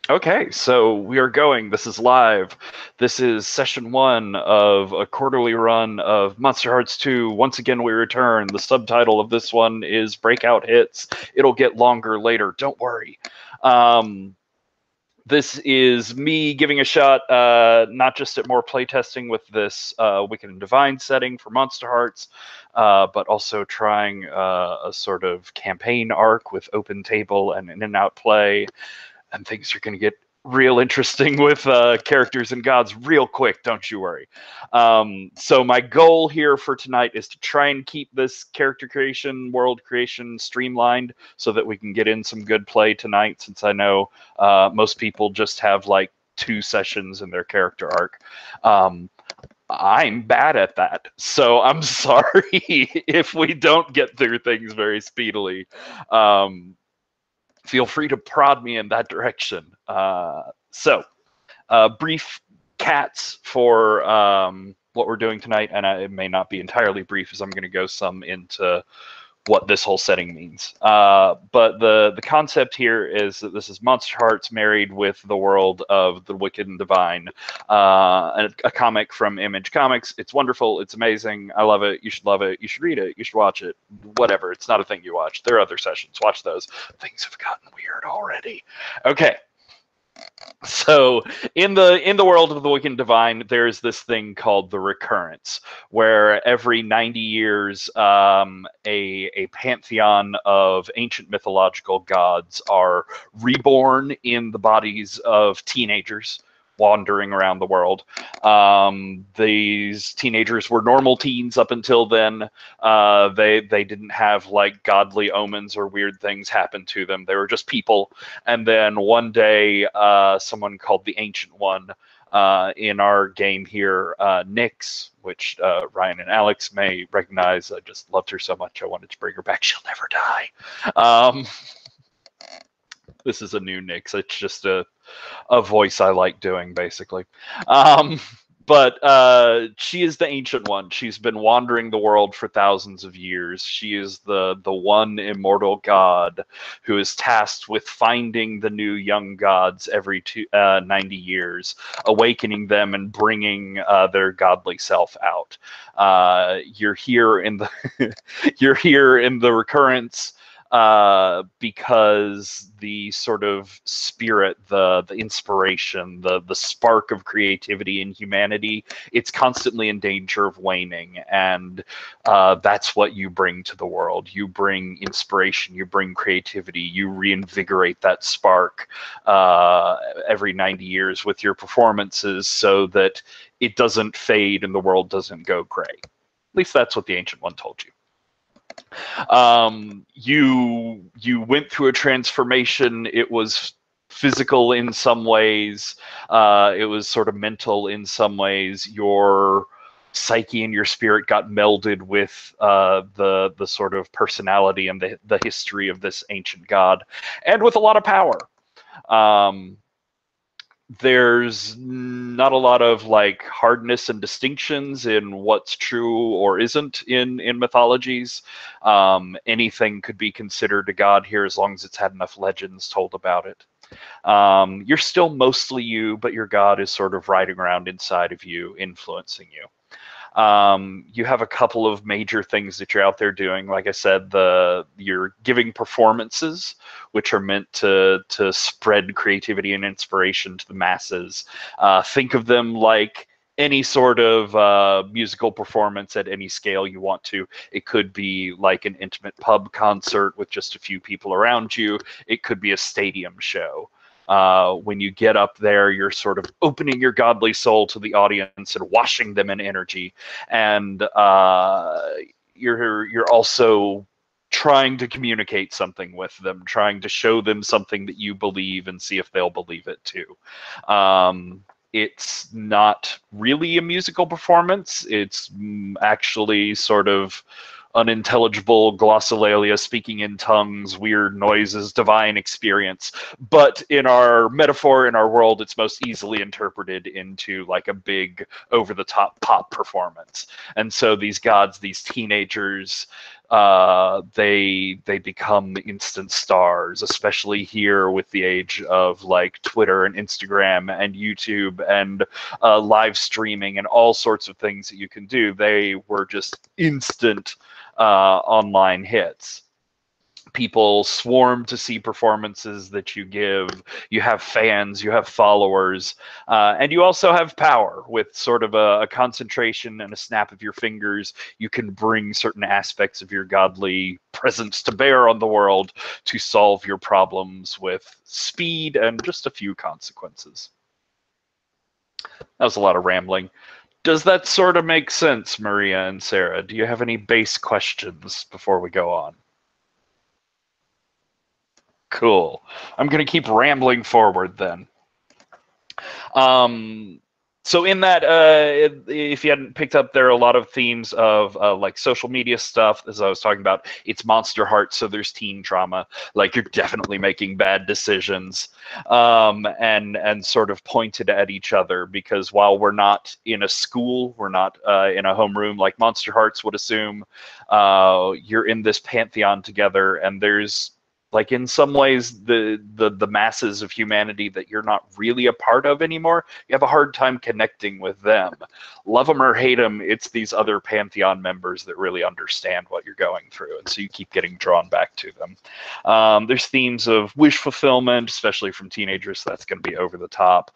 Okay, so we are going. This is live. This is session one of a quarterly run of Monsterhearts 2. Once again, we return. The subtitle of this one is Breakout Hits. It'll get longer later. Don't worry. This is me giving a shot, not just at more playtesting with this Wicked and Divine setting for Monsterhearts, but also trying a sort of campaign arc with open table and in-and-out play. And things are going to get real interesting with characters and gods real quick, don't you worry. So my goal here for tonight is to try and keep this character creation, world creation streamlined so that we can get in some good play tonight, since I know most people just have like 2 sessions in their character arc. I'm bad at that, so I'm sorry if we don't get through things very speedily. Feel free to prod me in that direction. Brief cats for what we're doing tonight, and it may not be entirely brief, as I'm going to go some into what this whole setting means. But the concept here is that this is Monsterhearts married with the world of the Wicked and Divine, a comic from Image Comics. It's wonderful. It's amazing. I love it. You should love it. You should read it. You should watch it. Whatever. It's not a thing you watch. There are other sessions. Watch those. Things have gotten weird already. Okay. So in the world of the Wicked and Divine, there's this thing called the recurrence, where every 90 years a pantheon of ancient mythological gods are reborn in the bodies of teenagers wandering around the world. These teenagers were normal teens up until then. They didn't have like godly omens or weird things happen to them. They were just people. And then one day, someone called the Ancient One in our game here, Nyx, which Ryan and Alex may recognize. I just loved her so much. I wanted to bring her back. She'll never die. This is a new Nyx. It's just a voice I like doing, basically. But she is the Ancient One. She's been wandering the world for thousands of years. She is the one immortal god who is tasked with finding the new young gods every 90 years, awakening them and bringing their godly self out. You're here in the you're here in the recurrence because the sort of spirit, the inspiration, the spark of creativity in humanity, it's constantly in danger of waning, and that's what you bring to the world. You bring inspiration, you bring creativity, you reinvigorate that spark every 90 years with your performances so that it doesn't fade and the world doesn't go gray. At least that's what the Ancient One told you. You went through a transformation. It was physical in some ways. It was sort of mental in some ways. Your psyche and your spirit got melded with the sort of personality and the history of this ancient god, and with a lot of power. There's not a lot of like hardness and distinctions in what's true or isn't in mythologies. Anything could be considered a god here as long as it's had enough legends told about it. You're still mostly you, but your god is sort of riding around inside of you, influencing you. You have a couple of major things that you're out there doing. Like I said, you're giving performances, which are meant to spread creativity and inspiration to the masses. Think of them like any sort of musical performance at any scale you want to. It could be like an intimate pub concert with just a few people around you. It could be a stadium show. When you get up there, you're sort of opening your godly soul to the audience and washing them in energy, and you're also trying to communicate something with them, trying to show them something that you believe and see if they'll believe it too. It's not really a musical performance. It's actually sort of unintelligible glossolalia, speaking in tongues, weird noises, divine experience. But in our metaphor, in our world, it's most easily interpreted into like a big over-the-top pop performance. And so these gods, these teenagers, they become instant stars, especially here with the age of like Twitter and Instagram and YouTube and live streaming and all sorts of things that you can do. They were just instant online hits. People swarm to see performances that you give. You have fans, you have followers, and you also have power. With sort of a concentration and a snap of your fingers, you can bring certain aspects of your godly presence to bear on the world to solve your problems with speed and just a few consequences. That was a lot of rambling. Does that sort of make sense, Maria and Sarah? Do you have any base questions before we go on? Cool. I'm going to keep rambling forward then. Um, so in that, if you hadn't picked up, there are a lot of themes of like social media stuff. As I was talking about, it's Monsterhearts, so there's teen drama. Like you're definitely making bad decisions, and sort of pointed at each other, because while we're not in a school, we're not in a homeroom like Monsterhearts would assume. You're in this pantheon together, and there's like in some ways the masses of humanity that you're not really a part of anymore. You have a hard time connecting with them. Love them or hate them, it's these other pantheon members that really understand what you're going through, and so you keep getting drawn back to them. There's themes of wish fulfillment, especially from teenagers, so that's going to be over the top.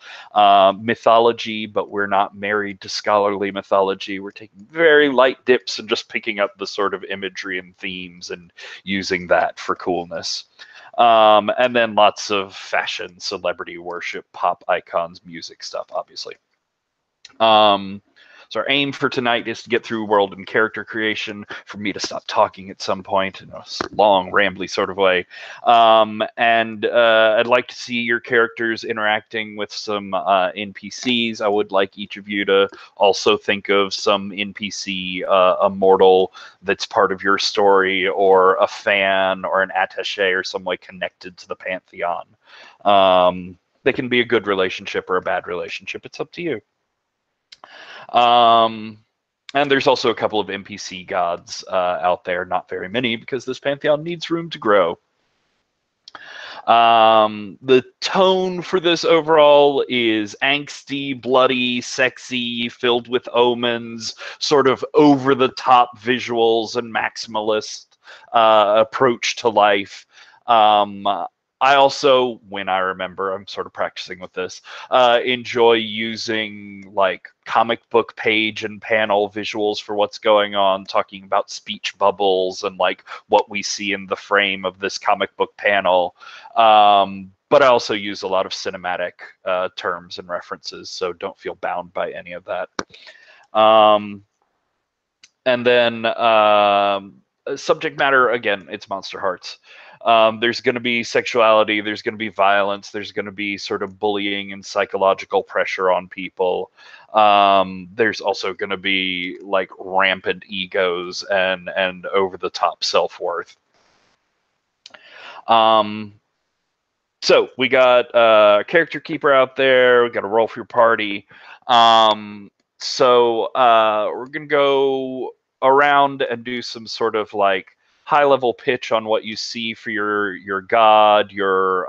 Mythology, but we're not married to scholarly mythology. We're taking very light dips and just picking up the sort of imagery and themes and using that for coolness. And then lots of fashion, celebrity worship, pop icons, music stuff, obviously. So our aim for tonight is to get through world and character creation, for me to stop talking at some point in a long, rambly sort of way. And I'd like to see your characters interacting with some NPCs. I would like each of you to also think of some NPC, immortal that's part of your story, or a fan, or an attaché, or some way connected to the Pantheon. They can be a good relationship or a bad relationship. It's up to you. And there's also a couple of NPC gods out there, not very many, because this pantheon needs room to grow. The tone for this overall is angsty, bloody, sexy, filled with omens, sort of over-the-top visuals and maximalist approach to life. I also, when I remember, I'm sort of practicing with this, enjoy using like comic book page and panel visuals for what's going on, talking about speech bubbles and like what we see in the frame of this comic book panel. But I also use a lot of cinematic terms and references, so don't feel bound by any of that. And then subject matter, again, it's Monsterhearts. There's going to be sexuality, there's going to be violence, there's going to be sort of bullying and psychological pressure on people. There's also going to be like rampant egos and over-the-top self-worth. So we got a character keeper out there, we got a roll for your party. So we're going to go around and do some sort of like high-level pitch on what you see for your god, your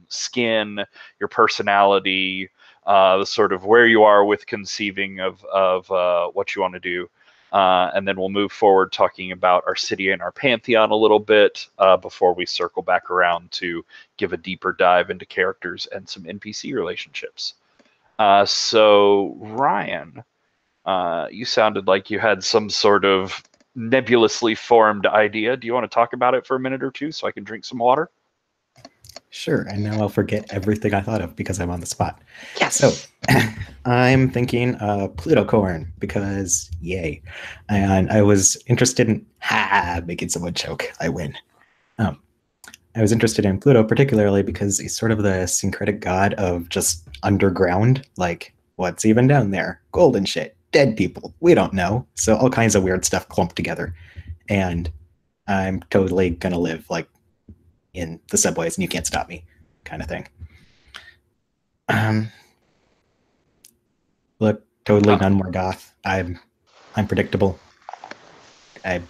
skin, your personality, the sort of where you are with conceiving of what you want to do. And then we'll move forward talking about our city and our pantheon a little bit before we circle back around to give a deeper dive into characters and some NPC relationships. So Ryan, you sounded like you had some sort of nebulously formed idea. Do you want to talk about it for a minute or two so I can drink some water? Sure, and now I'll forget everything I thought of because I'm on the spot. Yes. So I'm thinking Pluto corn because yay. And I was interested in making someone choke. I win. I was interested in Pluto particularly because he's sort of the syncretic god of just underground, like what's even down there? Gold and shit. Dead people. We don't know. So all kinds of weird stuff clumped together. And I'm totally gonna live like in the subways and you can't stop me kind of thing. Look, totally none more goth. I'm predictable. I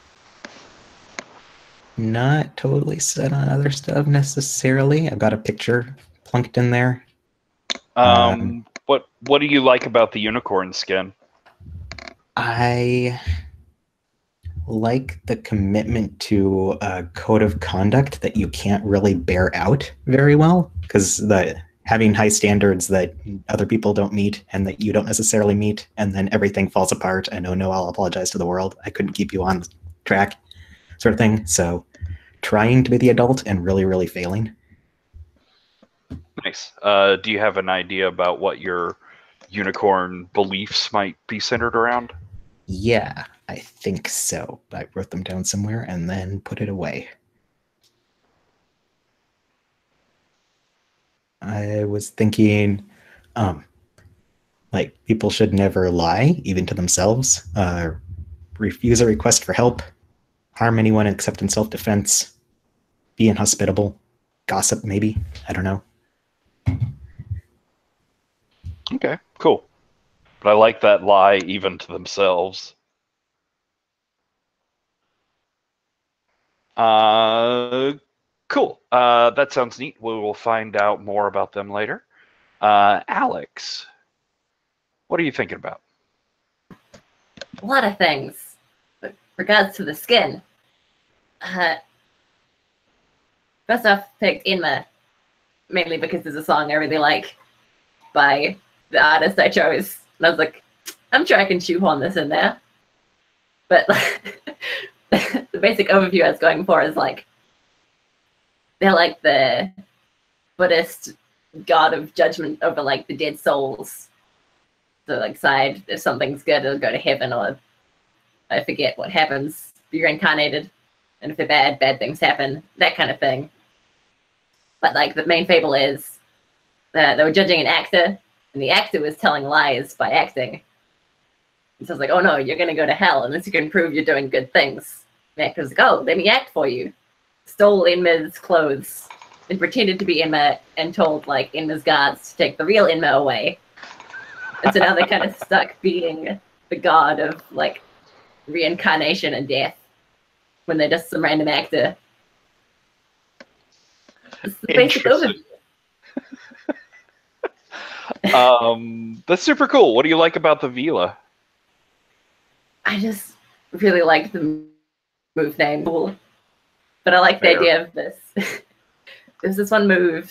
not totally set on other stuff necessarily. I've got a picture plunked in there. What do you like about the unicorn skin? I like the commitment to a code of conduct that you can't really bear out very well, because the having high standards that other people don't meet and that you don't necessarily meet, and then everything falls apart and oh no, I'll apologize to the world, I couldn't keep you on track, sort of thing. So trying to be the adult and really, really failing. Nice. Do you have an idea about what your unicorn beliefs might be centered around? Yeah, I think so. I wrote them down somewhere and then put it away. I was thinking, like, people should never lie, even to themselves, refuse a request for help, harm anyone except in self-defense, be inhospitable, gossip, maybe. I don't know. Okay, cool. But I like that lie even to themselves. Cool. That sounds neat. We will find out more about them later. Alex, what are you thinking about? A lot of things. With regards to the skin, first off, picked Inma, mainly because there's a song I really like by the artist I chose. And I was like, I'm sure I can shoehorn this in there. But the basic overview I was going for is like, they're like the Buddhist god of judgment over like the dead souls. So like side, if something's good, it'll go to heaven, or I forget what happens. You're reincarnated, and if they're bad, bad things happen, that kind of thing. But like the main fable is that they were judging an actor, and the actor was telling lies by acting. And so I was like, oh no, you're gonna go to hell unless you can prove you're doing good things. The actor was like, oh, let me act for you. Stole Inma's clothes and pretended to be Inma and told like Inma's guards to take the real Inma away. And so now they're kind of stuck being the god of like reincarnation and death when they're just some random actor. It's the basic overview. That's super cool. What do you like about the Vila? I just really like the move name, but I like the idea of this. There's this one move,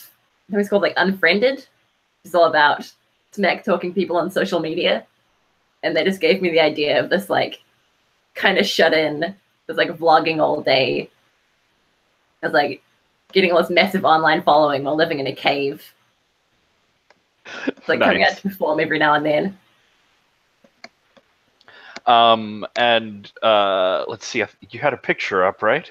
I think it's called like Unfriended. It's all about smack talking people on social media, and they just gave me the idea of this like kind of shut in, just like vlogging all day. It's like getting all this massive online following while living in a cave. It's like coming out to perform every now and then. Let's see, you had a picture up, right?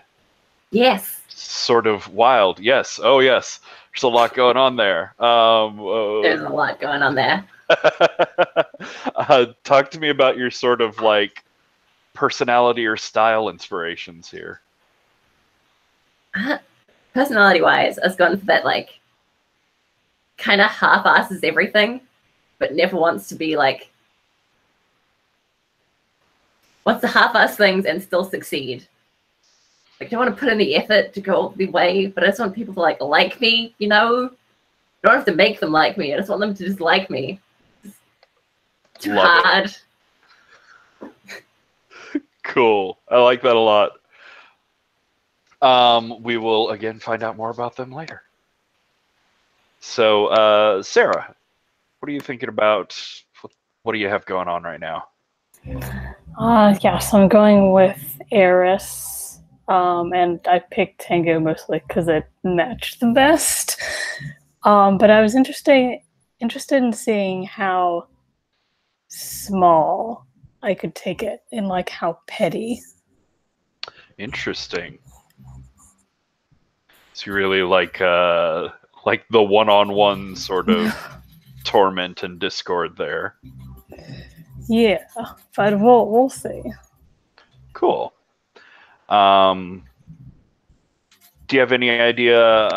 Yes. Sort of wild. Yes. Oh, yes. There's a lot going on there. There's a lot going on there. Talk to me about your sort of like personality or style inspirations here. Personality-wise, I was going for that like kind of half-asses everything, but never wants to be like, wants to half-ass things and still succeed. Like, I don't want to put in the effort to go all the way, but I just want people to like me, you know? I don't have to make them like me. I just want them to just like me. It's too hard. Cool. I like that a lot. We will again find out more about them later. So, Sarah, what are you thinking about? What do you have going on right now? So I'm going with Eris. And I picked Tango mostly because it matched the best. But I was interested in seeing how small I could take it and like how petty. Interesting. So you really like the one-on-one sort of torment and discord there. Yeah, but we'll see. Cool. Do you have any idea,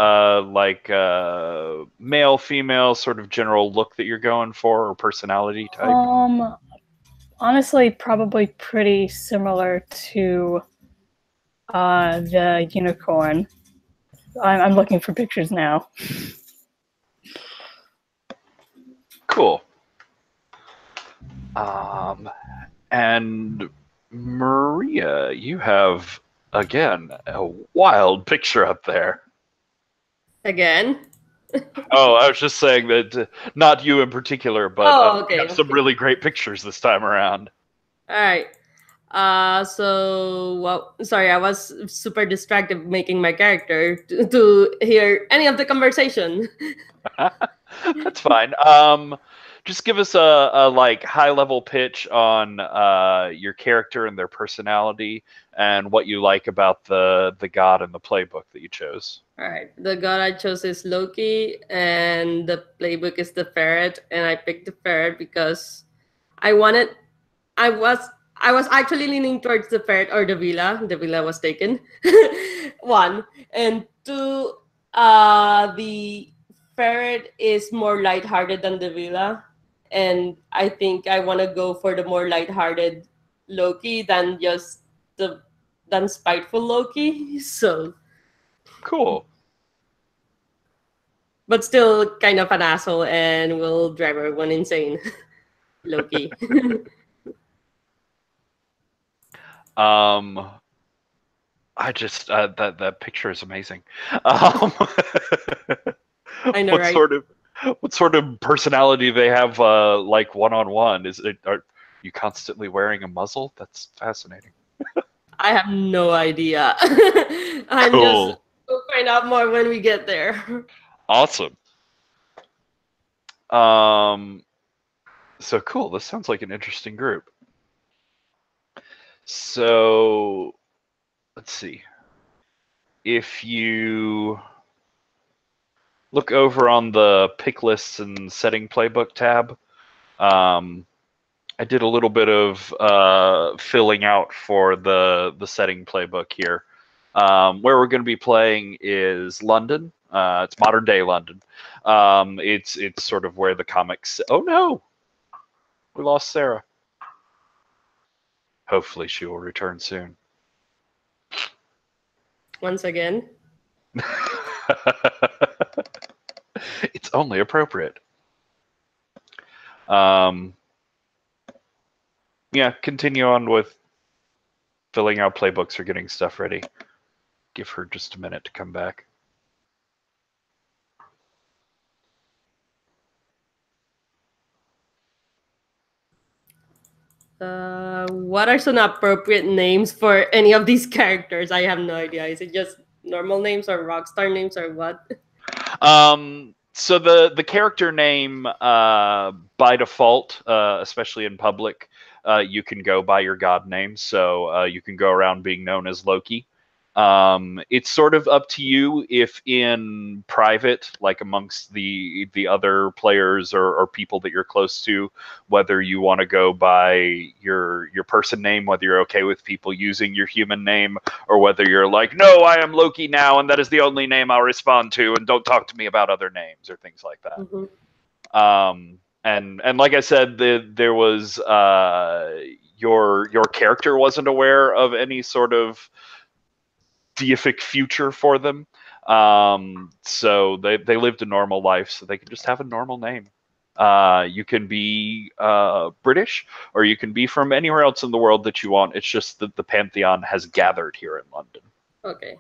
male, female, sort of general look that you're going for, or personality type? Honestly, probably pretty similar to the unicorn. I'm looking for pictures now. Cool. And Maria, you have again a wild picture up there. Again? Oh, I was just saying that not you in particular, but Oh, okay, you have some okay. really great pictures this time around. All right. Sorry, I was super distracted making my character to hear any of the conversation. That's fine. Just give us a like high level pitch on your character and their personality and what you like about the god and the playbook that you chose. All right. The god I chose is Loki, and the playbook is the ferret. And I picked the ferret because I wanted. I was I was actually leaning towards the ferret or the villa. The villa was taken. One and two. The ferret is more lighthearted than the villa, and I think I want to go for the more lighthearted Loki than spiteful Loki. So. Cool. But still kind of an asshole and will drive everyone insane. Loki. I just that picture is amazing. I know, what right? sort of personality they have like one-on-one? Are you constantly wearing a muzzle? That's fascinating. I have no idea. I'm Cool. just we'll find out more when we get there. Awesome. So cool. This sounds like an interesting group. So let's see. If you look over on the pick lists and setting playbook tab, I did a little bit of filling out for the setting playbook here. Where we're going to be playing is London. It's modern day London. It's sort of where the comics. Oh no, we lost Sarah. Hopefully she will return soon. Once again. It's only appropriate. Yeah, continue on with filling out playbooks or getting stuff ready. Give her just a minute to come back. What are some appropriate names for any of these characters? I have no idea. Is it just normal names or rockstar names or what? So the character name by default, especially in public, you can go by your god name. So you can go around being known as Loki. It's sort of up to you if in private, like amongst the other players or people that you're close to, whether you want to go by your person name, whether you're okay with people using your human name, or whether you're like, no, I am Loki now, and that is the only name I'll respond to, and don't talk to me about other names or things like that. Mm-hmm. And like I said, there was your character wasn't aware of any sort of deific future for them. So they lived a normal life, so they can just have a normal name. You can be British, or you can be from anywhere else in the world that you want. It's just that the Pantheon has gathered here in London. Okay.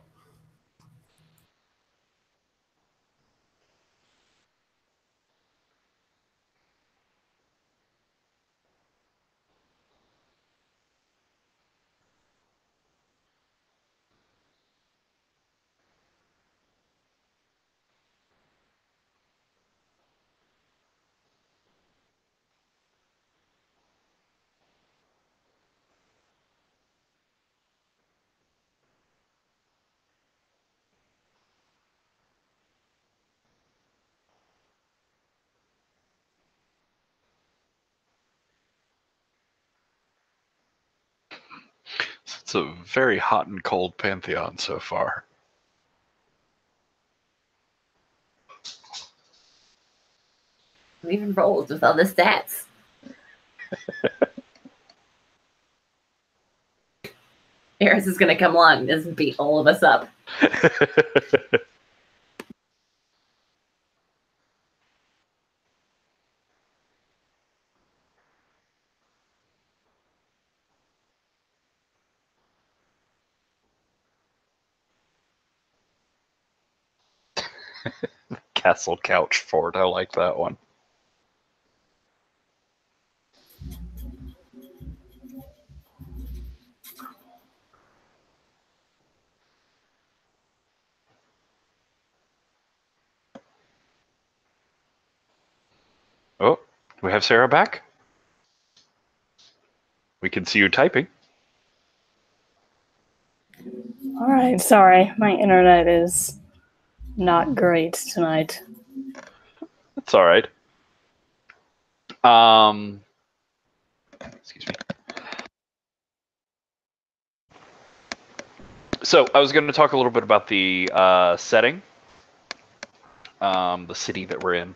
It's a very hot and cold Pantheon so far. We even rolled with all the stats. Eris is gonna come along and just beat all of us up. Castle Couch Fort. I like that one. Oh, we have Sarah back. We can see you typing. All right, sorry, my internet is not great tonight. That's all right. Excuse me. So I was going to talk a little bit about the setting, the city that we're in.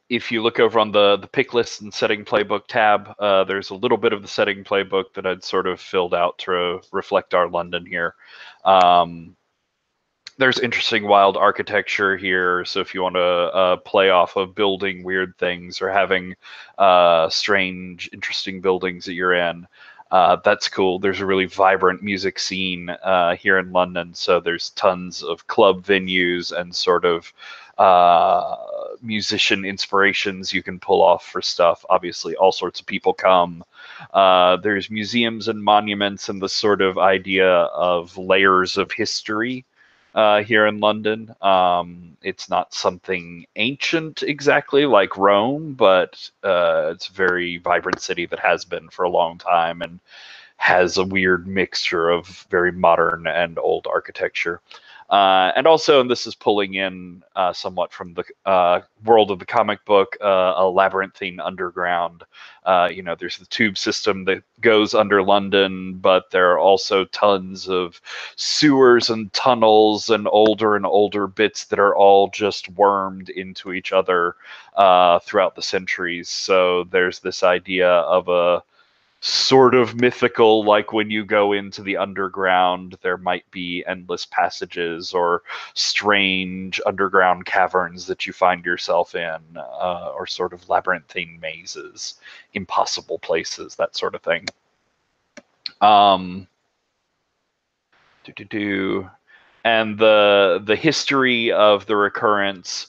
If you look over on the pick list and setting playbook tab, there's a little bit of the setting playbook that I'd sort of filled out to reflect our London here. There's interesting wild architecture here, so if you want to play off of building weird things or having strange, interesting buildings that you're in, that's cool. There's a really vibrant music scene here in London, so there's tons of club venues and sort of musician inspirations you can pull off for stuff. Obviously, all sorts of people come. There's museums and monuments and the sort of idea of layers of history here in London. It's not something ancient exactly like Rome, but it's a very vibrant city that has been for a long time and has a weird mixture of very modern and old architecture. And also, and this is pulling in somewhat from the world of the comic book, a labyrinthine underground. There's the tube system that goes under London, but there are also tons of sewers and tunnels and older bits that are all just wormed into each other throughout the centuries. So there's this idea of a sort of mythical, like when you go into the underground, there might be endless passages or strange underground caverns that you find yourself in, or sort of labyrinthine mazes, impossible places, that sort of thing. And the history of the recurrence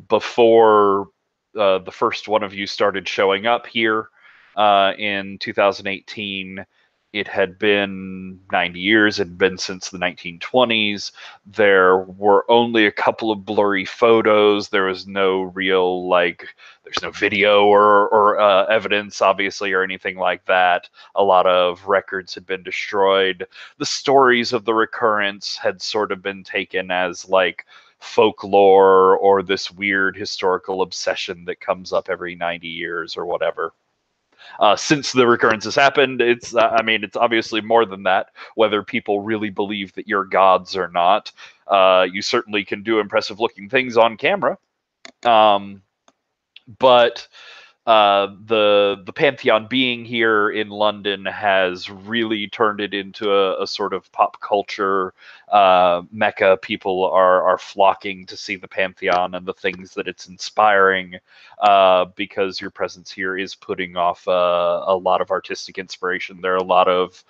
before the first one of you started showing up here. In 2018, it had been 90 years. It had been since the 1920s. There were only a couple of blurry photos. There was no real, there's no video or evidence, obviously, or anything like that. A lot of records had been destroyed. The stories of the recurrence had sort of been taken as folklore or this weird historical obsession that comes up every 90 years or whatever. Since the recurrence has happened, it's obviously more than that. Whether people really believe that you're gods or not, you certainly can do impressive looking things on camera. But the Pantheon being here in London has really turned it into a sort of pop culture mecca. People are flocking to see the Pantheon and the things that it's inspiring, because your presence here is putting off a lot of artistic inspiration. There are a lot of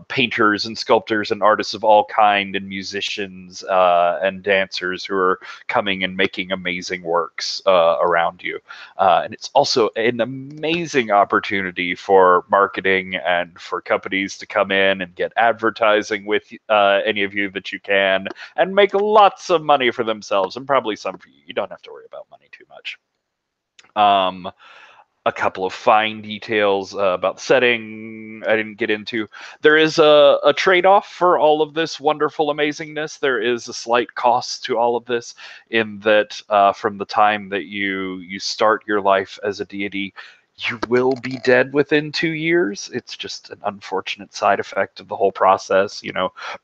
painters and sculptors and artists of all kind, and musicians and dancers who are coming and making amazing works around you. And it's also an amazing opportunity for marketing and for companies to come in and get advertising with any of you that you can and make lots of money for themselves, and probably some for you. You don't have to worry about money too much. A couple of fine details about the setting I didn't get into. There is a trade-off for all of this wonderful amazingness. There is a slight cost to all of this, in that from the time that you start your life as a deity, you will be dead within 2 years. It's just an unfortunate side effect of the whole process,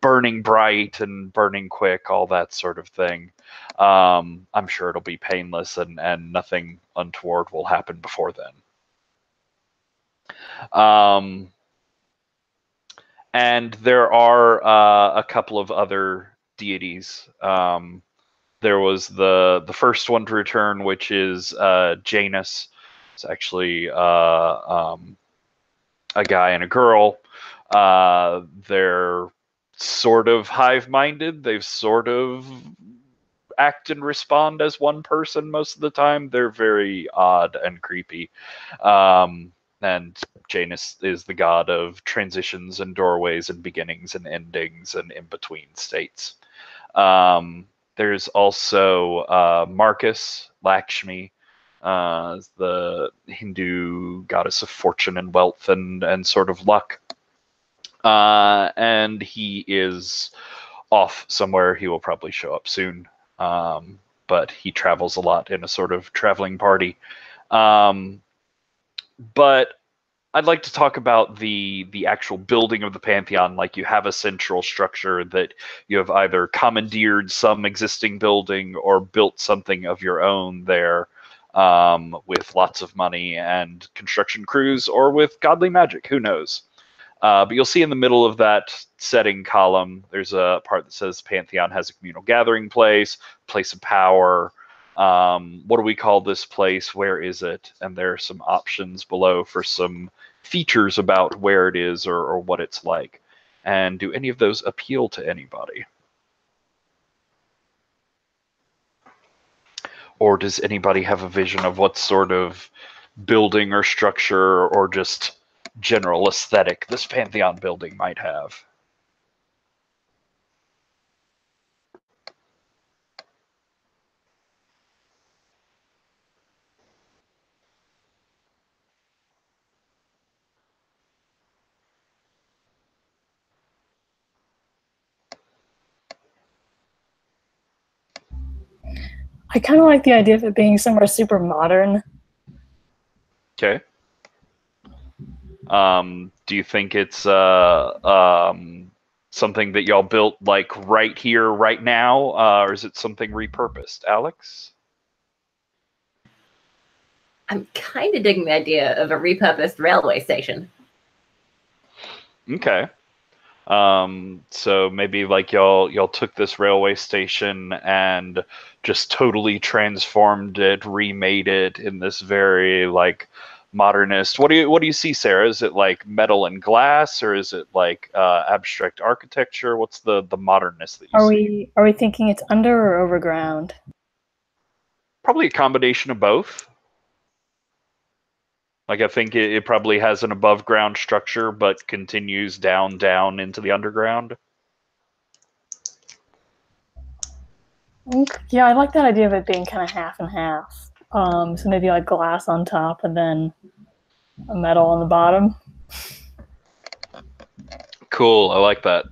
burning bright and burning quick, all that sort of thing. I'm sure it'll be painless and nothing untoward will happen before then. And there are a couple of other deities. There was the first one to return, which is Janus. It's actually a guy and a girl. They're sort of hive-minded. They've sort of act and respond as one person most of the time. They're very odd and creepy. And Janus is the god of transitions and doorways and beginnings and endings and in-between states. There's also Marcus, Lakshmi, the Hindu goddess of fortune and wealth and sort of luck. And he is off somewhere. He will probably show up soon. But he travels a lot in a sort of traveling party. But I'd like to talk about the actual building of the Pantheon. Like, you have a central structure that you have either commandeered some existing building or built something of your own there, with lots of money and construction crews, or with godly magic, who knows. But you'll see in the middle of that setting column, there's a part that says Pantheon has a communal gathering place of power. What do we call this place? Where is it? And there are some options below for some features about where it is or what it's like. And do any of those appeal to anybody? Or does anybody have a vision of what sort of building or structure or just general aesthetic this Pantheon building might have? I kind of like the idea of it being somewhere super modern. Okay. Do you think it's something that y'all built like right here, right now, or is it something repurposed? Alex? I'm kind of digging the idea of a repurposed railway station. Okay. So maybe like y'all took this railway station and just totally transformed it, remade it in this very like modernist. What do you see, Sarah? Is it like metal and glass, or is it like abstract architecture? What's the modernness that you see? Are we thinking it's under or overground? Probably a combination of both. Like, I think it probably has an above ground structure, but continues down into the underground. Yeah, I like that idea of it being kind of half and half. So maybe like glass on top and then a metal on the bottom. Cool, I like that.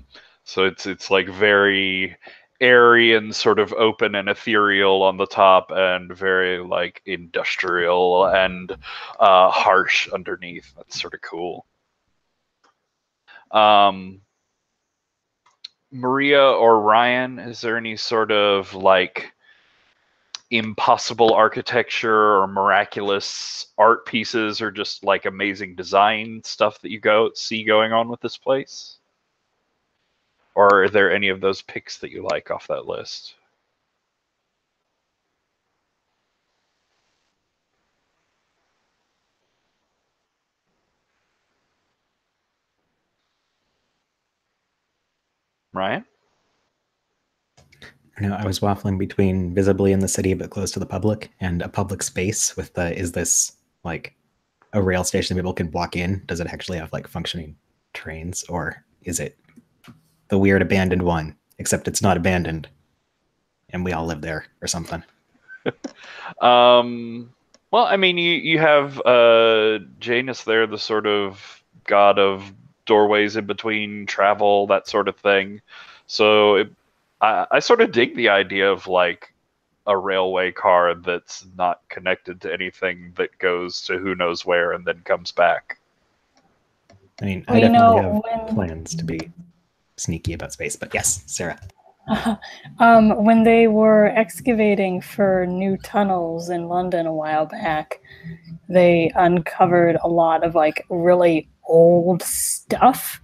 So it's like very airy and sort of open and ethereal on the top, and very like industrial and harsh underneath. That's sort of cool. Maria or Ryan, is there any sort of like impossible architecture or miraculous art pieces or just like amazing design stuff that you see going on with this place? Or are there any of those picks that you like off that list? Ryan? No, I was waffling between visibly in the city but close to the public and a public space with the, is this like a rail station that people can walk in? Does it actually have like functioning trains, or is it the weird abandoned one, except it's not abandoned and we all live there or something? Well, I mean, you have Janus there, the sort of god of doorways in between, travel, that sort of thing. So I sort of dig the idea of like a railway car that's not connected to anything, that goes to who knows where and then comes back. I mean, I definitely have plans to be sneaky about space, but yes, Sarah. When they were excavating for new tunnels in London a while back, they uncovered a lot of like really old stuff.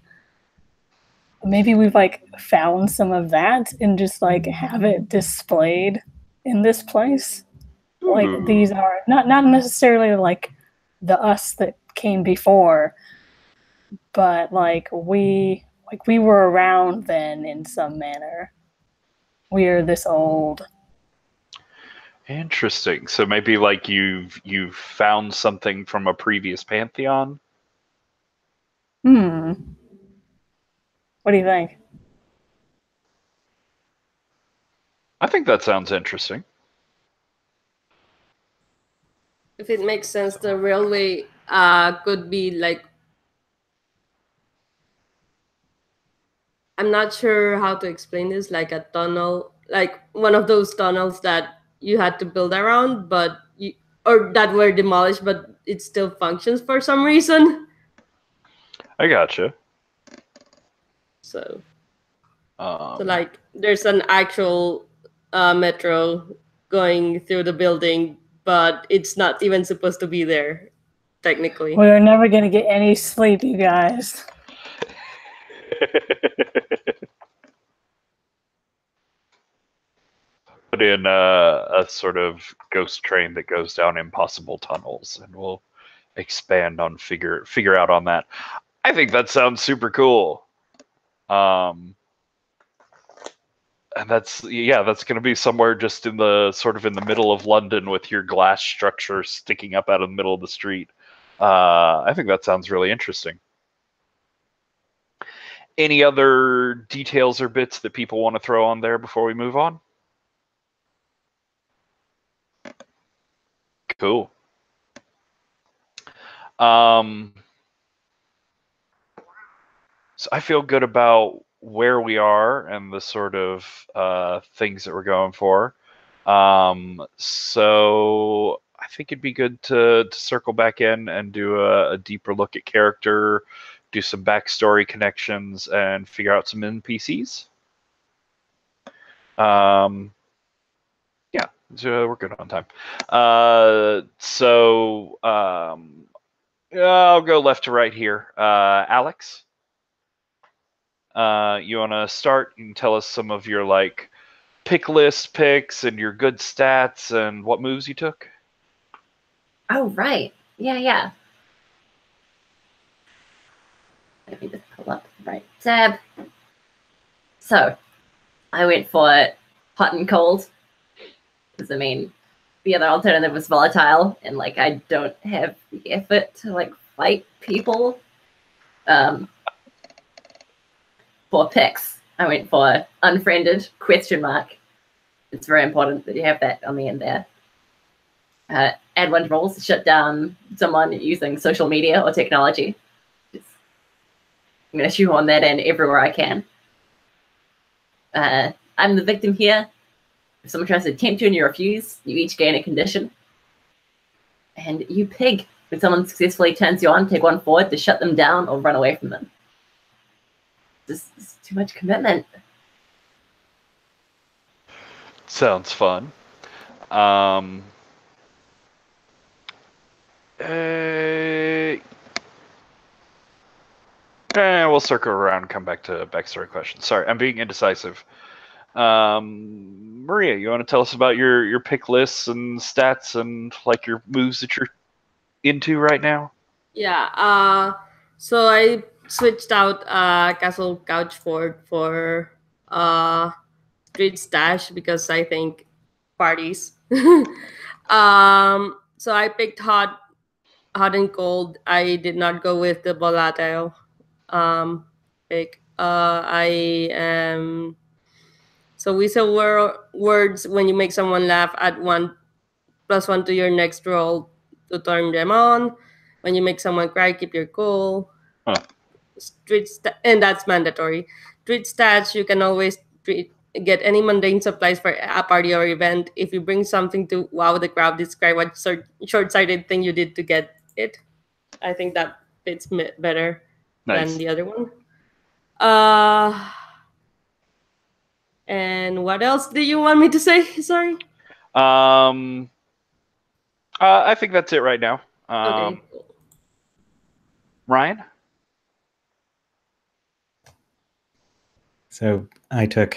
maybe we've like found some of that and just like have it displayed in this place. Like these are not necessarily like the us that came before, but like we were around then in some manner. We are this old. Interesting. So maybe like you've found something from a previous Pantheon? What do you think? I think that sounds interesting. If it makes sense, the railway could be like, I'm not sure how to explain this, like a tunnel, like one of those tunnels that you had to build around, but or that were demolished, but it still functions for some reason. I gotcha. So like there's an actual metro going through the building, but it's not even supposed to be there, technically. We're never gonna get any sleep, you guys. Put in a sort of ghost train that goes down impossible tunnels, and we'll expand on figure out on that. I think that sounds super cool. And that's going to be somewhere just in the sort of in the middle of London with your glass structure sticking up out of the middle of the street. I think that sounds really interesting. Any other details or bits that people want to throw on there before we move on? Cool. So I feel good about where we are and the sort of things that we're going for. So I think it'd be good to circle back in and do a deeper look at character, do some backstory connections, and figure out some NPCs. Yeah, so we're good on time. I'll go left to right here. Alex? You want to start? You can tell us some of your like pick list picks and your good stats and what moves you took. Oh, right. Yeah. Let me just pull up the right tab. So, I went for hot and cold. Because, I mean, the other alternative was volatile. And, like, I don't have the effort to, like, fight people. For picks, I went for unfriended, ? It's very important that you have that on the end there. Add 1 rules to shut down someone using social media or technology. I'm going to shoehorn that in everywhere I can. I'm the victim here. If someone tries to tempt you and you refuse, you each gain a condition. And you pig. When someone successfully turns you on, take 1 forward to shut them down or run away from them. This is too much commitment. Sounds fun. We'll circle around and come back to backstory questions. Sorry, I'm being indecisive. Maria, you want to tell us about your pick lists and stats and like your moves that you're into right now? Yeah. So I switched out Castle Couchford for Street Stash because I think parties. So I picked hot and cold. I did not go with the volatile pick. I am. So we say words when you make someone laugh at 1+1 to your next roll to turn them on. When you make someone cry, keep your cool. Huh. And that's mandatory. Street stats, you can always get any mundane supplies for a party or event. If you bring something to wow the crowd, describe what short-sighted thing you did to get it. I think that fits better than the other one. And what else do you want me to say? Sorry. I think that's it right now. Okay. Ryan? So I took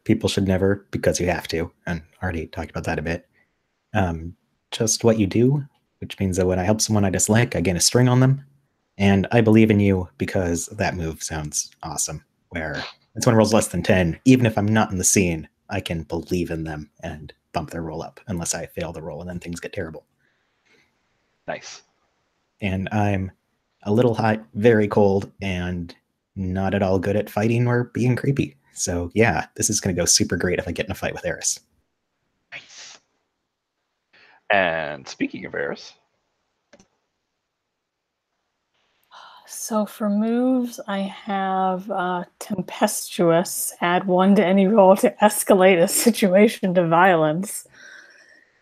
people should never, because you have to, and already talked about that a bit. Just what you do, which means that when I help someone I dislike, I gain a string on them. And I believe in you, because that move sounds awesome. Where it's when rolls less than 10, even if I'm not in the scene, I can believe in them and bump their roll up, unless I fail the roll and then things get terrible. Nice. And I'm a little hot, very cold, and not at all good at fighting or being creepy. So yeah, this is going to go super great if I get in a fight with Eris. Nice. And speaking of Eris, So for moves, I have tempestuous. Add 1 to any roll to escalate a situation to violence.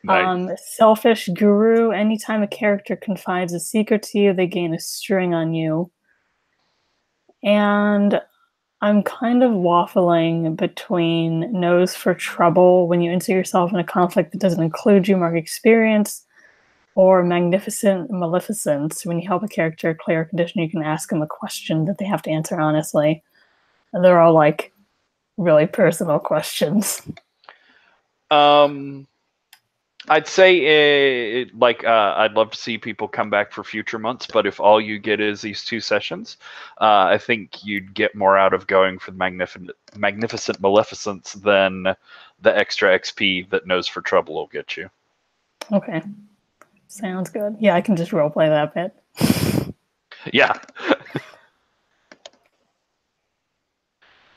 nice. Selfish guru. Anytime a character confides a secret to you, they gain a string on you. And I'm kind of waffling between nose for trouble. When you insert yourself in a conflict that doesn't include you, mark experience. Or magnificent maleficence. When you help a character clear a condition, you can ask them a question that they have to answer honestly. And they're all like really personal questions. I'd say I'd love to see people come back for future months, but if all you get is these 2 sessions, I think you'd get more out of going for the magnificent maleficence than the extra XP that Nose for Trouble will get you. Okay. Sounds good. Yeah, I can just roleplay that bit. Yeah.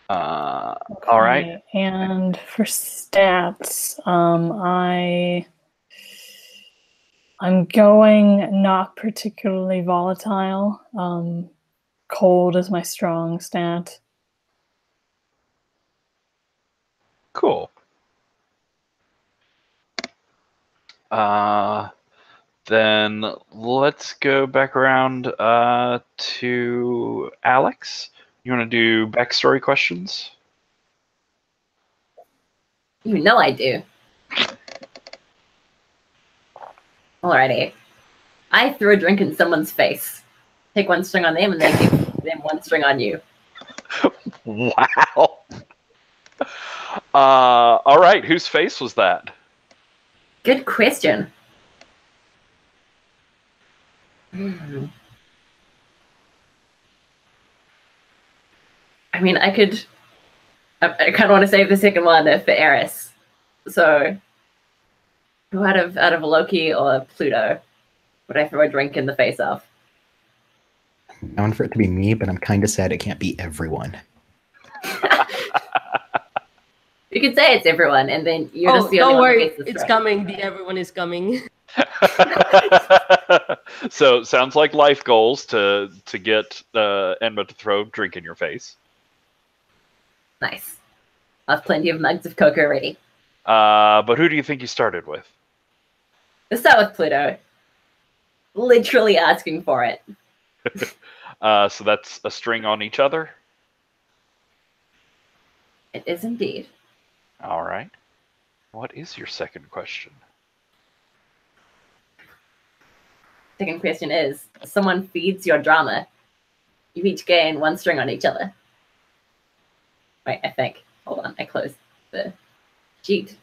Okay. All right. And for stats, I'm going not particularly volatile. Cold is my strong stat. Cool. Then let's go back around to Alex. You want to do backstory questions? You know I do. Alrighty. I threw a drink in someone's face. Take 1 string on them and then give them 1 string on you. Wow. All right. Whose face was that? Good question. I mean, I kind of want to save the second one for Eris. So, who out of Loki or Pluto would I throw a drink in the face of? I want for it to be me, but I'm kind of sad it can't be everyone. You could say it's everyone, and then you're just the don't only worry, one that gets the it's strike. coming. The everyone is coming. So sounds like life goals to get Enma to throw a drink in your face. Nice. I have plenty of mugs of cocoa ready. But who do you think you started with? Let's start with Pluto. Literally asking for it. So that's a string on each other? It is indeed. All right. What is your second question? Second question is, someone feeds your drama. You each gain 1 string on each other. Wait, I think. Hold on, I closed the sheet.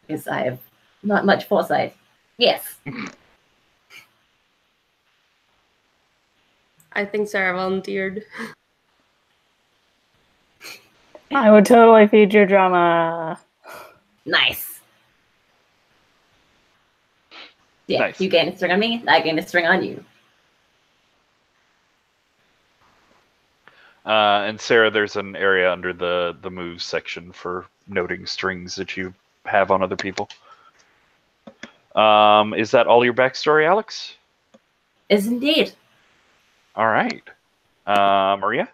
Because I have not much foresight. Yes. I think Sarah volunteered. I would totally feed your drama. Nice. Yeah, Nice. You gain a string on me, I gain a string on you. And Sarah, there's an area under the moves section for noting strings that you have on other people. Is that all your backstory, Alex? Is indeed. All right. Maria?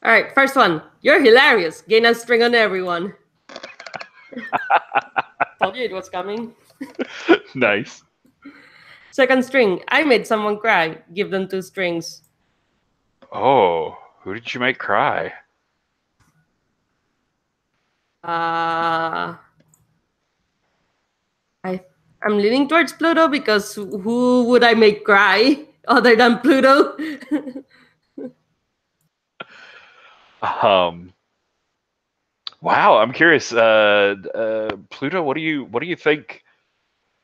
All right, first one. You're hilarious. Gain a string on everyone. Told you it was coming. Nice. Second string. I made someone cry. Give them 2 strings. Oh, who did you make cry? I'm leaning towards Pluto because who would I make cry other than Pluto? Wow, I'm curious. Pluto, what do you think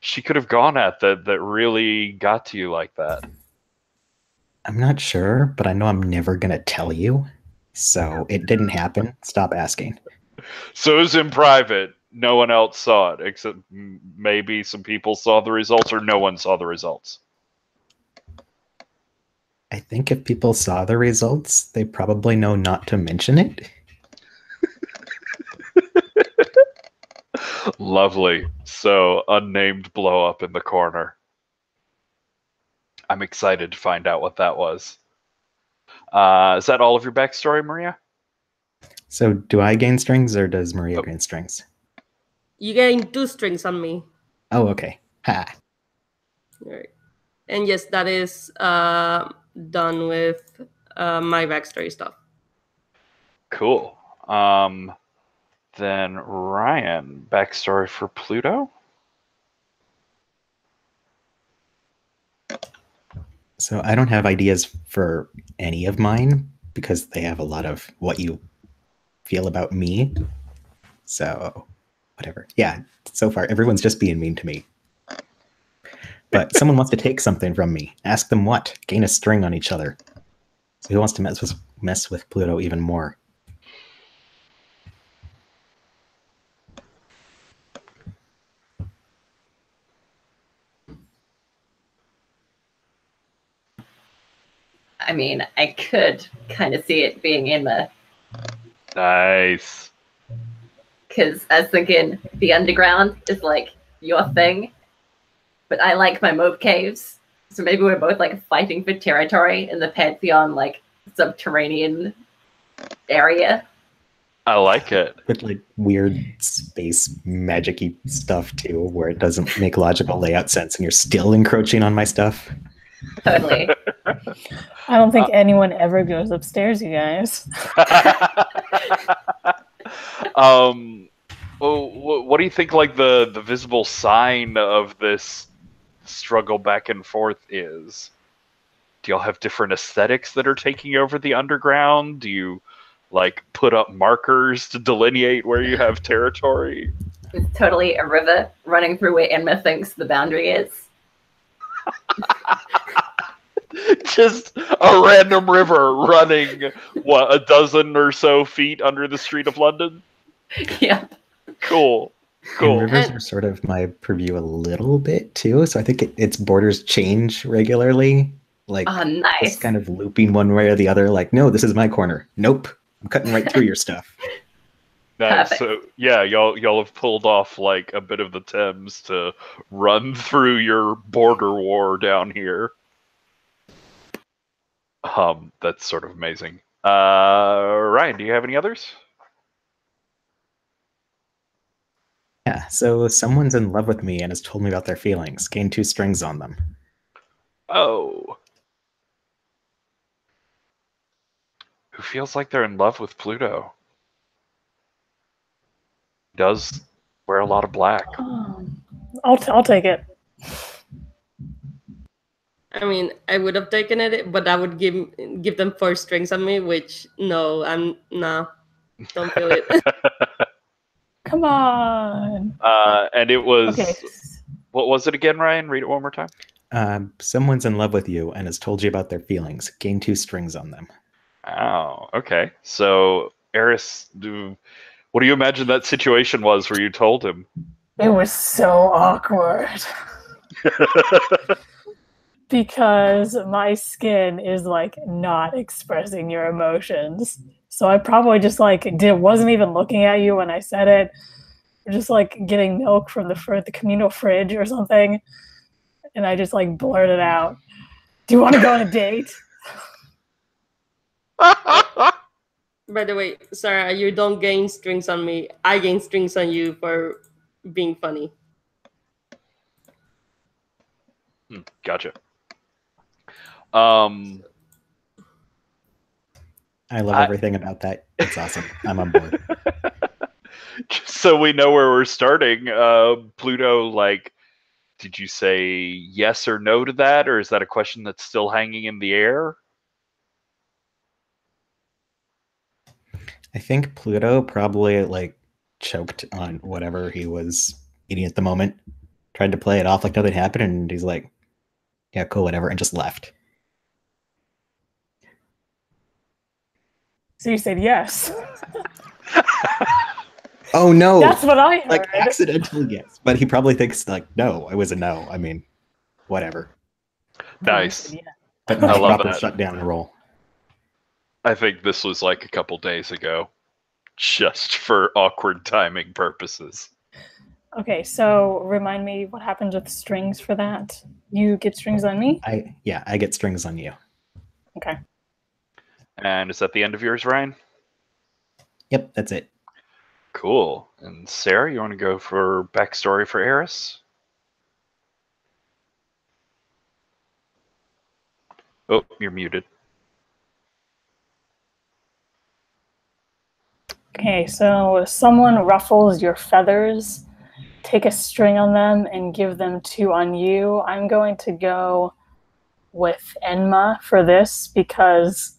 she could have gone at that really got to you like that? I'm not sure, but I know I'm never gonna tell you. So it didn't happen. Stop asking. So it was in private. No one else saw it, except maybe some people saw the results, or no one saw the results. I think if people saw the results, they probably know not to mention it. Lovely. So, unnamed blow up in the corner. I'm excited to find out what that was. Is that all of your backstory, Maria? So do I gain strings or does Maria gain strings? You gain 2 strings on me. Oh, okay. Ha. All right. And yes, that is done with my backstory stuff. Cool. Then Ryan, backstory for Pluto? So I don't have ideas for any of mine because they have a lot of what you feel about me. So whatever. Yeah, so far everyone's just being mean to me. But someone wants to take something from me. Ask them what. Gain a string on each other. So who wants to mess with Pluto even more? I mean, I could kind of see it being Emma, Nice. because I was thinking the underground is like your thing, but I like my moat caves. So maybe we're both like fighting for territory in the Pantheon, like subterranean area. I like it. With like weird space magic-y stuff too, where it doesn't make logical layout sense and you're still encroaching on my stuff. Totally. I don't think anyone ever goes upstairs, you guys. Well, what do you think, like, the visible sign of this struggle back and forth is? Do y'all have different aesthetics that are taking over the underground? Do you, like, put up markers to delineate where you have territory? It's totally a river running through where Enma thinks the boundary is. Just a random river running, what, a dozen or so feet under the street of London? Yeah. Cool. And Cool. rivers are sort of my purview a little bit too, so I think its borders change regularly. Like Oh, nice. just kind of looping one way or the other. Like, no, this is my corner. Nope, I'm cutting right through your stuff. Nice. Perfect. So yeah, y'all have pulled off like a bit of the Thames to run through your border war down here. That's sort of amazing. Ryan, do you have any others? Yeah, so someone's in love with me and has told me about their feelings. Gain 2 strings on them. Oh. Who feels like they're in love with Pluto? Does wear a lot of black. I'll take it. I mean, I would have taken it, but I would give them 4 strings on me, which no, don't feel it. Come on. And it was, Okay. what was it again, Ryan? Read it one more time. Someone's in love with you and has told you about their feelings. Gain 2 strings on them. Oh, okay. So, Eris, what do you imagine that situation was where you told him? It was so awkward. Because my skin is like not expressing your emotions. So I probably just like wasn't even looking at you when I said it. Just like getting milk from the communal fridge or something. And I just like blurted out, "Do you want to go on a date?" By the way, Sarah, you don't gain strings on me. I gain strings on you for being funny. Gotcha. I love everything about that. It's awesome. I'm on board. Just so we know where we're starting, Pluto, like, did you say yes or no to that, or is that a question that's still hanging in the air? I think Pluto probably like choked on whatever he was eating at the moment, tried to play it off like nothing happened, and he's like, "Yeah, cool, whatever," and just left. So you said yes. Oh no! That's what I heard. Like accidental yes, but he probably thinks like, no, it was a no. I mean, whatever. Nice. Yeah. But I not love proper that. shutdown roll. I think this was like a couple days ago, just for awkward timing purposes. Okay, so remind me what happens with strings for that. You get strings on me? I get strings on you. Okay. And is that the end of yours, Ryan? Yep, that's it. Cool. And Sarah, you want to go for backstory for Eris? Oh, you're muted. Okay, so someone ruffles your feathers, take a string on them, and give them 2 on you. I'm going to go with Enma for this because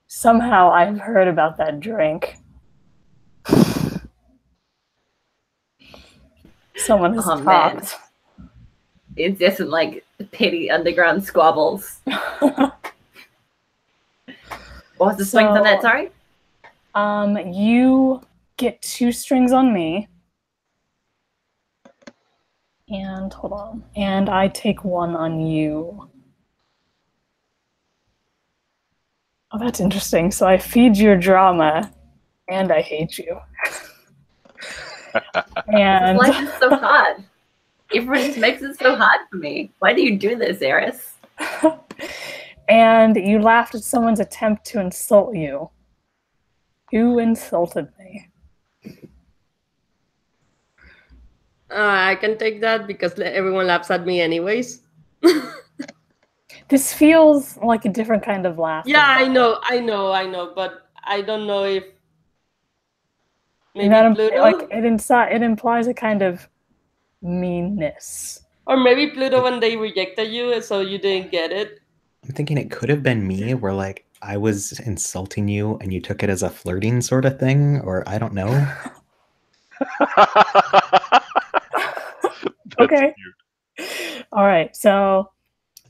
somehow I've heard about that drink. Someone has Oh, man. talked. It's just like petty underground squabbles. What's the strength on that, sorry? You get 2 strings on me. And hold on. And I take 1 on you. Oh, that's interesting. So I feed your drama and I hate you. And Life is so hard. Everyone just makes it so hard for me. Why do you do this, Eris? and you laughed at someone's attempt to insult you. Who insulted me? I can take that because everyone laughs at me anyways. This feels like a different kind of laugh. Yeah, I know, but I don't know if maybe Pluto, like it implies a kind of meanness. or maybe Pluto when they rejected you, so you didn't get it. I'm thinking it could have been me, where like I was insulting you and you took it as a flirting sort of thing, or I don't know. Okay. Cute. All right. So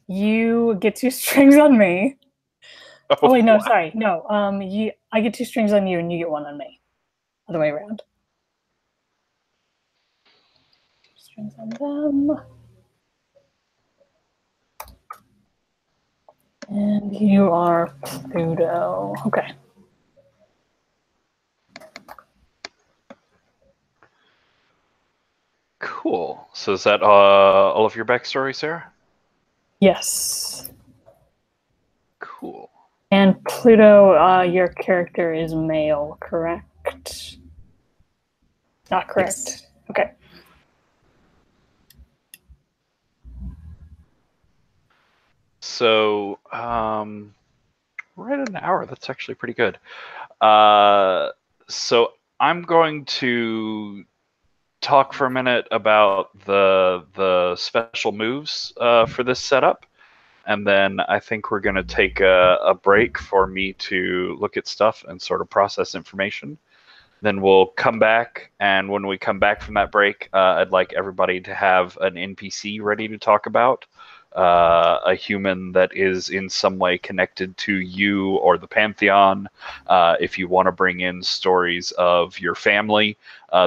you get 2 strings on me. Oh wait, no, wow. sorry. No. I get 2 strings on you and you get 1 on me. Other way around. Strings on them. And you are Pluto. Okay. Cool. So is that all of your backstory, Sarah? Yes. Cool. And Pluto, your character is male, correct? Not correct. Yes. Okay. So, right at an hour. That's actually pretty good. So I'm going to talk for a minute about the special moves for this setup, and then I think we're going to take a break for me to look at stuff and sort of process information. Then we'll come back, and when we come back from that break, I'd like everybody to have an NPC ready to talk about, a human that is in some way connected to you or the Pantheon. If you want to bring in stories of your family,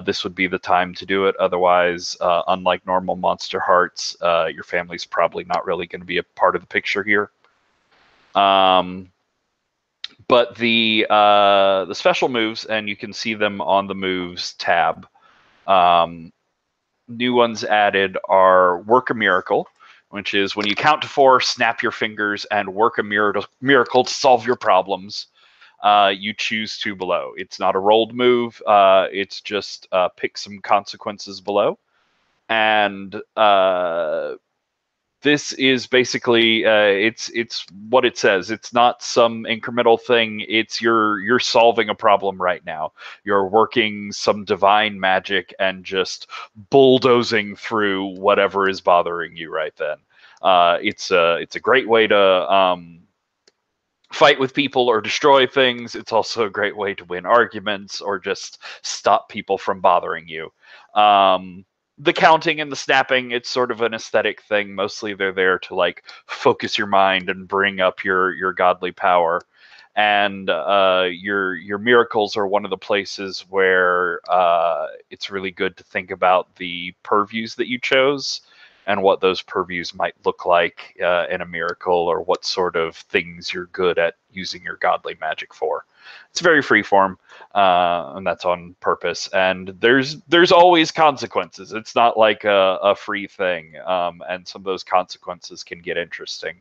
this would be the time to do it. Otherwise, unlike normal Monsterhearts, your family's probably not really going to be a part of the picture here. But the special moves, and you can see them on the moves tab. New ones added are Work a Miracle, which is when you count to 4, snap your fingers and work a miracle to solve your problems. You choose 2 below. It's not a rolled move. It's just pick some consequences below. And this is basically it's what it says. It's not some incremental thing. It's you're solving a problem right now. You're working some divine magic and just bulldozing through whatever is bothering you right then. It's a great way to fight with people or destroy things. It's also a great way to win arguments or just stop people from bothering you. The counting and the snapping, it's sort of an aesthetic thing. Mostly they're there to like focus your mind and bring up your godly power. And your miracles are one of the places where it's really good to think about the purviews that you chose and what those purviews might look like in a miracle, or what sort of things you're good at using your godly magic for. It's very freeform, and that's on purpose. And there's always consequences. It's not like a free thing, and some of those consequences can get interesting.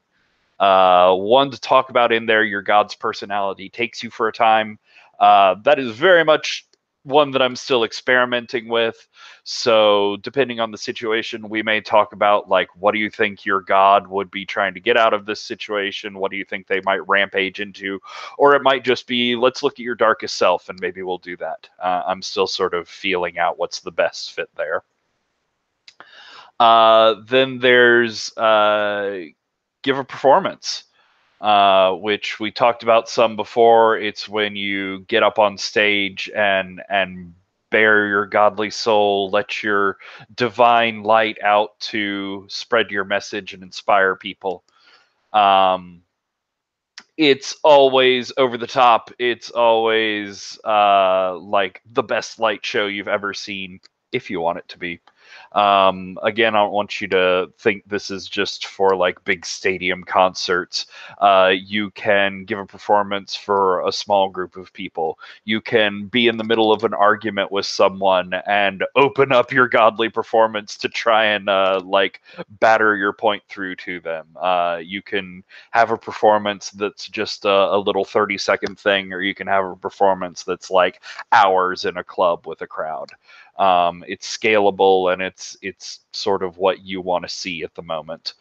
One to talk about in there, your god's personality takes you for a time. That is very much one that I'm still experimenting with. So depending on the situation, we may talk about like, what do you think your god would be trying to get out of this situation? What do you think they might rampage into? Or it might just be, let's look at your darkest self, and maybe we'll do that. I'm still sort of feeling out what's the best fit there. Then there's give a performance, which we talked about some before. It's when you get up on stage and bare your godly soul, let your divine light out to spread your message and inspire people. It's always over the top. It's always like the best light show you've ever seen, if you want it to be. Again, I don't want you to think this is just for like big stadium concerts. You can give a performance for a small group of people. You can be in the middle of an argument with someone and open up your godly performance to try and like batter your point through to them. You can have a performance that's just a little 30-second thing, or you can have a performance that's like hours in a club with a crowd. It's scalable, and it's sort of what you want to see at the moment.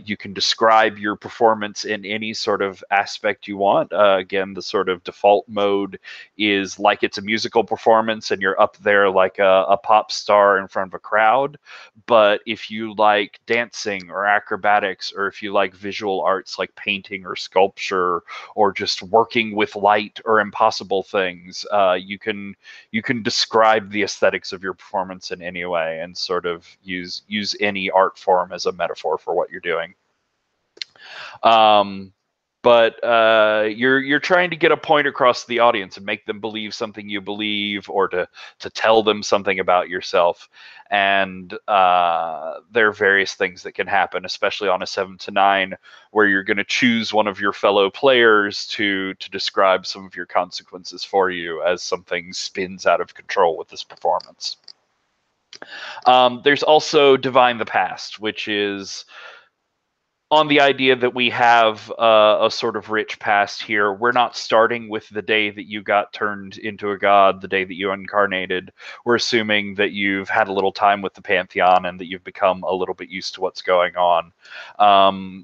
You can describe your performance in any sort of aspect you want. Again, the sort of default mode is like it's a musical performance and you're up there like a pop star in front of a crowd. But if you like dancing or acrobatics, or if you like visual arts like painting or sculpture, or just working with light or impossible things, you can describe the aesthetics of your performance in any way, and sort of use any art form as a metaphor for what you're doing. But you're trying to get a point across to the audience and make them believe something you believe, or to tell them something about yourself. And there are various things that can happen, especially on a 7 to 9, where you're going to choose one of your fellow players to describe some of your consequences for you as something spins out of control with this performance. There's also Divine the Past, which is on the idea that we have a sort of rich past here. We're not starting with the day that you got turned into a god, the day that you incarnated. We're assuming that you've had a little time with the Pantheon and that you've become a little bit used to what's going on.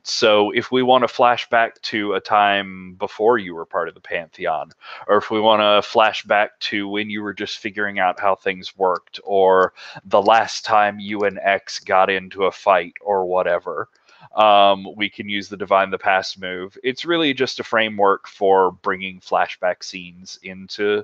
So if we want to flash back to a time before you were part of the Pantheon, or if we want to flash back to when you were just figuring out how things worked, or the last time you and X got into a fight, or whatever, we can use the Divine the Past move. It's really just a framework for bringing flashback scenes into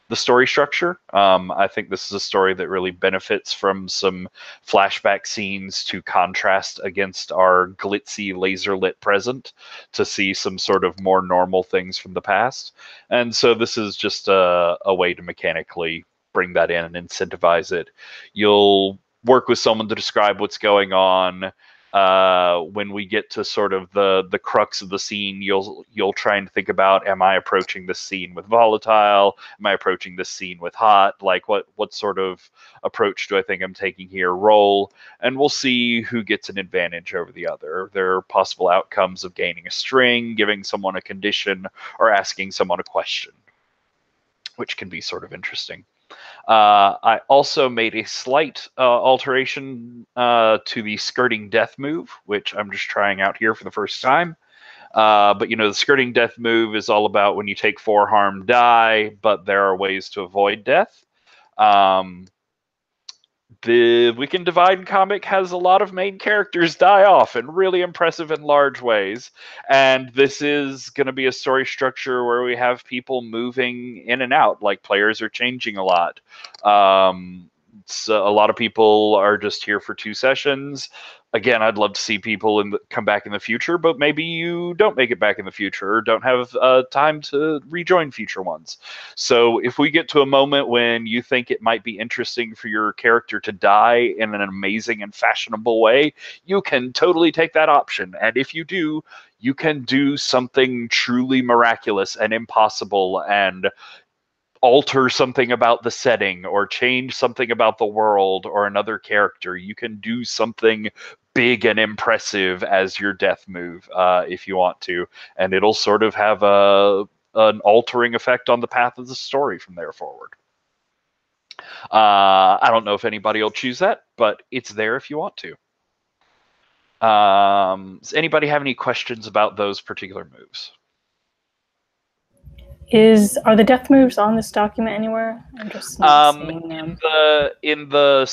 the story structure. I think this is a story that really benefits from some flashback scenes to contrast against our glitzy laser lit present, to see some sort of more normal things from the past. And so this is just a way to mechanically bring that in and incentivize it. You'll work with someone to describe what's going on. When we get to sort of the crux of the scene, you'll try and think about, am I approaching this scene with volatile? Am I approaching this scene with hot? Like what sort of approach do I think I'm taking here? Roll, and we'll see who gets an advantage over the other. There are possible outcomes of gaining a string, giving someone a condition, or asking someone a question, which can be sort of interesting. I also made a slight alteration to the skirting death move, which I'm just trying out here for the first time. But the skirting death move is all about when you take 4 harm, die, but there are ways to avoid death. the Weekend Divide comic has a lot of main characters die off in really impressive and large ways. And this is going to be a story structure where we have people moving in and out, like players are changing a lot. So a lot of people are just here for 2 sessions. Again, I'd love to see people come back in the future, but maybe you don't make it back in the future or don't have time to rejoin future ones. So if we get to a moment when you think it might be interesting for your character to die in an amazing and fashionable way, you can totally take that option. And if you do, you can do something truly miraculous and impossible and alter something about the setting or change something about the world or another character. You can do something big and impressive as your death move if you want to, and it'll sort of have an altering effect on the path of the story from there forward. I don't know if anybody will choose that, but it's there if you want to. Does anybody have any questions about those particular moves? Are the death moves on this document anywhere? I'm just not seeing them. In the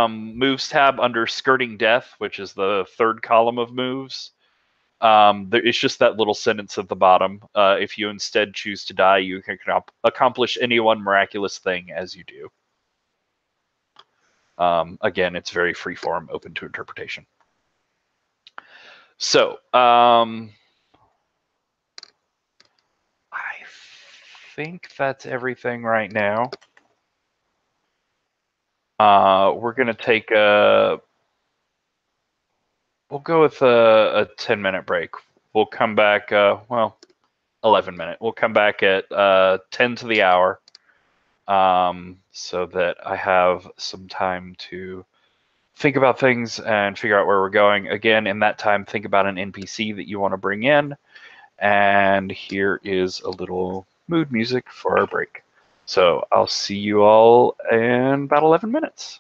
moves tab under skirting death, which is the 3rd column of moves, it's just that little sentence at the bottom. If you instead choose to die, you can accomplish any one miraculous thing as you do. Again, it's very freeform, open to interpretation. So, I think that's everything right now. We're going to take we'll go with a 10-minute break. We'll come back, 11 minute. We'll come back at 10 to the hour so that I have some time to think about things and figure out where we're going. Again, in that time, think about an NPC that you want to bring in. And here is a little mood music for our break. So I'll see you all in about 11 minutes.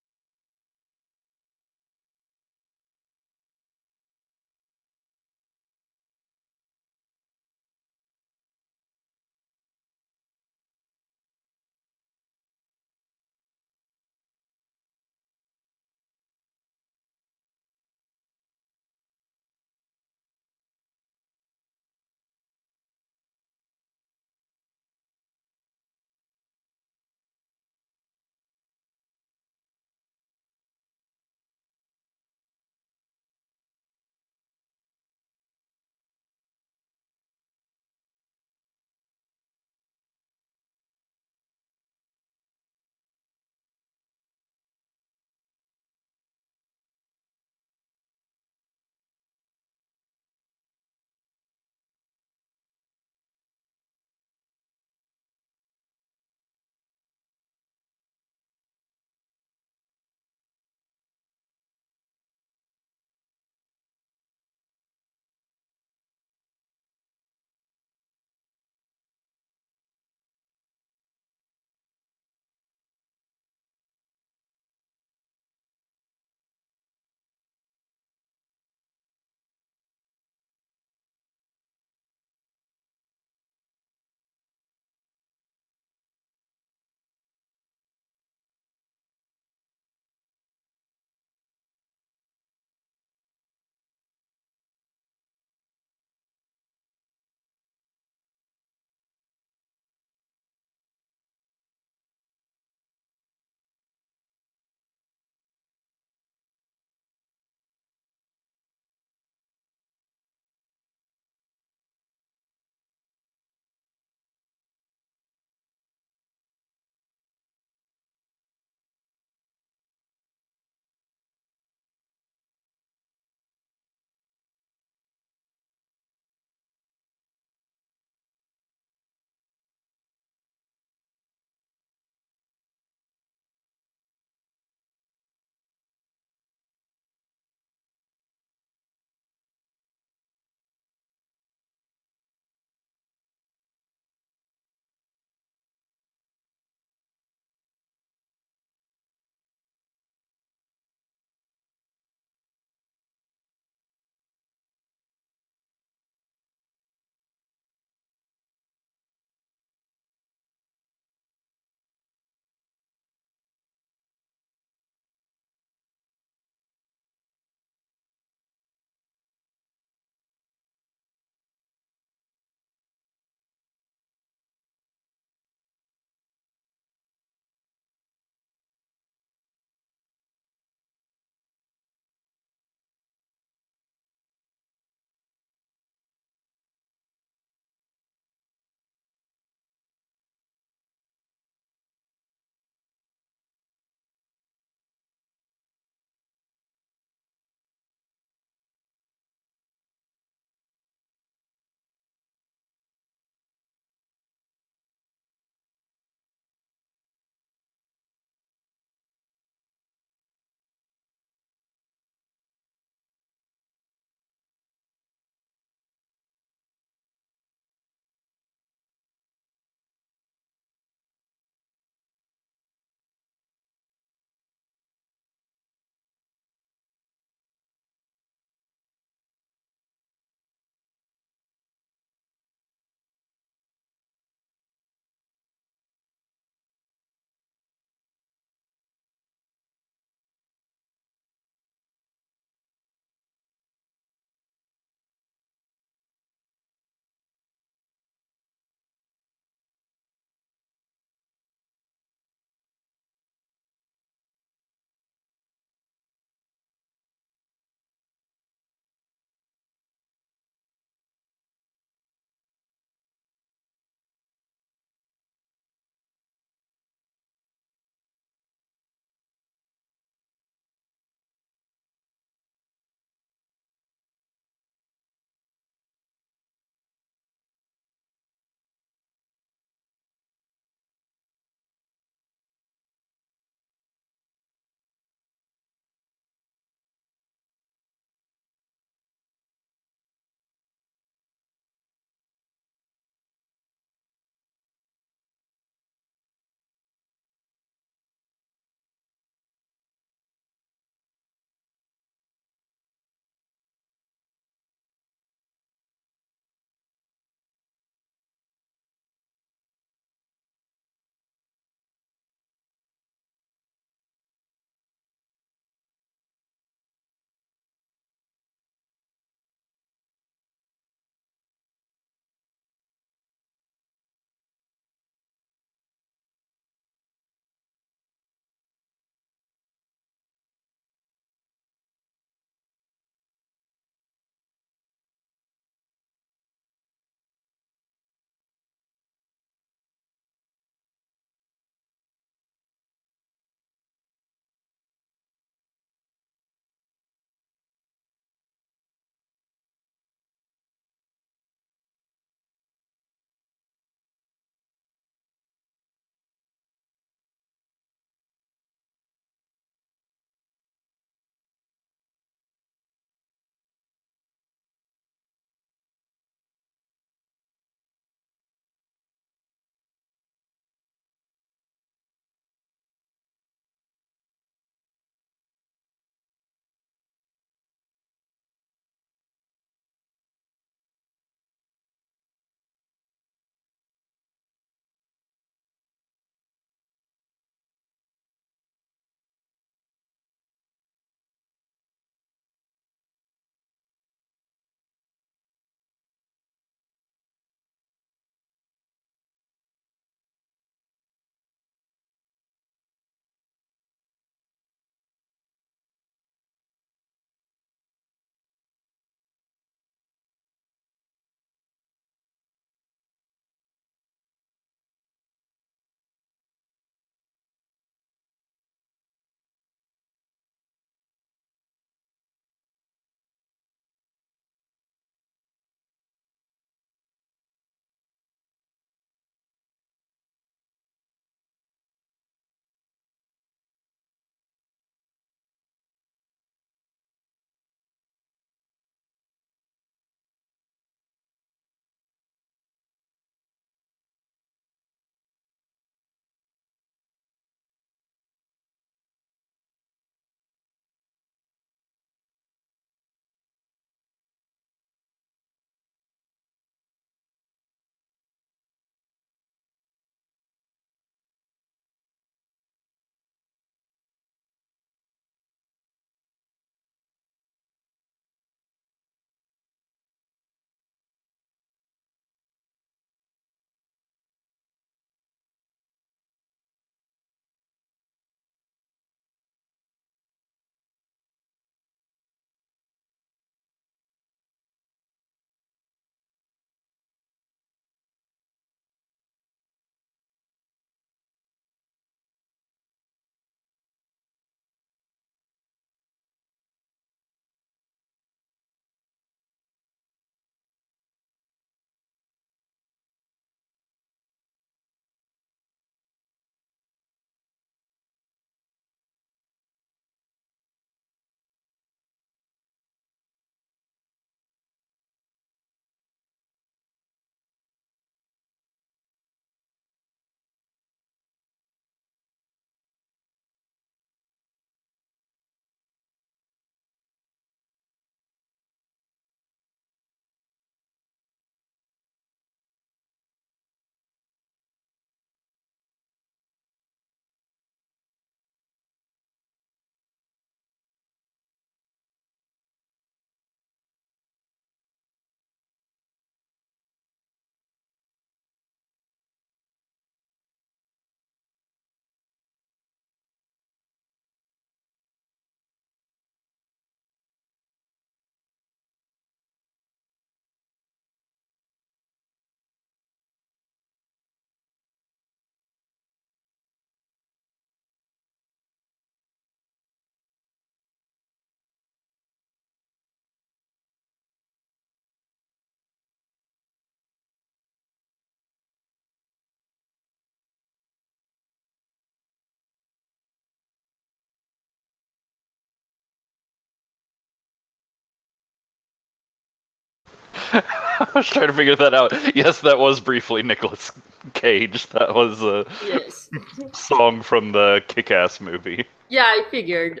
I was trying to figure that out. Yes, that was briefly Nicolas Cage. That was a Yes. song from the Kick-Ass movie. Yeah, I figured.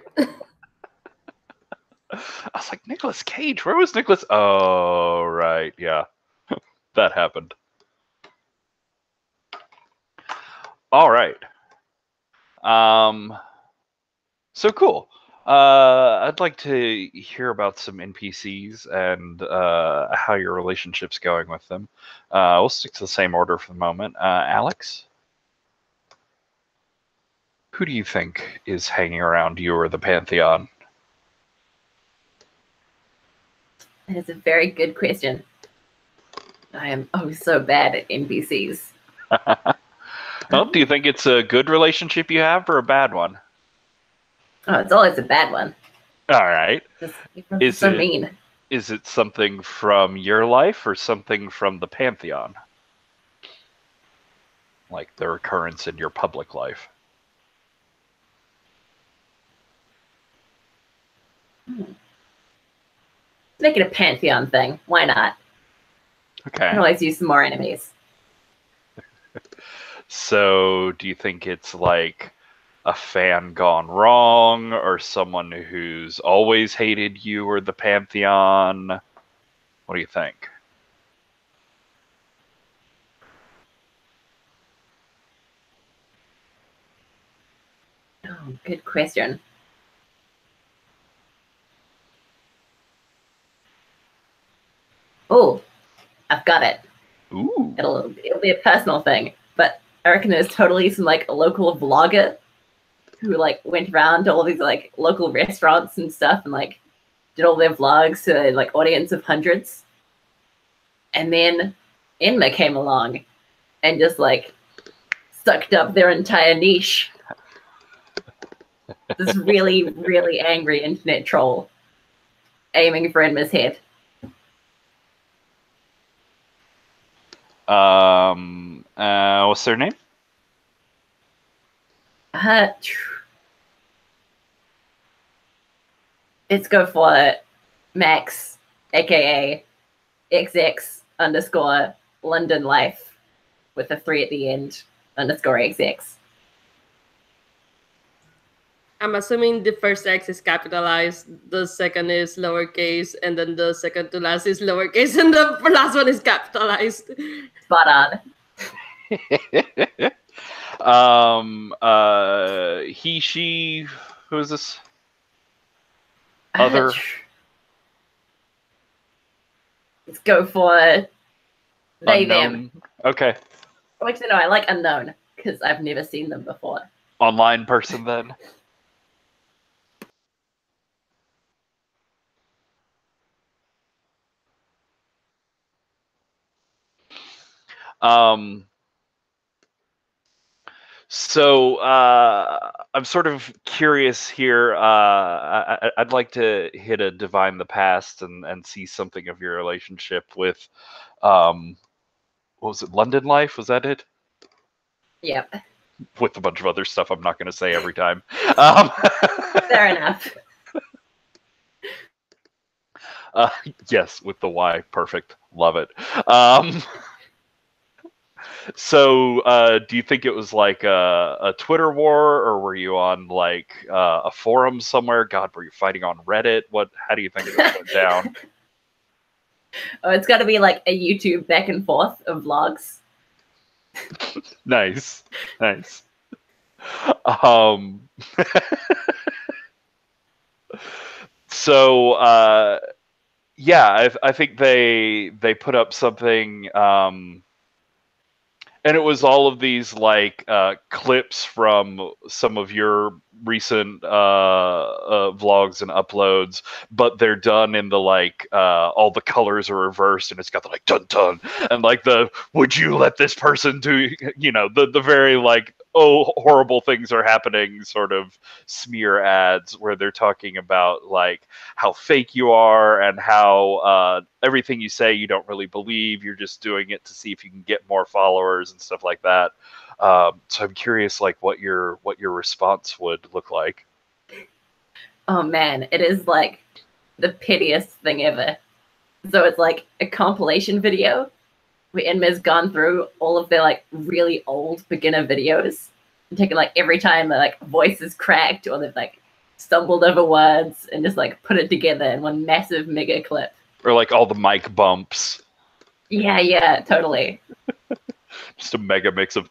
I was like, Nicolas Cage? Where was Nicolas? Oh, right. Yeah. That happened. All right. So cool. I'd like to hear about some NPCs and how your relationship's going with them. We'll stick to the same order for the moment. Alex, who do you think is hanging around you or the Pantheon? That is a very good question. I am so bad at NPCs. Well, do you think it's a good relationship you have or a bad one? Oh, it's always a bad one. All right. It's so mean. Is it something from your life or something from the Pantheon? Like the recurrence in your public life? Make it a Pantheon thing. Why not? Okay. I can always use some more enemies. So, do you think it's like a fan gone wrong or someone who's always hated you or the Pantheon? What do you think? Oh, good question. Oh, I've got it. Ooh. It'll be a personal thing, but I reckon there's totally some like local vlogger who like went around to all these like local restaurants and stuff and like did all their vlogs to a, like audience of hundreds. And then Enma came along and just like sucked up their entire niche. This really, really angry internet troll aiming for Enma's head. What's their name? Let's go for Max, aka XX_ London Life with a 3 at the end _XX. I'm assuming the first X is capitalized, the second is lowercase, and then the second to last is lowercase, and the last one is capitalized. Spot on. He, she, who is this? Other. Let's go for they, unknown. them. Okay. Actually, no, I like unknown because I've never seen them before. Online person, then. So I'm sort of curious here. I'd like to hit a divine the past and see something of your relationship with, what was it, London Life? Was that it? Yep. With a bunch of other stuff I'm not going to say every time. Fair enough. Yes, with the Y. Perfect. Love it. So, do you think it was like a Twitter war, or were you on like a forum somewhere? God, were you fighting on Reddit? How do you think it went down? Oh, it's got to be like a YouTube back and forth of vlogs. Nice. So, yeah, I think they put up something. And it was all of these like clips from some of your recent vlogs and uploads, but they're done in the like all the colors are reversed and it's got the like dun dun and like the would you let this person do the very like oh horrible things are happening sort of smear ads where they're talking about like how fake you are and how everything you say you don't really believe, you're just doing it to see if you can get more followers and stuff like that. So I'm curious like what your response would look like. Oh man, it is like the pettiest thing ever. So it's like a compilation video where Inma's gone through all of their like really old beginner videos and taken like every time their like voice is cracked or they've like stumbled over words and just like put it together in one massive mega clip. Or like all the mic bumps. Yeah, totally. Just a mega mix of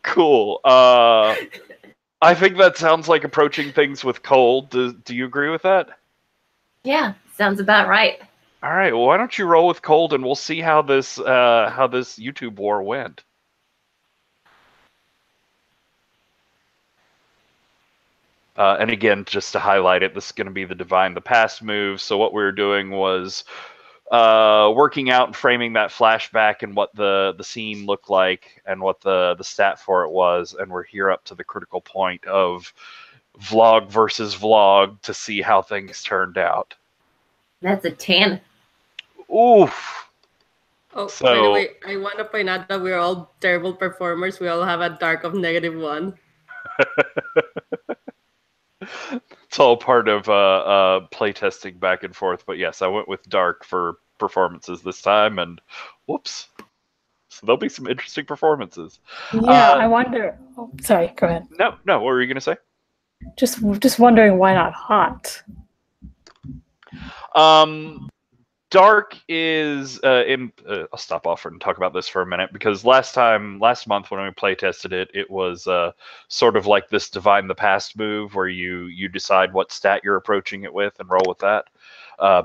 Cool. I think that sounds like approaching things with cold. Do you agree with that? Yeah, sounds about right. All right. Well, why don't you roll with cold, and we'll see how this YouTube war went. And again, just to highlight it, this is going to be the Divine the Past move. So what we were doing was working out and framing that flashback and what the scene looked like and what the stat for it was. And we're here up to the critical point of vlog versus vlog to see how things turned out. That's a 10. Oof. Oh, So- by the way, I want to point out that we're all terrible performers. We all have a dark of -1. It's all part of playtesting back and forth. But yes, I went with dark for performances this time, and whoops. So there'll be some interesting performances. Yeah, I wonder. Oh, sorry, go ahead. No, what were you going to say? Just wondering why not hot? Dark is I'll stop off and talk about this for a minute, because last month when we play tested it, it was sort of like this Divine the Past move where you decide what stat you're approaching it with and roll with that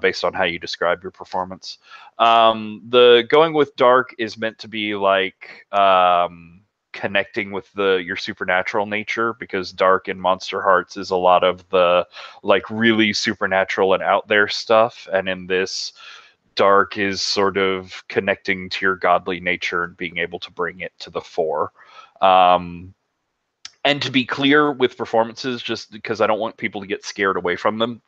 based on how you describe your performance. The going with dark is meant to be like connecting with your supernatural nature, because dark in Monsterhearts is a lot of the like really supernatural and out there stuff, and in this, dark is sort of connecting to your godly nature and being able to bring it to the fore. And to be clear with performances, just because I don't want people to get scared away from them,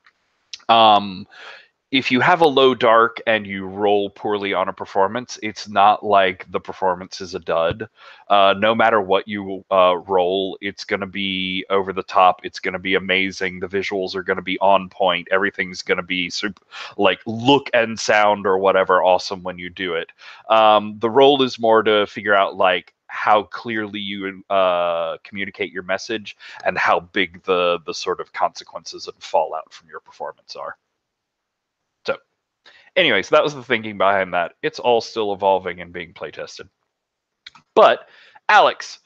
if you have a low dark and you roll poorly on a performance, it's not like the performance is a dud. No matter what you roll, it's going to be over the top. It's going to be amazing. The visuals are going to be on point. Everything's going to be super, like look and sound or whatever awesome when you do it. The roll is more to figure out like how clearly you communicate your message and how big the sort of consequences and fallout from your performance are. So, anyways, that was the thinking behind that. It's all still evolving and being play tested. But, Alex,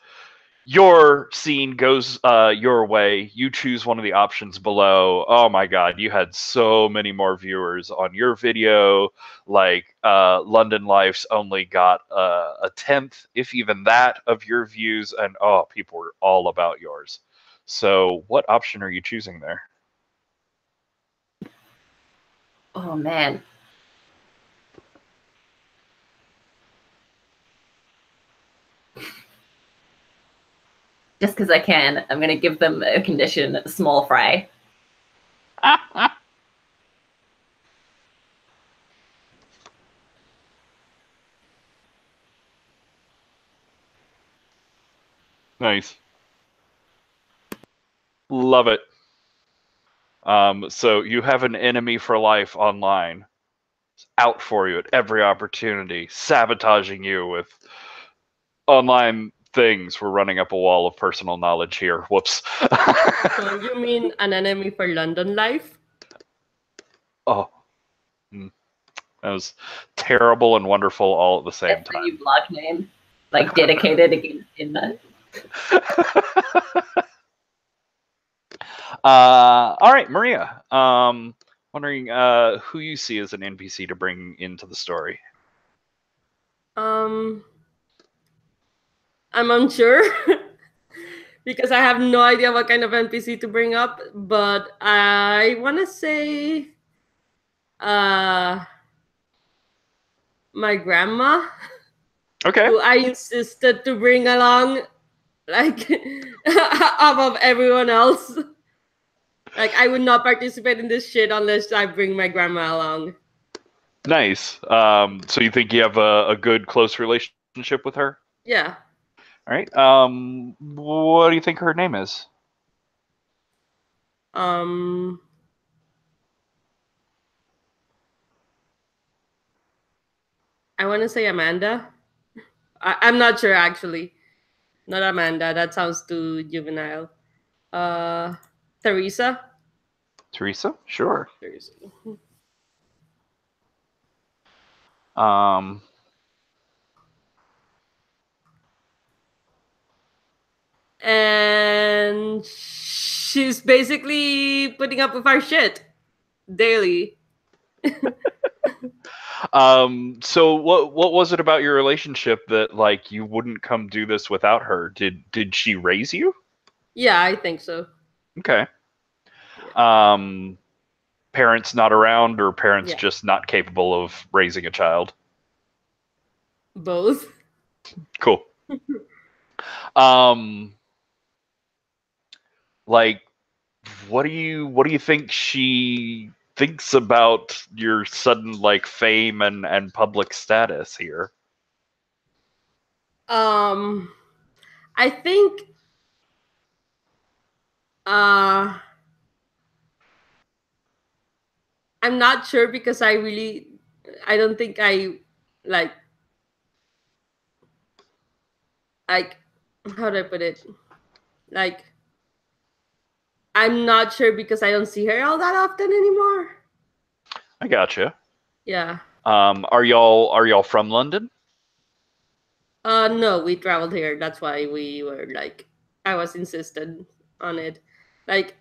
your scene goes your way. You choose one of the options below. Oh my god, you had so many more viewers on your video. Like, London Life's only got a 10th, if even that, of your views. And, oh, people were all about yours. So, what option are you choosing there? Oh man. Just because I can, I'm going to give them a condition, small fry. Nice. Love it. So you have an enemy for life online, out for you at every opportunity, sabotaging you with online things. We're running up a wall of personal knowledge here. Whoops. So you mean an enemy for London Life? Oh, that was terrible and wonderful all at the same That's the time. new blog name, like dedicated against Inma. All right, Maria. Wondering who you see as an NPC to bring into the story. I'm unsure because I have no idea what kind of NPC to bring up, but I want to say my grandma, Okay. who I insisted to bring along, like above everyone else. Like, I would not participate in this shit unless I bring my grandma along. Nice. So you think you have a good, close relationship with her? Yeah. All right. What do you think her name is? Um, I want to say Amanda. I'm not sure actually. Not Amanda. That sounds too juvenile. Uh, Teresa. Teresa, sure. Teresa. Um, And she's basically putting up with our shit daily. so what was it about your relationship that like you wouldn't come do this without her? Did she raise you? Yeah, I think so. Okay. Yeah. Um, parents not around, or parents Yeah. just not capable of raising a child? Both. Cool. Um, like, what do you think she thinks about your sudden like fame and public status here? I think uh I'm not sure because I don't think I like like how do I put it? Like I'm not sure because I don't see her all that often anymore. I gotcha. Yeah. Are y'all from London? No, we traveled here. That's why we were like I was insisted on it. Like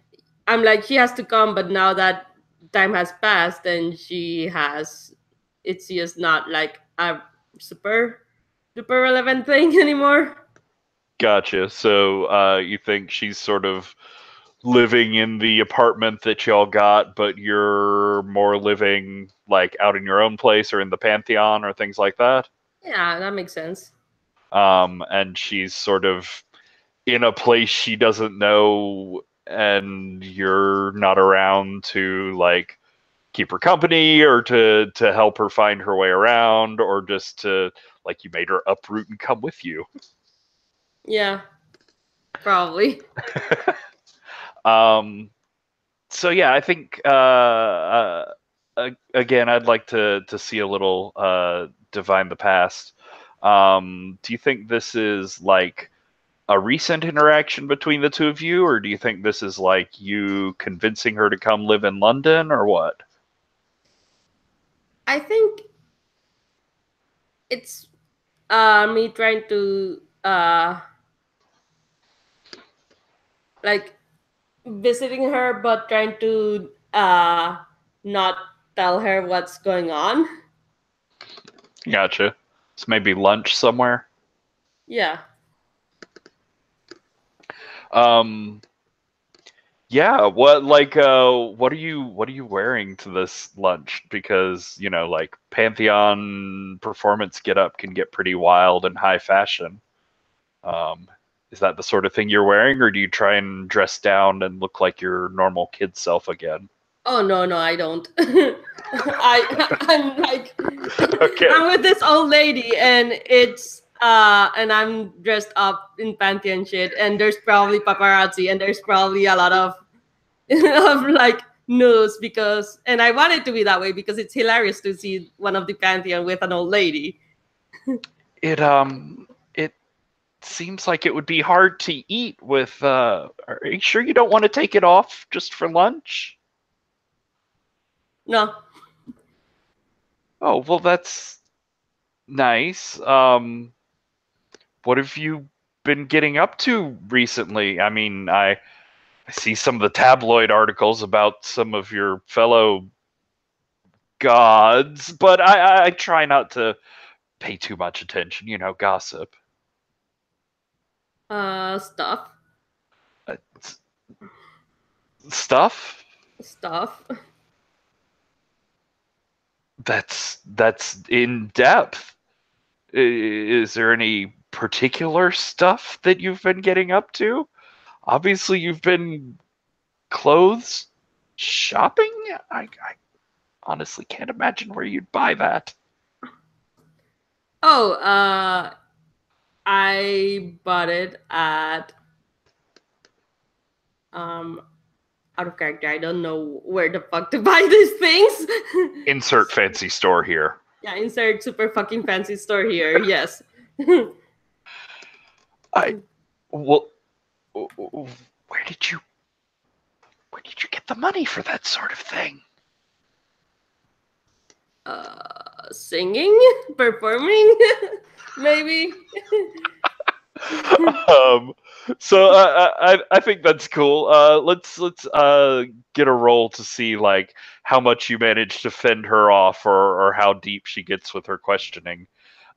I'm like she has to come, but now that time has passed and she has it's just not like a super super relevant thing anymore. Gotcha. So you think she's sort of living in the apartment that y'all got, but you're more living like out in your own place or in the Pantheon or things like that? Yeah, that makes sense. And she's sort of in a place she doesn't know, and you're not around to like keep her company or to help her find her way around, or just to like you made her uproot and come with you. Yeah, probably. um so yeah, I think again, I'd like to see a little divine the past. Do you think this is like a recent interaction between the two of you, or do you think this is like you convincing her to come live in London, or what? I think it's me trying to like visiting her but trying to not tell her what's going on. Gotcha. So maybe lunch somewhere. Yeah. Um, yeah. What are you wearing to this lunch? Because like Pantheon performance get up can get pretty wild and high fashion. Um, is that the sort of thing you're wearing, or do you try and dress down and look like your normal kid self again? Oh no, I don't. I'm like Okay. I'm with this old lady and it's and I'm dressed up in Pantheon shit and there's probably paparazzi and there's probably a lot of of like news because and I want it to be that way because it's hilarious to see one of the Pantheon with an old lady. It seems like it would be hard to eat with. Are you sure you don't want to take it off just for lunch? No. Oh, well, that's nice. What have you been getting up to recently? I mean, I see some of the tabloid articles about some of your fellow gods, but I try not to pay too much attention. Gossip. Stuff. Uh, stuff. Stuff. That's in depth. Is there any particular stuff that you've been getting up to? Obviously, you've been clothes shopping. I honestly can't imagine where you'd buy that. Oh, I bought it at um out of character. I don't know where the fuck to buy these things. Insert fancy store here. Yeah, insert super fucking fancy store here. Yes. Well, where did you get the money for that sort of thing? Singing, performing, maybe. So I think that's cool. Let's get a roll to see like how much you manage to fend her off, or how deep she gets with her questioning.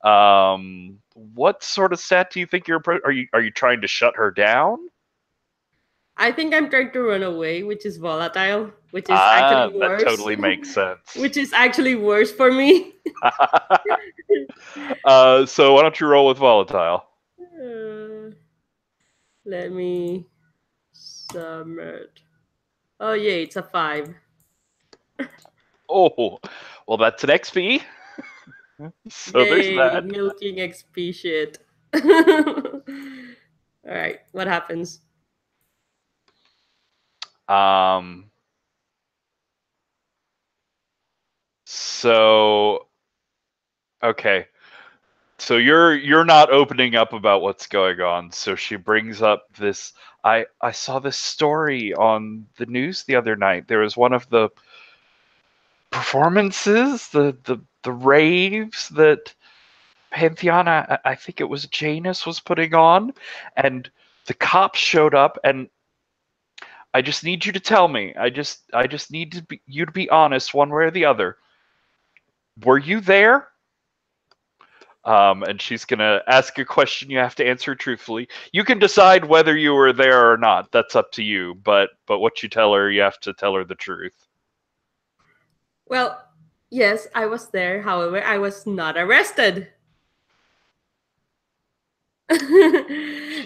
What sort of stat do you think are you trying to shut her down? I think I'm trying to run away, which is volatile, which is actually worse. That totally makes sense. Which is actually worse for me. So why don't you roll with volatile? Let me submit. Oh yeah, it's a 5. Oh, well, that's an XP. So Yay, there's that. milking XP shit. All right, what happens? So okay. So you're not opening up about what's going on. So she brings up this. I saw this story on the news the other night. There was one of the performances, the raves that Pantheon, I think it was Janus, was putting on, and the cops showed up, and I just need you to tell me. I just need you to be honest, one way or the other. Were you there? And she's gonna ask a question. You have to answer truthfully. You can decide whether you were there or not. That's up to you. But what you tell her, you have to tell her the truth. Well, yes, I was there. However, I was not arrested. And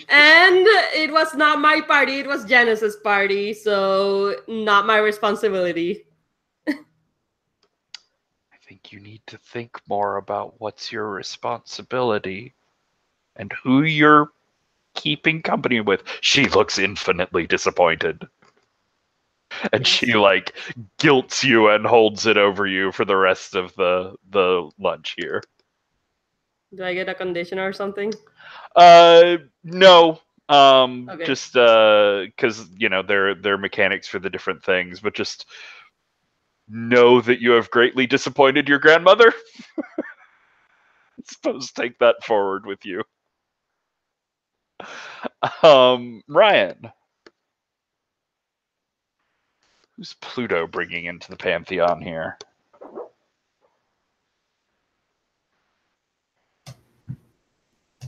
it was not my party, it was Janice's party, so not my responsibility. I think you need to think more about what's your responsibility and who you're keeping company with. She looks infinitely disappointed. And Yes. she like guilts you and holds it over you for the rest of the lunch here. Do I get a condition or something? No. Okay. Just because they're mechanics for the different things, but just know that you have greatly disappointed your grandmother. Suppose take that forward with you. Ryan, who's Pluto bringing into the Pantheon here?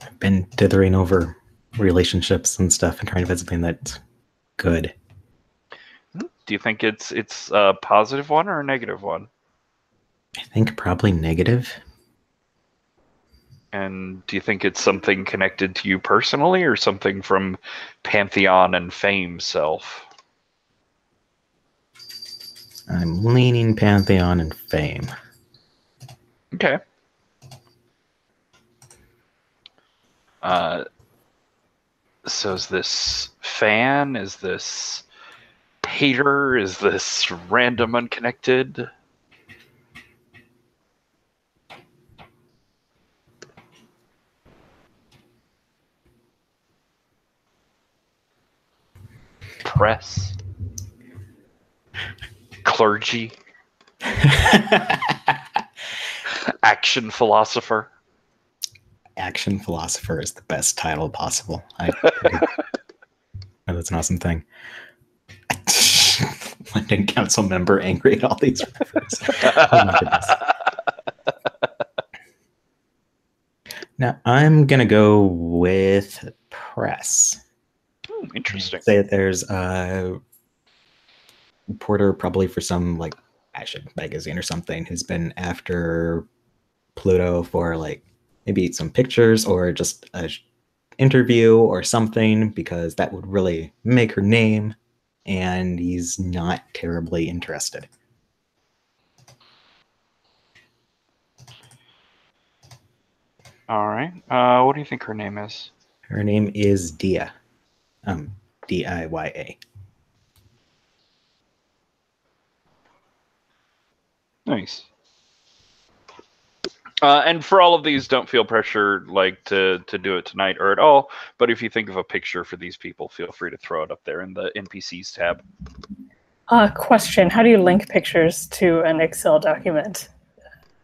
I've been dithering over relationships and stuff and trying to find something that's good. Do you think it's a positive one or a negative one? I think probably negative. And do you think it's something connected to you personally or something from Pantheon and Fame self? I'm leaning Pantheon and Fame. Okay. So is this fan? Is this hater? Is this random unconnected? Press? Clergy? Action philosopher? Action philosopher is the best title possible. Oh, that's an awesome thing. London Council member angry at all these references. Oh my goodness. Now I'm gonna go with press. Interesting. Say that there's a reporter, probably for some like fashion magazine or something, who's been after Pluto for like maybe some pictures or just an interview or something, because that would really make her name, and he's not terribly interested. All right. What do you think her name is? Her name is Dia. Diya. Nice. And for all of these, don't feel pressure like to do it tonight or at all. But if you think of a picture for these people, feel free to throw it up there in the NPCs tab. Question: how do you link pictures to an Excel document?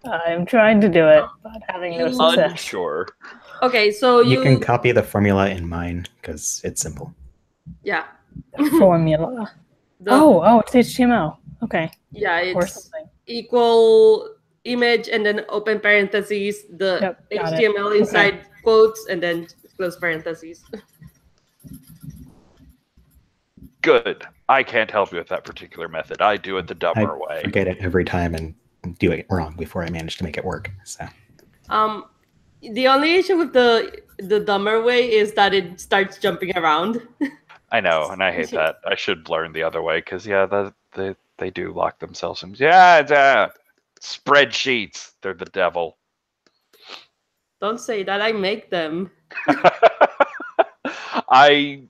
I'm trying to do it, but having no success. Unsure. Okay, so You can copy the formula in mine because it's simple. Yeah. Formula. The- Oh, it's HTML. Okay. Yeah, Or it's something. equal image and then open parentheses, the Yep, got it. HTML inside quotes and then close parentheses. Good. I can't help you with that particular method. I do it the dumber way. I forget it every time and do it wrong before I manage to make it work. So. The only issue with the dumber way is that it starts jumping around. I know, and I hate that. I should learn the other way because they do lock themselves in. Yeah, spreadsheets. They're the devil. Don't say that. I make them. I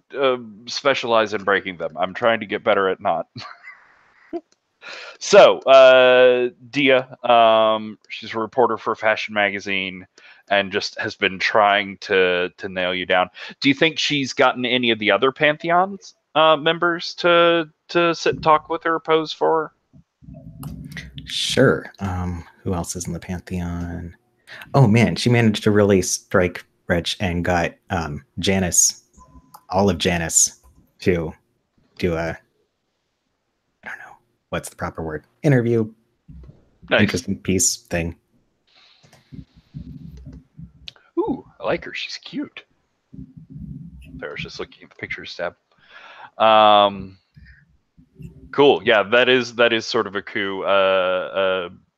specialize in breaking them. I'm trying to get better at not. So, Dia, she's a reporter for a fashion magazine and just has been trying to nail you down. Do you think she's gotten any of the other Pantheon's members to sit and talk with her or pose for her? Sure. Who else is in the Pantheon? Oh man, she managed to really strike rich and got Janice, all of Janice, to do a, I don't know, what's the proper word? Interview. Nice. Interesting piece thing. Ooh, I like her. She's cute. There, I was just looking at the pictures tab. Cool. Yeah, that is sort of a coup.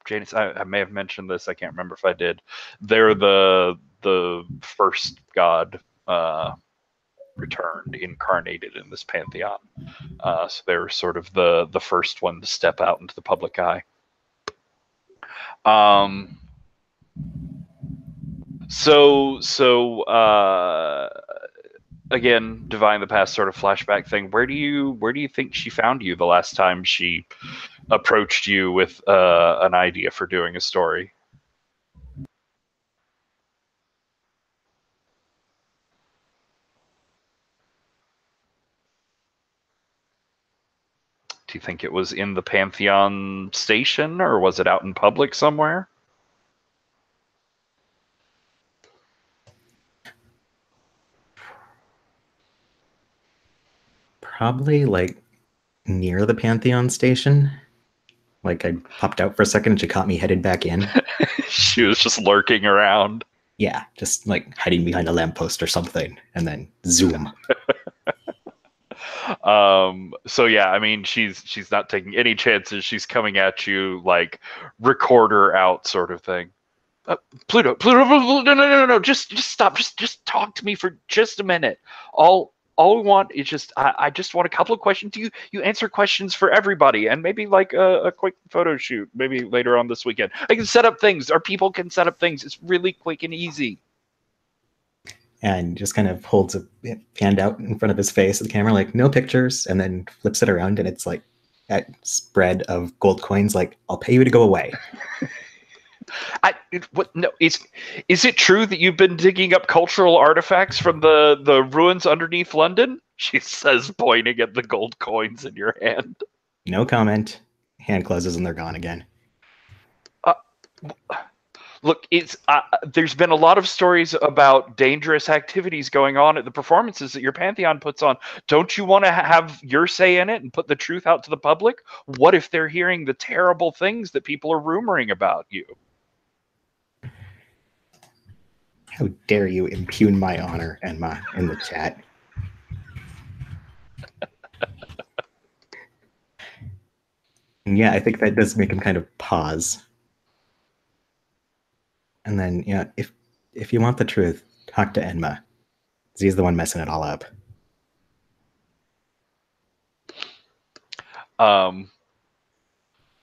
Janice, I may have mentioned this. I can't remember if I did. They're the first god returned, incarnated in this pantheon. So they're sort of the first one to step out into the public eye. Again, Divine the Past sort of flashback thing. Where do you think she found you the last time she approached you with an idea for doing a story? Do you think it was in the Pantheon station, or was it out in public somewhere? Probably like near the Pantheon station. Like I popped out for a second and she caught me headed back in. She was just lurking around. Yeah, just like hiding behind a lamppost or something, and then zoom. So yeah, I mean, she's not taking any chances. She's coming at you like recorder out sort of thing. Pluto, no, just stop. Just talk to me for just a minute. All we want is just I just want a couple of questions. You answer questions for everybody, and maybe like a quick photo shoot, maybe later on this weekend. I can set up things. Our people can set up things. It's really quick and easy. And just kind of holds a hand out in front of his face at the camera, like no pictures, and then flips it around, and it's like that spread of gold coins. Like, I'll pay you to go away. Is it true that you've been digging up cultural artifacts from the ruins underneath London? She says, pointing at the gold coins in your hand. No comment. Hand closes and they're gone again. Look, there's been a lot of stories about dangerous activities going on at the performances that your Pantheon puts on. Don't you want to have your say in it and put the truth out to the public? What if they're hearing the terrible things that people are rumoring about you? How dare you impugn my honor, Enma, in the chat. And yeah, I think that does make him kind of pause. And then, yeah, if you want the truth, talk to Enma. He's the one messing it all up. Why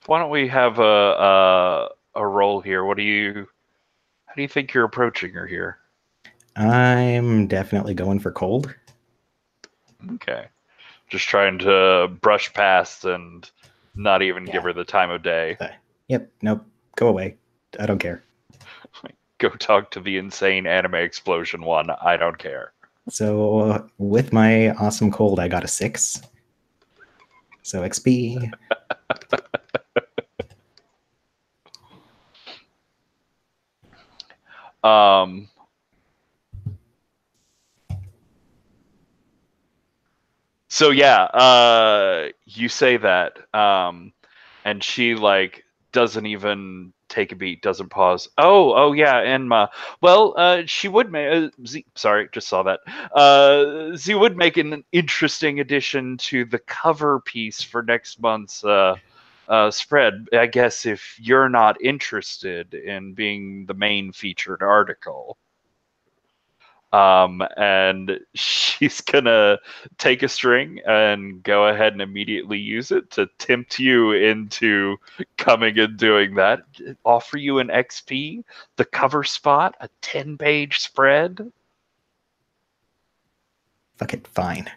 don't we have a roll here? How do you think you're approaching her here? I'm definitely going for cold. Okay. Just trying to brush past and not even give her the time of day. Yep, nope, go away. I don't care. Go talk to the insane anime explosion one. I don't care. So with my awesome cold, I got a 6. So XP. So yeah, you say that, and she like doesn't even take a beat, doesn't pause. Oh yeah, Enma. Well, she would make. Sorry, just saw that. She would make an interesting addition to the cover piece for next month's spread. I guess if you're not interested in being the main featured article. And she's gonna take a string and go ahead and immediately use it to tempt you into coming and doing that. Offer you an XP, the cover spot, a 10-page spread. Fuck it, fine.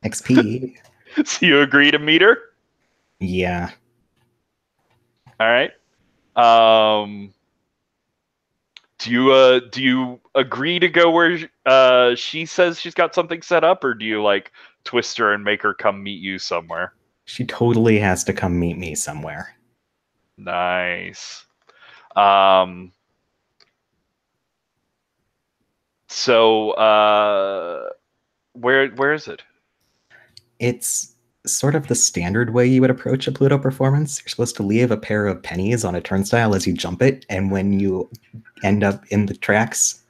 XP. So you agree to meet her? Yeah. All right. Do you agree to go where she says she's got something set up, or do you like twist her and make her come meet you somewhere? She totally has to come meet me somewhere. Nice. So where is it? It's sort of the standard way you would approach a Pluto performance. You're supposed to leave a pair of pennies on a turnstile as you jump it, and when you end up in the tracks,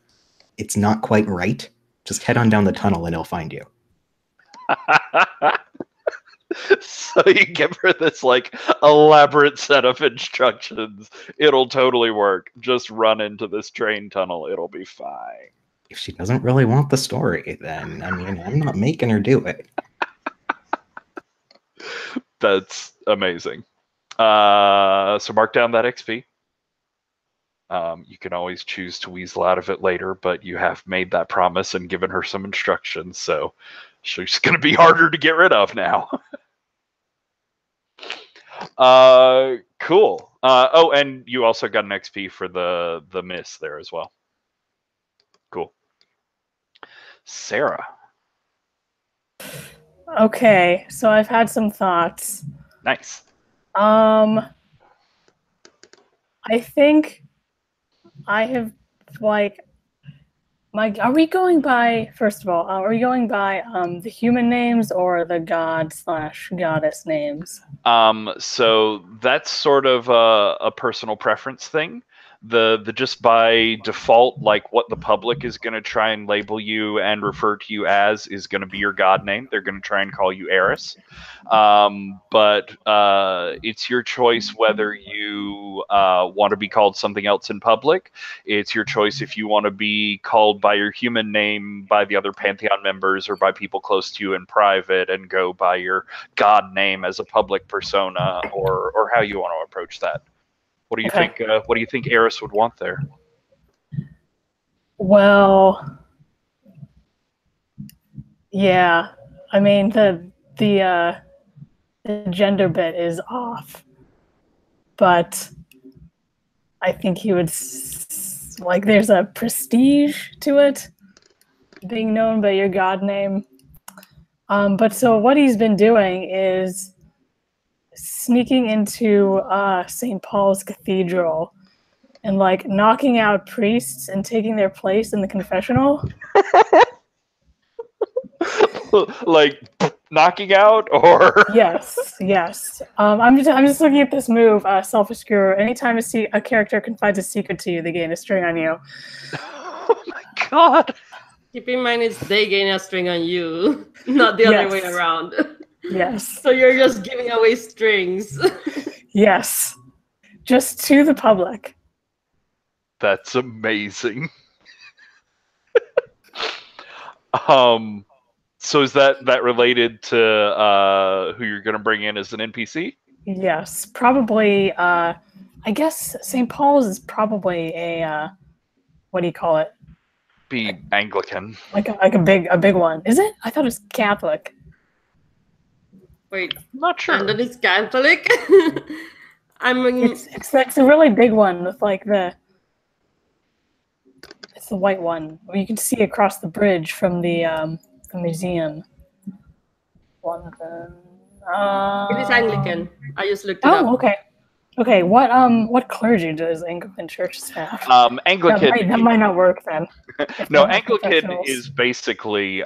it's not quite right. Just head on down the tunnel and it'll find you. So you give her this like elaborate set of instructions. It'll totally work. Just run into this train tunnel. It'll be fine. If she doesn't really want the story, then, I mean, I'm not making her do it. That's amazing. So mark down that XP. You can always choose to weasel out of it later, but you have made that promise and given her some instructions, so she's going to be harder to get rid of now. Cool. Oh, and you also got an XP for the miss there as well. Cool. Sarah. Okay, so I've had some thoughts. Nice. I think I have like are we going by, first of all, are we going by the human names or the god/goddess names? So that's sort of a personal preference thing. The just by default, like what the public is going to try and label you and refer to you as is going to be your god name. They're going to try and call you Eris. But it's your choice whether you want to be called something else in public. It's your choice if you want to be called by your human name by the other Pantheon members or by people close to you in private and go by your god name as a public persona, or how you want to approach that. What do you think? What do you think Eris would want there? Well, yeah. I mean the gender bit is off, but I think he would like. There's a prestige to it, being known by your god name. But so what he's been doing is sneaking into St. Paul's Cathedral and like knocking out priests and taking their place in the confessional. Like knocking out, or yes. I'm just looking at this move, self-obscure. Anytime a character confides a secret to you, they gain a string on you. Oh my god! Keep in mind, it's they gain a string on you, not the other way around. Yes. So you're just giving away strings. Yes. Just to the public. That's amazing. So is that related to who you're going to bring in as an NPC? Yes, probably. I guess St. Paul's is probably a what do you call it? Be Anglican. Like a big one. Is it? I thought it was Catholic. Wait, I'm not sure. London is Catholic? I mean, It's a really big one with like it's the white one where you can see across the bridge from the museum. One of them. it is Anglican. I just looked it up. Oh, okay. Okay, what clergy does Anglican churches have? Anglican. That might not work then. No, They're Anglican professionals. is basically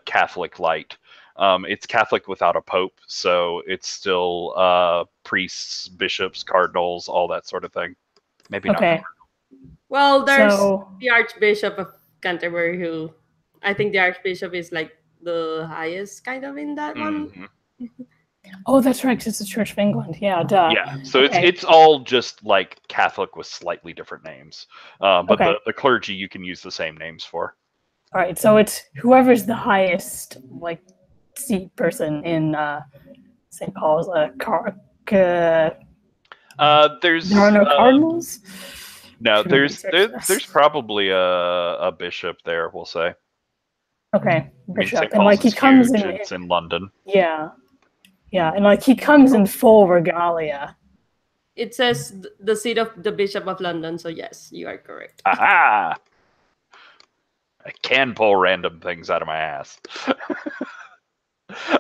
Catholic light. It's Catholic without a pope, so it's still priests, bishops, cardinals, all that sort of thing. Maybe Okay. not. Well, there's So the Archbishop of Canterbury, who I think the Archbishop is like the highest kind of in that one. Mhm. oh, that's right, 'cause it's the Church of England. Yeah, duh. Yeah, so Okay. it's all just like Catholic with slightly different names, but Okay. the clergy you can use the same names for. All right, so it's whoever's the highest like seat person in St. Paul's. There There's are no cardinals. no, Should there's research this. there's probably a bishop there. We'll say. Okay, I mean, bishop, St. and like Paul's he is comes huge. in. It's in London. Yeah, and like he comes in full regalia. It says the seat of the Bishop of London, so yes, you are correct. Aha! I can pull random things out of my ass.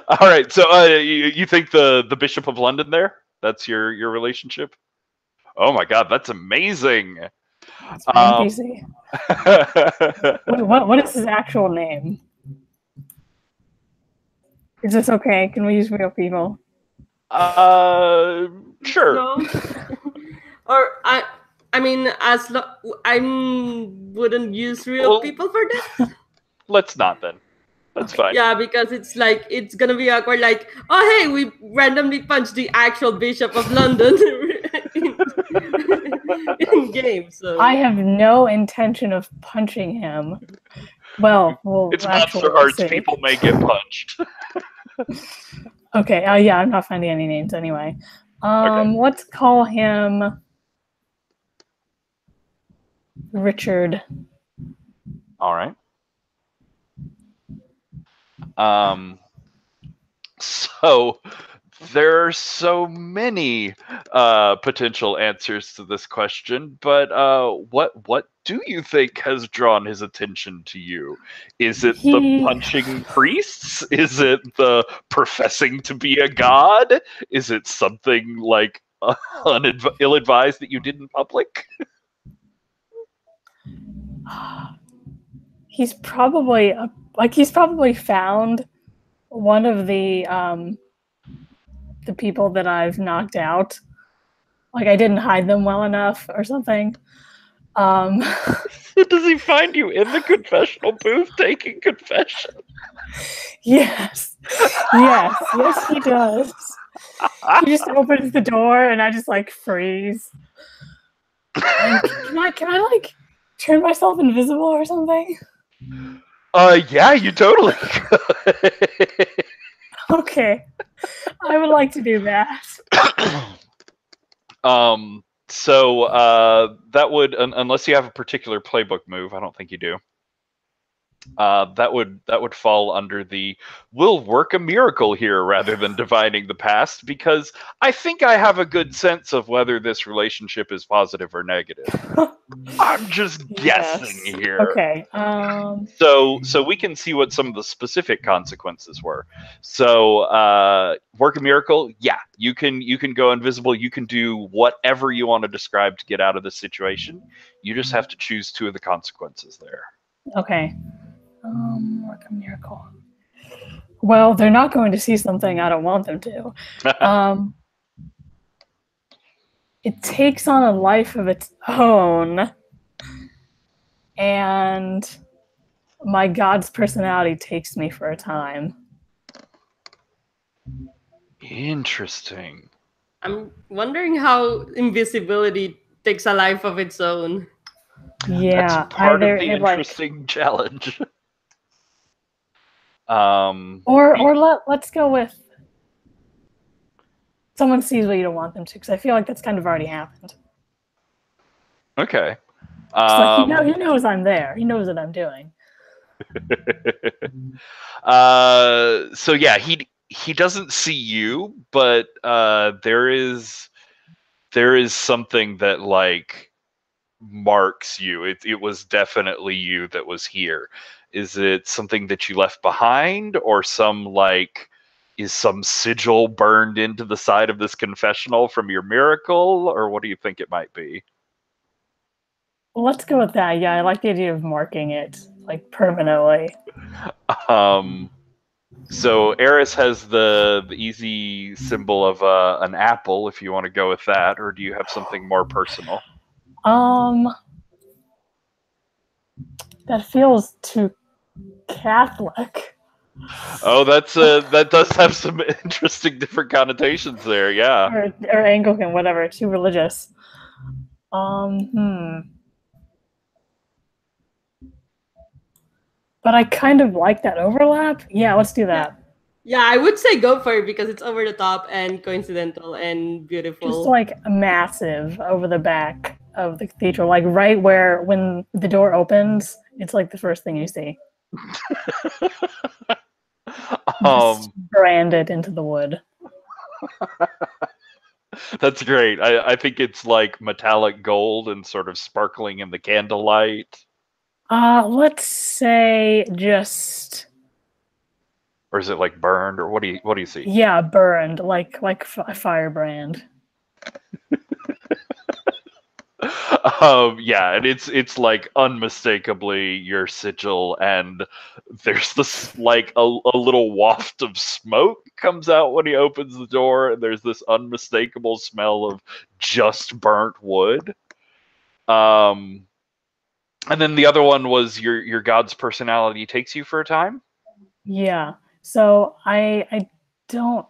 All right, so you think the Bishop of London there? That's your relationship? Oh my God, that's amazing. It's my NPC. Wait, what is his actual name? Is this okay? Can we use real people? Sure. No. Or I mean, I wouldn't use real Well, people for this. Let's not then. That's fine. Yeah, because it's like it's gonna be awkward. Like, oh hey, we randomly punched the actual Bishop of London in game. So I have no intention of punching him. Well, It's actually, Monster we'll Hearts. see. People may get punched. Okay. Yeah, I'm not finding any names anyway. Okay. Let's call him Richard. All right. So there are so many potential answers to this question, but what do you think has drawn his attention to you? Is it the punching priests? Is it the professing to be a god? Is it something like ill-advised that you did in public? He's probably found one of the people that I've knocked out. Like I didn't hide them well enough or something. Does he find you in the confessional booth taking confession? Yes, he does. He just opens the door and I just like freeze. And can I like turn myself invisible or something? Yeah, you totally could. Okay, I would like to do that. So that would, unless you have a particular playbook move, I don't think you do. That would fall under the "we'll work a miracle here" rather than divining the past, because I think I have a good sense of whether this relationship is positive or negative. I'm just guessing here. Okay. So we can see what some of the specific consequences were. So work a miracle, yeah, you can go invisible. You can do whatever you want to describe to get out of this situation. You just have to choose two of the consequences there. Okay. Work a miracle. Well, they're not going to see something I don't want them to. It takes on a life of its own, and my god's personality takes me for a time. Interesting. I'm wondering how invisibility takes a life of its own. Yeah, that's part of the it, like, interesting challenge. Let's go with someone sees what you don't want them to, because I feel like that's kind of already happened. Okay. Like he knows I'm there. He knows what I'm doing. So yeah, he doesn't see you, but there is something that like marks you. It was definitely you that was here. Is it something that you left behind, or some like is some sigil burned into the side of this confessional from your miracle, or what do you think it might be? Let's go with that. Yeah, I like the idea of marking it like permanently. So Eris has the easy symbol of an apple, if you want to go with that, or do you have something more personal? That feels too Catholic. Oh, that does have some interesting different connotations there. Yeah. Or Anglican, whatever, too religious. But I kind of like that overlap. Yeah, let's do that. Yeah, I would say go for it because it's over the top and coincidental and beautiful. Just like massive over the back of the cathedral, like right where when the door opens, it's like the first thing you see. Just branded into the wood. That's great. I think it's like metallic gold and sort of sparkling in the candlelight. Let's say just. Or is it like burned, or what do you see? Yeah, burned, like a firebrand. Yeah, and it's like unmistakably your sigil, and there's this like a little waft of smoke comes out when he opens the door, and there's this unmistakable smell of just burnt wood. And then the other one was your god's personality takes you for a time. Yeah. So I don't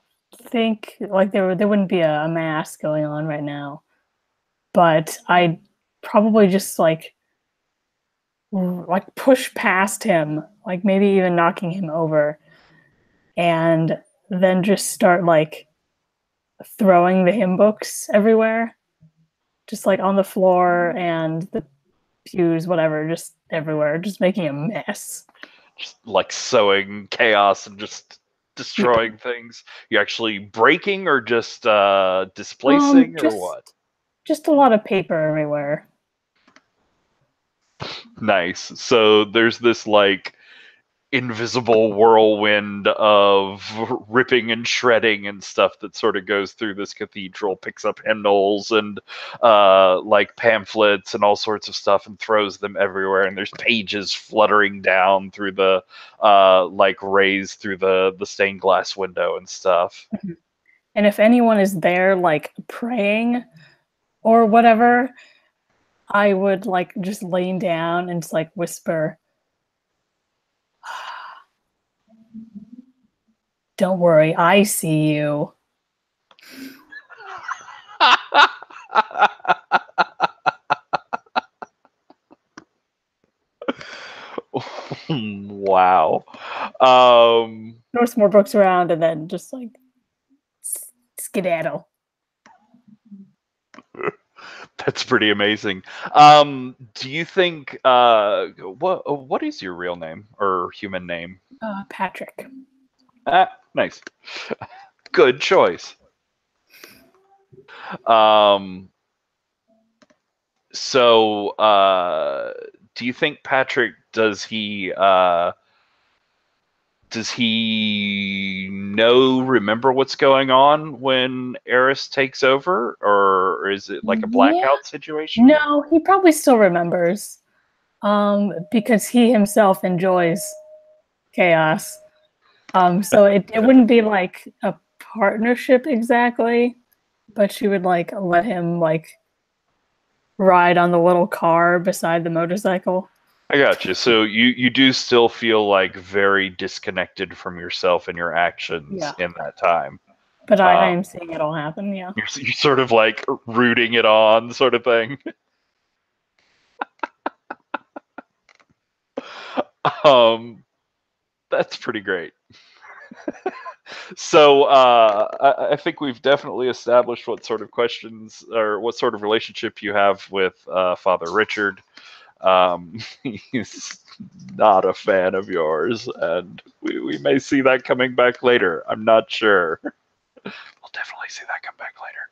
think like there wouldn't be a mass going on right now, but I'd probably just like push past him, like maybe even knocking him over, and then just start like throwing the hymn books everywhere, just like on the floor and the pews, whatever, just everywhere, just making a mess. Just like sowing chaos and just destroying things. You actually breaking or just displacing or what? Just a lot of paper everywhere. Nice. So there's this like invisible whirlwind of ripping and shredding and stuff that sort of goes through this cathedral, picks up hymnals and like pamphlets and all sorts of stuff and throws them everywhere, and there's pages fluttering down through the like rays through the stained glass window and stuff. And if anyone is there like praying or whatever, I would like just lean down and just like whisper, "Don't worry, I see you." Wow. Throw some more books around and then just like skedaddle. That's pretty amazing. Do you think what is your real name or human name? Patrick. Nice. Good choice. So do you think Patrick does he remember what's going on when Eris takes over, or is it like a blackout situation? No, he probably still remembers, because he himself enjoys chaos. So it wouldn't be like a partnership exactly, but she would like let him like ride on the little car beside the motorcycle. I got you. So you do still feel like very disconnected from yourself and your actions in that time. But I am seeing it all happen, yeah. You're sort of like rooting it on sort of thing. That's pretty great. So I think we've definitely established what sort of questions or what sort of relationship you have with Father Richard. He's not a fan of yours, and we may see that coming back later. I'm not sure. We'll definitely see that come back later.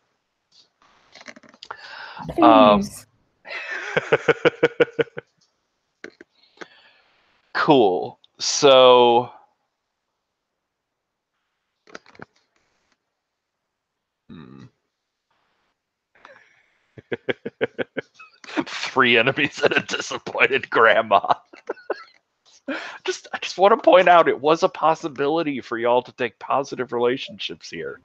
Please. Cool. So, three enemies and a disappointed grandma. I just want to point out it was a possibility for y'all to take positive relationships here.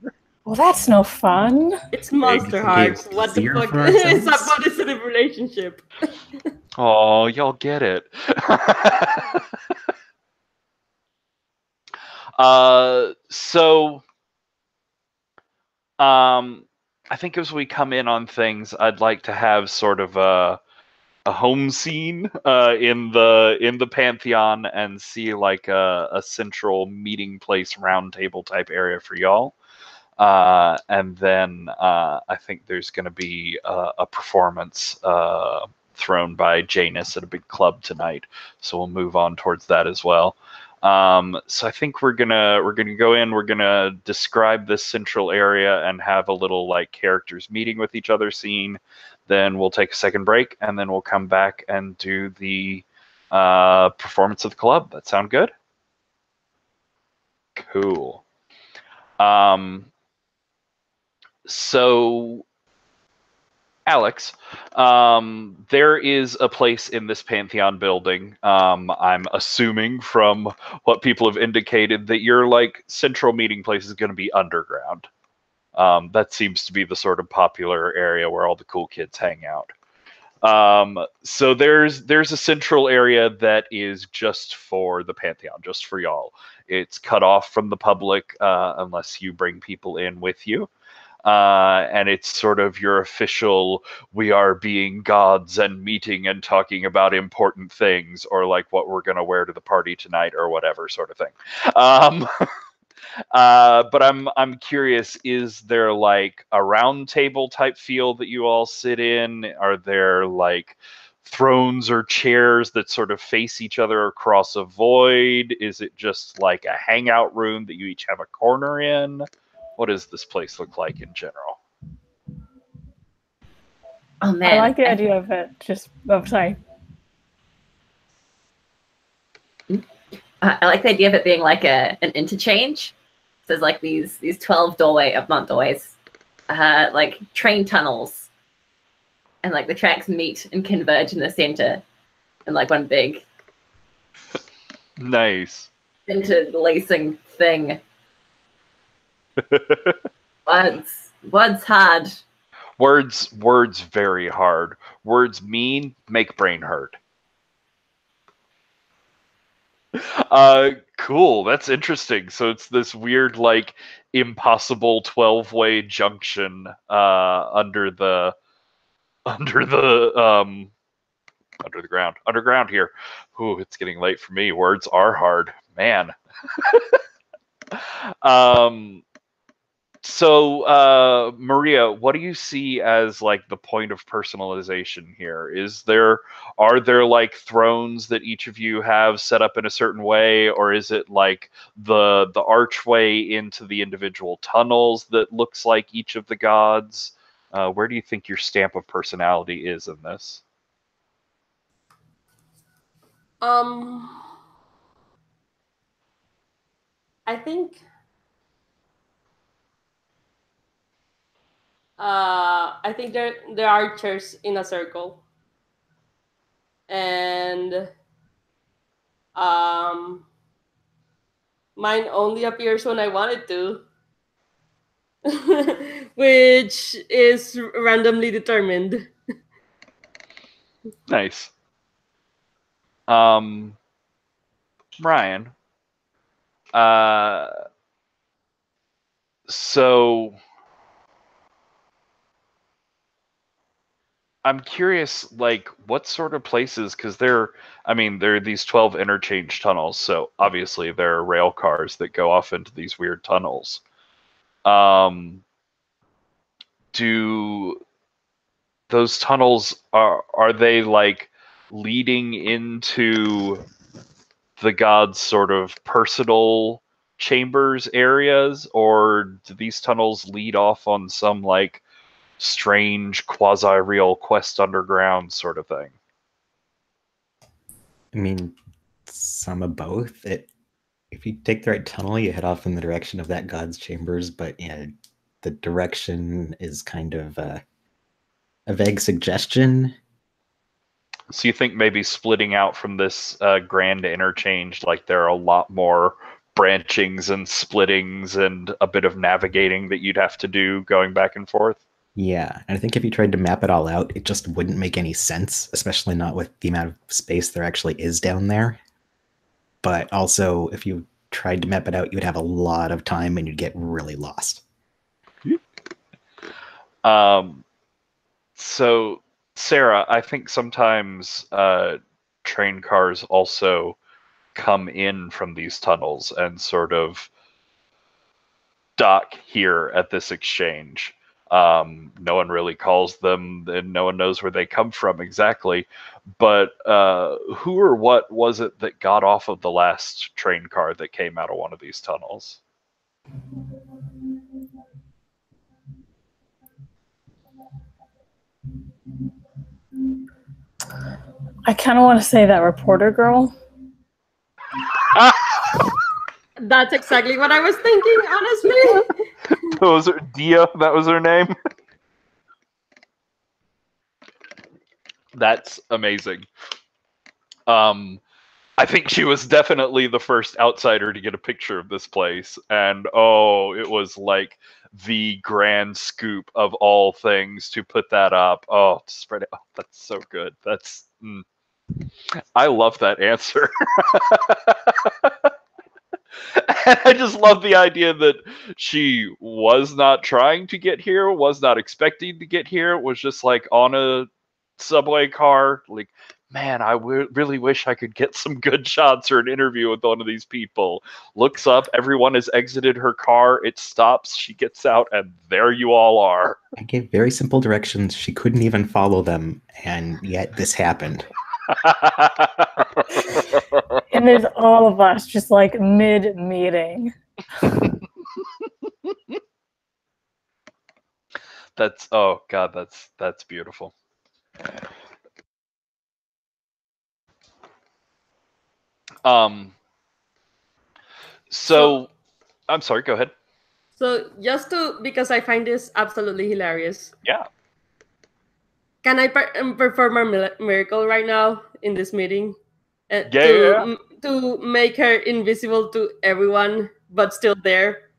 Well, that's no fun. It's Monsterhearts. What the fuck is a positive relationship? Oh, y'all get it. I think as we come in on things, I'd like to have sort of a home scene in the Pantheon and see like a central meeting place, round table type area for y'all. And then I think there's going to be a performance thrown by Janus at a big club tonight, so we'll move on towards that as well. So I think we're gonna go in. We're gonna describe this central area and have a little like characters meeting with each other scene. Then we'll take a second break, and then we'll come back and do the performance of the club. That sound good? Cool. So, Alex, there is a place in this Pantheon building. I'm assuming from what people have indicated that your like central meeting place is going to be underground. That seems to be the sort of popular area where all the cool kids hang out. So there's a central area that is just for the Pantheon, just for y'all. It's cut off from the public unless you bring people in with you. And it's sort of your official, we are being gods and meeting and talking about important things, or like what we're going to wear to the party tonight or whatever sort of thing. But I'm curious, is there like a round table type feel that you all sit in? Are there like thrones or chairs that sort of face each other across a void? Is it just like a hangout room that you each have a corner in? What does this place look like in general? Oh man, I like the idea of it. Sorry. I like the idea of it being like an interchange. So there's like these 12 not doorways, like train tunnels, and like the tracks meet and converge in the center, and like one big nice interlacing thing. Words hard. Words very hard. Words mean, make brain hurt. Cool. That's interesting. So it's this weird, like, impossible 12-way junction underground here. Ooh, it's getting late for me. Words are hard, man. So, Maria, what do you see as like the point of personalization here? Are there like thrones that each of you have set up in a certain way, or is it like the archway into the individual tunnels that looks like each of the gods? Where do you think your stamp of personality is in this? I think there are chairs in a circle, and mine only appears when I want it to, which is randomly determined. Nice. Ryan. So I'm curious, like, what sort of places, because there are these 12 interchange tunnels, so obviously there are rail cars that go off into these weird tunnels. Do those tunnels, are they like leading into the god's sort of personal chambers areas, or do these tunnels lead off on some like strange quasi-real quest underground sort of thing? I mean, some of both. If you take the right tunnel, you head off in the direction of that god's chambers, but yeah, the direction is kind of a vague suggestion. So you think maybe splitting out from this grand interchange, like there are a lot more branchings and splittings and a bit of navigating that you'd have to do going back and forth? Yeah, and I think if you tried to map it all out, it just wouldn't make any sense, especially not with the amount of space there actually is down there. But also, if you tried to map it out, you would have a lot of time and you'd get really lost. So, Sarah, I think sometimes train cars also come in from these tunnels and sort of dock here at this exchange. No one really calls them, and no one knows where they come from exactly. But who or what was it that got off of the last train car that came out of one of these tunnels? I kind of want to say that reporter girl. That's exactly what I was thinking, honestly. Dia, that was her name? That's amazing. I think she was definitely the first outsider to get a picture of this place, and it was like the grand scoop of all things to put that up. Oh, to spread it. Oh, that's so good. I love that answer. And I just love the idea that she was not trying to get here, was not expecting to get here, was just like on a subway car, like, man, I really wish I could get some good shots or an interview with one of these people. Looks up, everyone has exited her car, it stops, she gets out, and there you all are. I gave very simple directions. She couldn't even follow them, and yet this happened. And there's all of us just like mid-meeting. That's, oh god, that's beautiful. So I'm sorry, go ahead. So because I find this absolutely hilarious. Yeah. Can I perform a miracle right now in this meeting? Yeah. To make her invisible to everyone, but still there.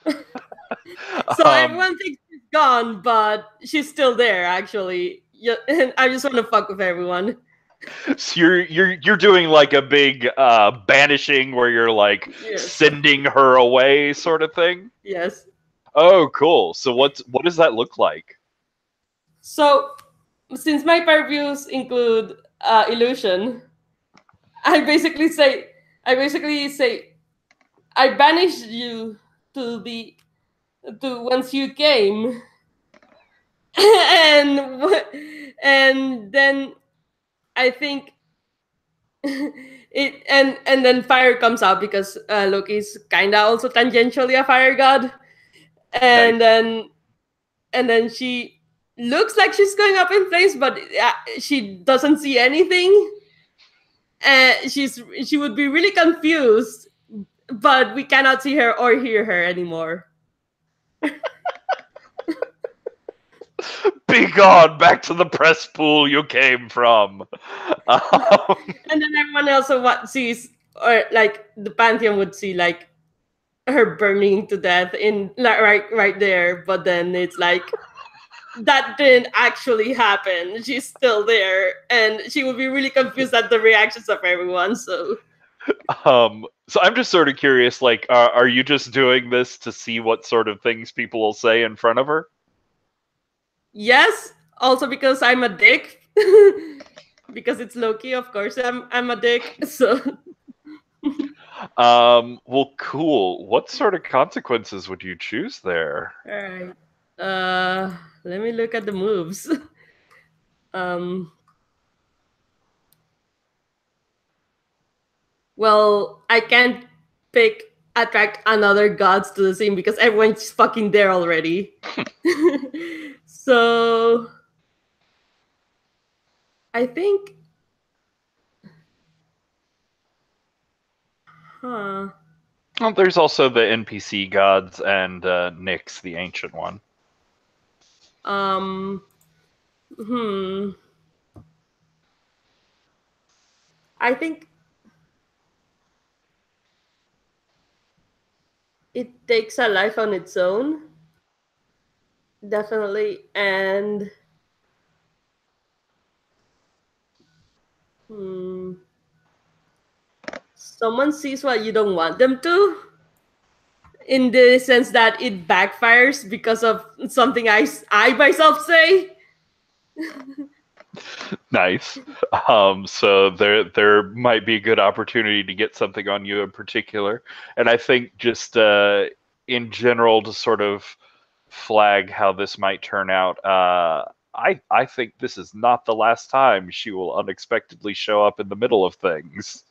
So everyone thinks she's gone, but she's still there, actually. Yeah, and I just want to fuck with everyone. So you're doing like a big banishing where you're like sending her away sort of thing? Yes. Oh, cool. So what does that look like? So since my purviews include illusion, I basically say I banished you to whence you came. and then I think it and then fire comes out because Loki's kinda also tangentially a fire god, and Nice. then she looks like she's going up in flames, but she doesn't see anything. She would be really confused, but we cannot see her or hear her anymore. Be gone back to the press pool you came from. And then everyone else sees, or like the Pantheon would see, like her burning to death in like right there. But then it's like that didn't actually happen. She's still there, and she would be really confused at the reactions of everyone. So I'm just sort of curious, like, are you just doing this to see what sort of things people will say in front of her? Yes, also because I'm a dick. Because it's Loki, of course I'm a dick. So well, cool. What sort of consequences would you choose there? all right. Let me look at the moves. well, I can't attract another gods to the scene because everyone's fucking there already. So I think, huh? Well, there's also the NPC gods and Nyx, the ancient one. Hmm. I think it takes a life on its own, definitely, and someone sees what you don't want them to, in the sense that it backfires because of something I myself say. Nice. So there might be a good opportunity to get something on you in particular, and I think just in general to sort of flag how this might turn out. I think this is not the last time she will unexpectedly show up in the middle of things.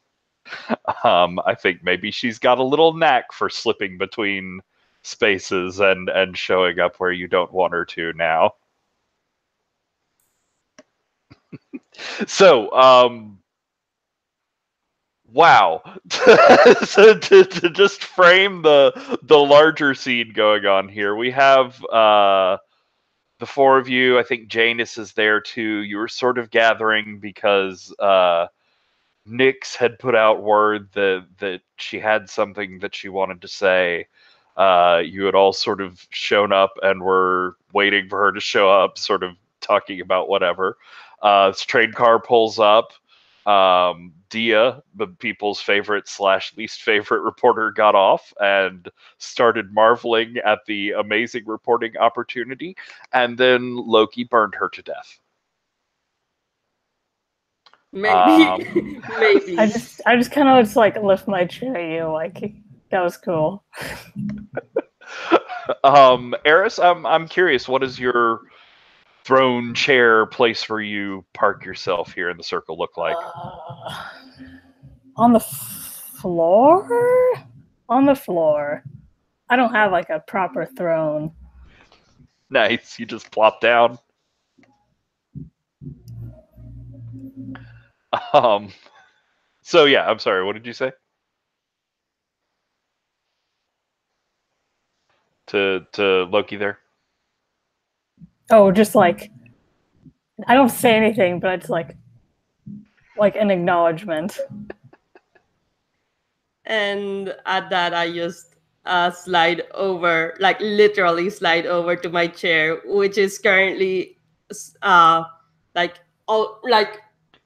I think maybe she's got a little knack for slipping between spaces and showing up where you don't want her to now. So, wow. So to just frame the larger scene going on here, we have the four of you. I think Janus is there too. You were sort of gathering because Nyx had put out word that she had something that she wanted to say. You had all sort of shown up and were waiting for her to show up, sort of talking about whatever. This train car pulls up. Dia, the people's favorite / least favorite reporter, got off and started marveling at the amazing reporting opportunity, and then Loki burned her to death. Maybe, maybe. I just kind of just like lift my chair at you, like that was cool. Eris, I'm curious. What does your throne chair place where you park yourself here in the circle look like? On the floor? On the floor. I don't have like a proper throne. Nice. You just plop down. So yeah, I'm sorry. What did you say? To Loki there? Oh, just like I don't say anything, but it's like an acknowledgement. And at that, I just slide over, like literally slide over to my chair, which is currently like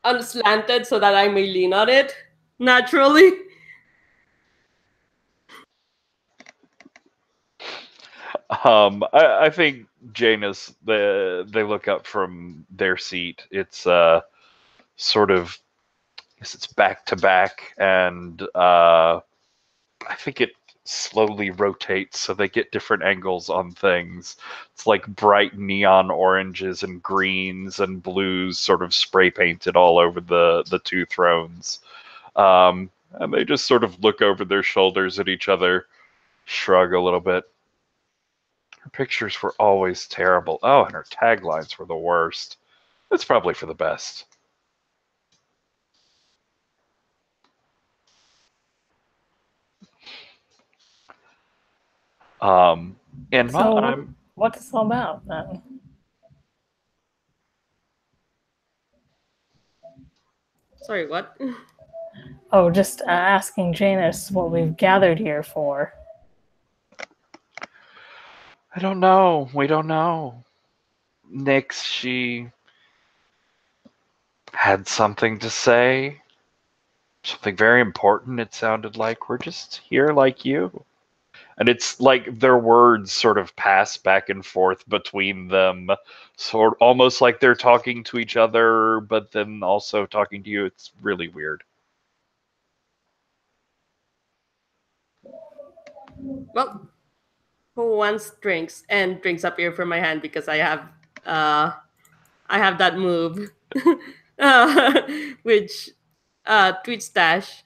unslanted so that I may lean on it naturally. I think Janus, they look up from their seat. It's sort of, I guess it's back to back, and I think it slowly rotates so they get different angles on things. It's like bright neon oranges and greens and blues sort of spray painted all over the two thrones. And they just sort of look over their shoulders at each other, shrug a little bit. Her pictures were always terrible. Oh, and her taglines were the worst. It's probably for the best. And so what's this all about then? Sorry, what? Oh, just asking Janus what we've gathered here for. I don't know. We don't know. Nyx, she had something to say. Something very important, it sounded like. We're just here like you. And it's like their words sort of pass back and forth between them, almost like they're talking to each other, but then also talking to you. It's really weird. Well, who wants drinks? And drinks appear from my hand because I have that move, which tweet stash.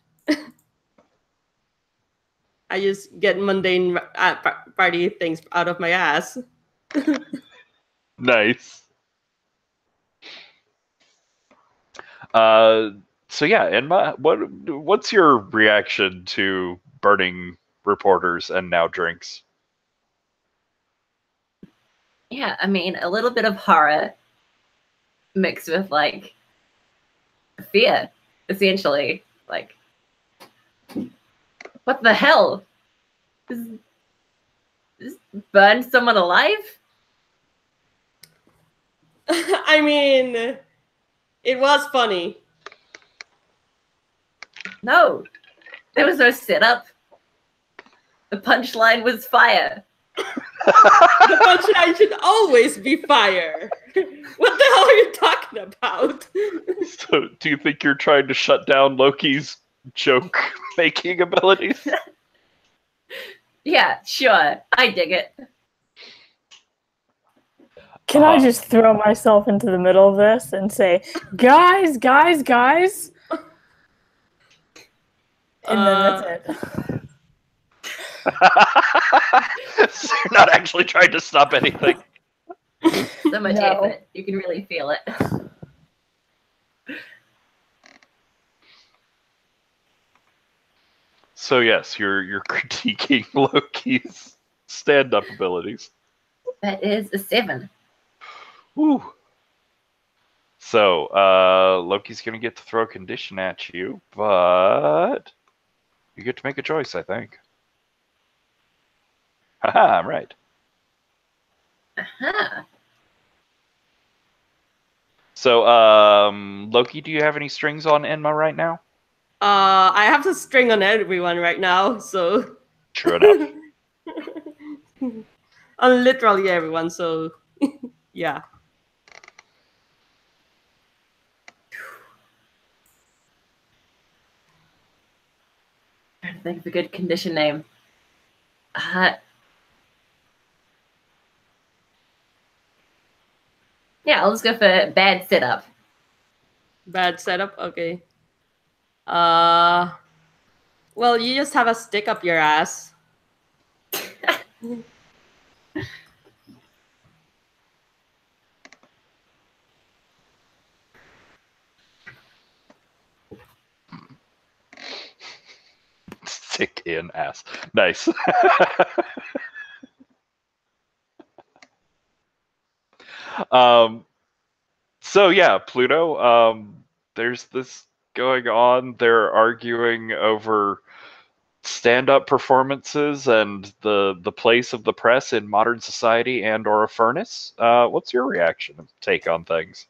I just get mundane party things out of my ass. Nice. So yeah, Enma, what's your reaction to burning reporters and now drinks? Yeah, I mean, a little bit of horror mixed with like fear, essentially. Like, what the hell? This burned someone alive? I mean, it was funny. No, there was no setup. The punchline was fire. The punchline should always be fire. What the hell are you talking about? So, do you think you're trying to shut down Loki's joke-making abilities? Yeah, sure. I dig it. Can I just throw myself into the middle of this and say, guys, guys, guys? And then that's it. So you're not actually trying to stop anything. So much effort. You can really feel it. So yes, you're critiquing Loki's stand-up abilities. That is a 7. Woo. So, Loki's gonna get to throw a condition at you, but you get to make a choice, I think. Haha, I'm right. Aha. So, Loki, do you have any strings on Enma right now? I have the string on everyone right now, so True enough. on literally everyone, so yeah. Trying to think of a good condition name. Yeah, I'll just go for bad setup. Bad setup, okay. Well, you just have a stick up your ass. Stick in ass. Nice. So yeah, Pluto, there's this going on. They're arguing over stand-up performances and the place of the press in modern society and or a furnace. What's your reaction and take on things?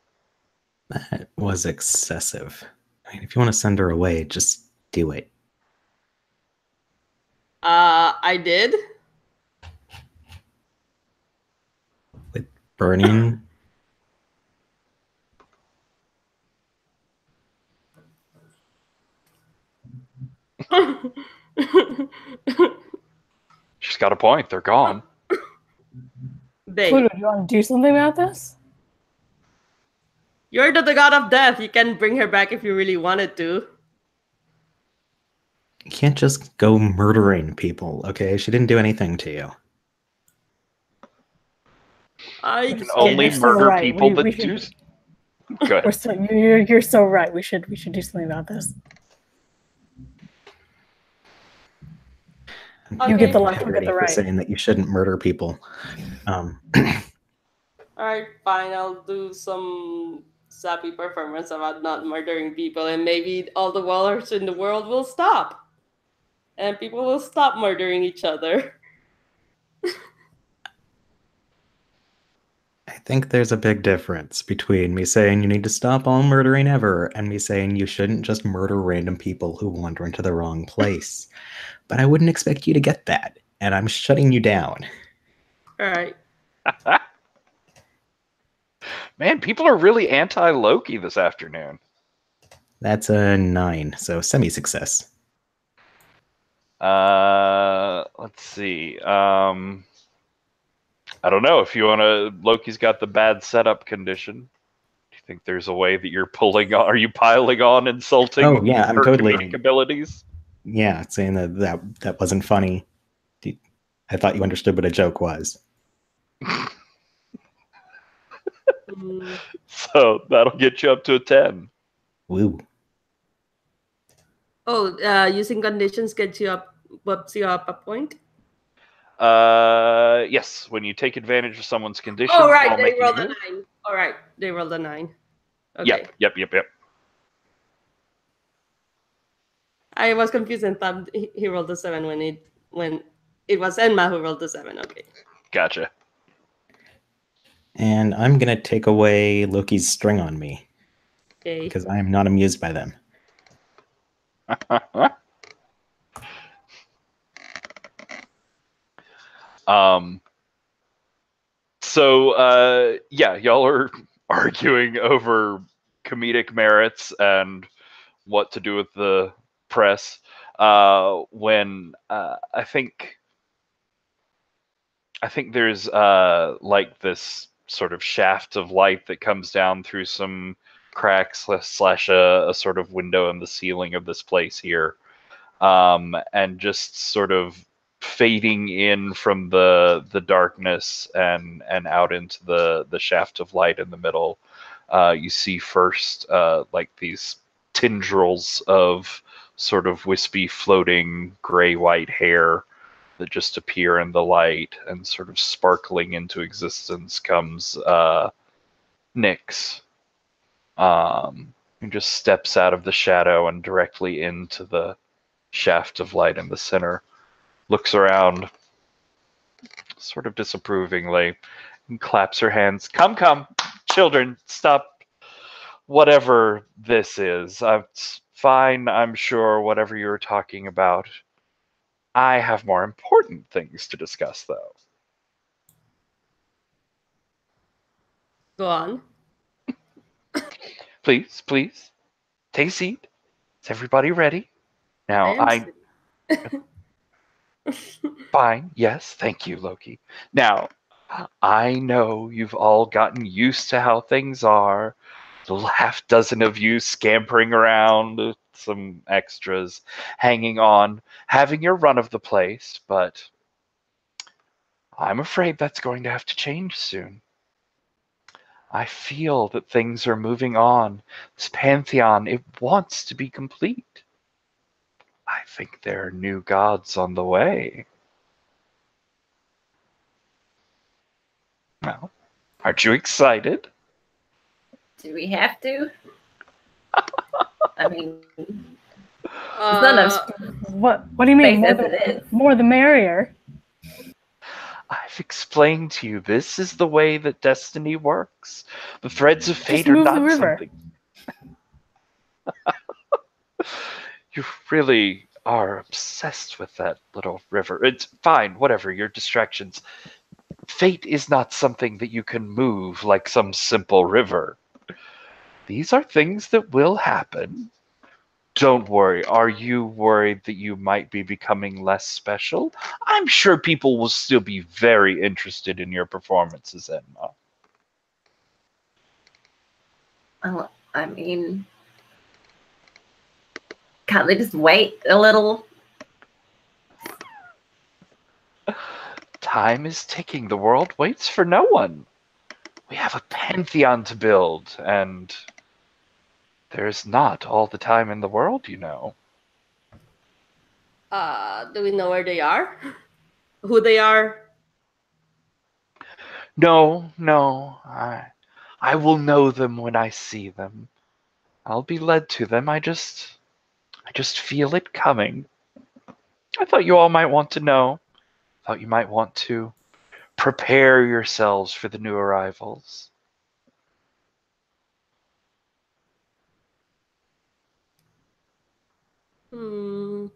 That was excessive. I mean, if you want to send her away, just do it. I did. With burning. She's got a point. They're gone. Pluto, do you want to do something about this? You're the god of death. You can bring her back if you really wanted to. You can't just go murdering people, okay? She didn't do anything to you. You can only you're so murder right. people We that should- choose. Go ahead. You're so right. We should do something about this. You get the left, we get the For right. saying that you shouldn't murder people. Alright, fine. I'll do some sappy performance about not murdering people, and maybe all the wars in the world will stop. And people will stop murdering each other. I think there's a big difference between me saying you need to stop all murdering ever and me saying you shouldn't just murder random people who wander into the wrong place. But I wouldn't expect you to get that, and I'm shutting you down. Alright. Man, people are really anti-Loki this afternoon. That's a 9, so semi-success. Let's see. I don't know if you want to. Loki's got the bad setup condition. Do you think there's a way that you're pulling on? Are you piling on insulting? Oh yeah, I'm her totally. comedic abilities. Yeah, saying that wasn't funny. I thought you understood what a joke was. Mm. So that'll get you up to a 10. Woo. Oh, using conditions bumps you up a point. Yes, when you take advantage of someone's conditions Oh, right, while they making a rolled a move. 9. All right, they rolled a 9. Okay. Yep. I was confused and thought he rolled a 7 when it was Enma who rolled the 7. Okay. Gotcha. And I'm going to take away Loki's string on me Okay. because I am not amused by them. Yeah, y'all are arguing over comedic merits and what to do with the press. When I think there's like this sort of shaft of light that comes down through some cracks slash a sort of window in the ceiling of this place here, and just sort of fading in from the darkness and out into the shaft of light in the middle. You see first like these tendrils of sort of wispy floating gray-white hair that just appear in the light, and sort of sparkling into existence comes Nyx, who just steps out of the shadow and directly into the shaft of light in the center, looks around sort of disapprovingly, and claps her hands. Come, children, stop whatever this is. It's fine, I'm sure, whatever you're talking about. I have more important things to discuss, though. Go on. Please, take a seat. Is everybody ready? Now, Fine, yes, thank you, Loki. Now, I know you've all gotten used to how things are. The half dozen of you scampering around, some extras hanging on, having your run of the place, but I'm afraid that's going to have to change soon. I feel that things are moving on. This Pantheon, it wants to be complete. I think there are new gods on the way. Well, aren't you excited? Do we have to? I mean, Uh, there's not What do you mean? space as it is. More the merrier. I've explained to you, this is the way that destiny works. The threads of fate Just are move the not river. something. You really are obsessed with that little river. It's fine, whatever, your distractions. Fate is not something that you can move like some simple river. These are things that will happen. Don't worry. Are you worried that you might be becoming less special? I'm sure people will still be very interested in your performances, Enma. Oh, I mean, can't they just wait a little? Time is ticking. The world waits for no one. We have a Pantheon to build, and there's not all the time in the world, you know. do we know where they are? Who they are? No. I will know them when I see them. I'll be led to them. I just feel it coming. I thought you all might want to know. Thought you might want to prepare yourselves for the new arrivals. Hmm.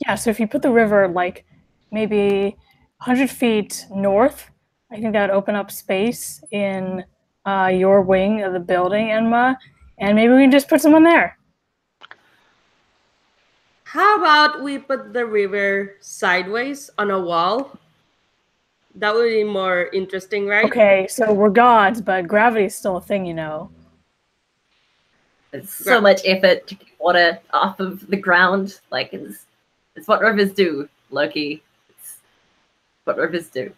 Yeah, so if you put the river like maybe 100 feet north, I think that would open up space in your wing of the building, Enma, and maybe we can just put someone there. How about we put the river sideways on a wall? That would be more interesting, right? Okay, so we're gods, but gravity is still a thing, you know. It's so much effort to get water off of the ground. Like, it's what rivers do, Loki. It's what rivers do.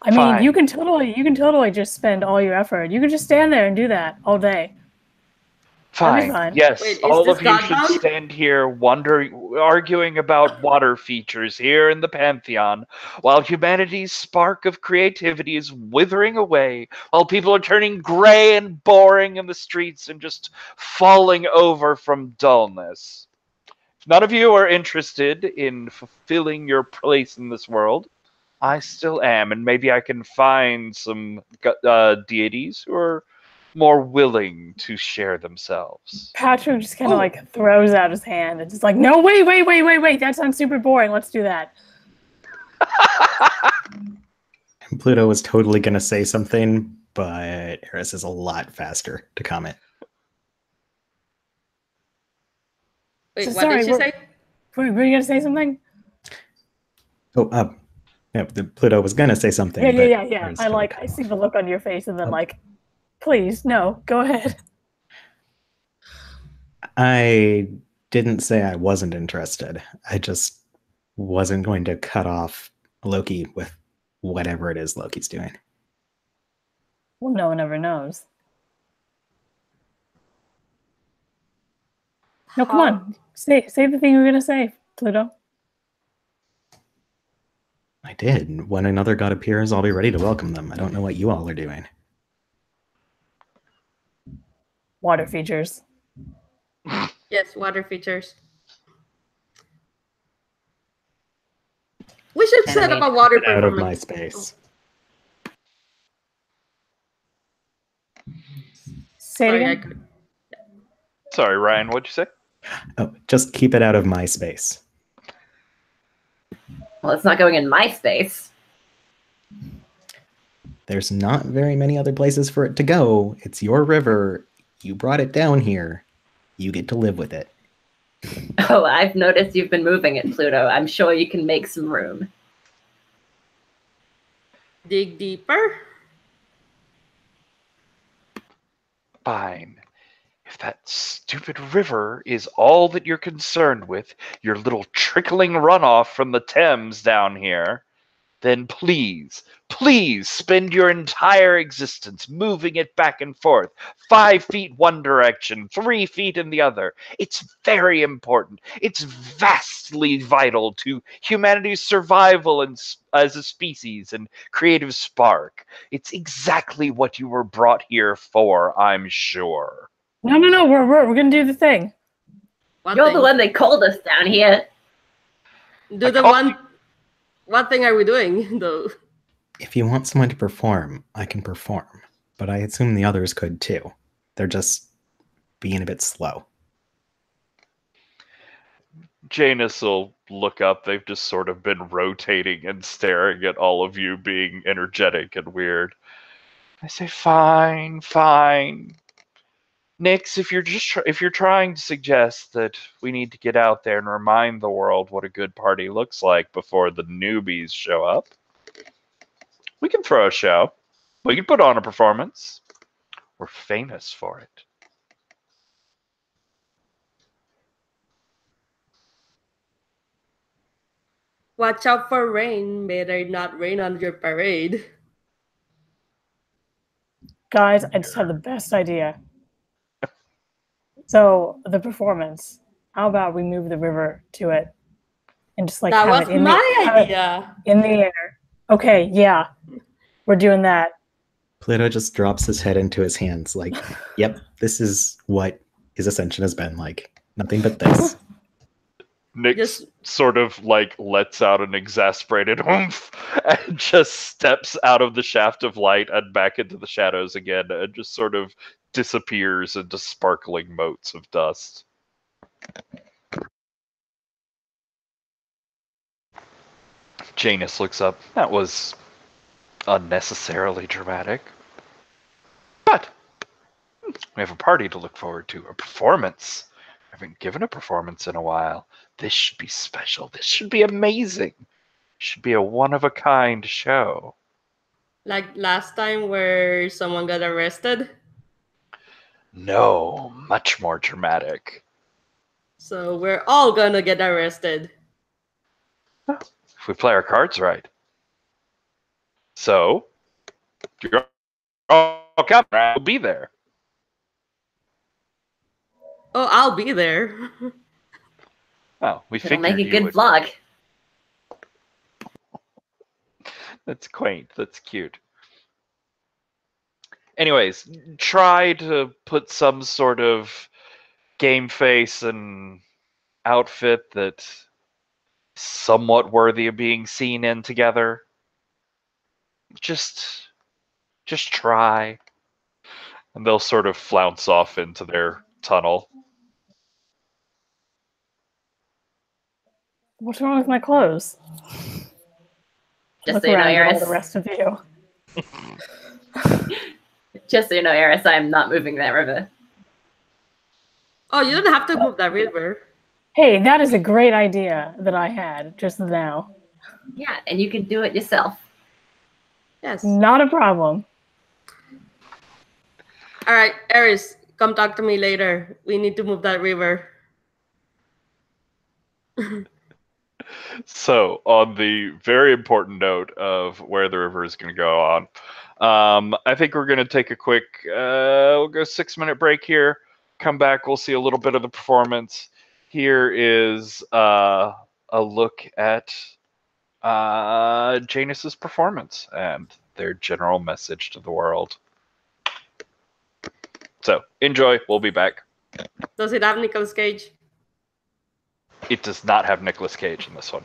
I mean, Fine. you can totally just spend all your effort. You can just stand there and do that all day. That'd be Fine. fine. Yes, Wait, is all this of you should Godbound? stand here arguing about water features here in the Pantheon, while humanity's spark of creativity is withering away, while people are turning gray and boring in the streets and just falling over from dullness. If none of you are interested in fulfilling your place in this world, I still am, and maybe I can find some deities who are more willing to share themselves. Patrick just kind of like throws out his hand and just like, no, wait. That sounds super boring. Let's do that. And Pluto was totally going to say something, but Eris is a lot faster to comment. Wait, So what sorry, did she say? Were you going to say something? Oh, yeah, Pluto was going to say something. but Yeah. Eris totally cut I him see off. the look on your face and then like, please, no, go ahead. I didn't say I wasn't interested. I just wasn't going to cut off Loki with whatever it is Loki's doing. Well, no one ever knows. No, come on. Say the thing you were going to say, Pluto. I did. When another god appears, I'll be ready to welcome them. I don't know what you all are doing. Water features. Yes, water features. We should set up a water Get out of my performance. space. Say it Sorry, I again. could. Sorry, Ryan, what'd you say? Oh, just keep it out of my space. Well, it's not going in my space. There's not very many other places for it to go. It's your river. You brought it down here. You get to live with it. Oh, I've noticed you've been moving it, Pluto. I'm sure you can make some room. Dig deeper. Fine. If that stupid river is all that you're concerned with, your little trickling runoff from the Thames down here, then please spend your entire existence moving it back and forth, 5 feet one direction, 3 feet in the other. It's very important. It's vastly vital to humanity's survival as a species and creative spark. It's exactly what you were brought here for, I'm sure. No. We're going to do the thing. You're the one that called us down here. What thing are we doing, though? If you want someone to perform, I can perform. But I assume the others could too. They're just being a bit slow. Janus will look up. They've just sort of been rotating and staring at all of you being energetic and weird. I say, fine. Nix, if you're trying to suggest that we need to get out there and remind the world what a good party looks like before the newbies show up, we can throw a show. We can put on a performance. We're famous for it. Watch out for rain. Better not rain on your parade. Guys, I just had the best idea. So, the performance. How about we move the river to it? And just like That have was it in my the, idea. in the air. Okay, yeah. We're doing that. Pluto just drops his head into his hands like, yep, this is what his ascension has been like. Nothing but this. Nix sort of like lets out an exasperated oomph and just steps out of the shaft of light and back into the shadows again and just sort of disappears into sparkling motes of dust. Janus looks up. That was unnecessarily dramatic. But we have a party to look forward to, a performance. I haven't given a performance in a while. This should be special. This should be amazing. It should be a one-of-a-kind show. Like last time where someone got arrested? No, much more dramatic. So we're all gonna get arrested. If we play our cards right. So, you're all coming. I'll be there. Oh, I'll be there. Oh, we It'll figured make a you good would. vlog. That's quaint. That's cute. Anyways, try to put some sort of game face and outfit that's somewhat worthy of being seen in together. Just try. And they'll sort of flounce off into their tunnel. What's wrong with my clothes? Just Look so you know, around at all Eris. the rest of you. Just so you know, Eris, I'm not moving that river. Oh, you don't have to move that river. Hey, that is a great idea that I had just now. Yeah, and you can do it yourself. Yes. Not a problem. All right, Eris, come talk to me later. We need to move that river. So, on the very important note of where the river is going to go on, I think we're going to take a quick, we'll go 6-minute break here. Come back, we'll see a little bit of the performance. Here is a look at Janus's performance and their general message to the world. So, enjoy. We'll be back. Does it have Nicolas Cage? It does not have Nicolas Cage in this one.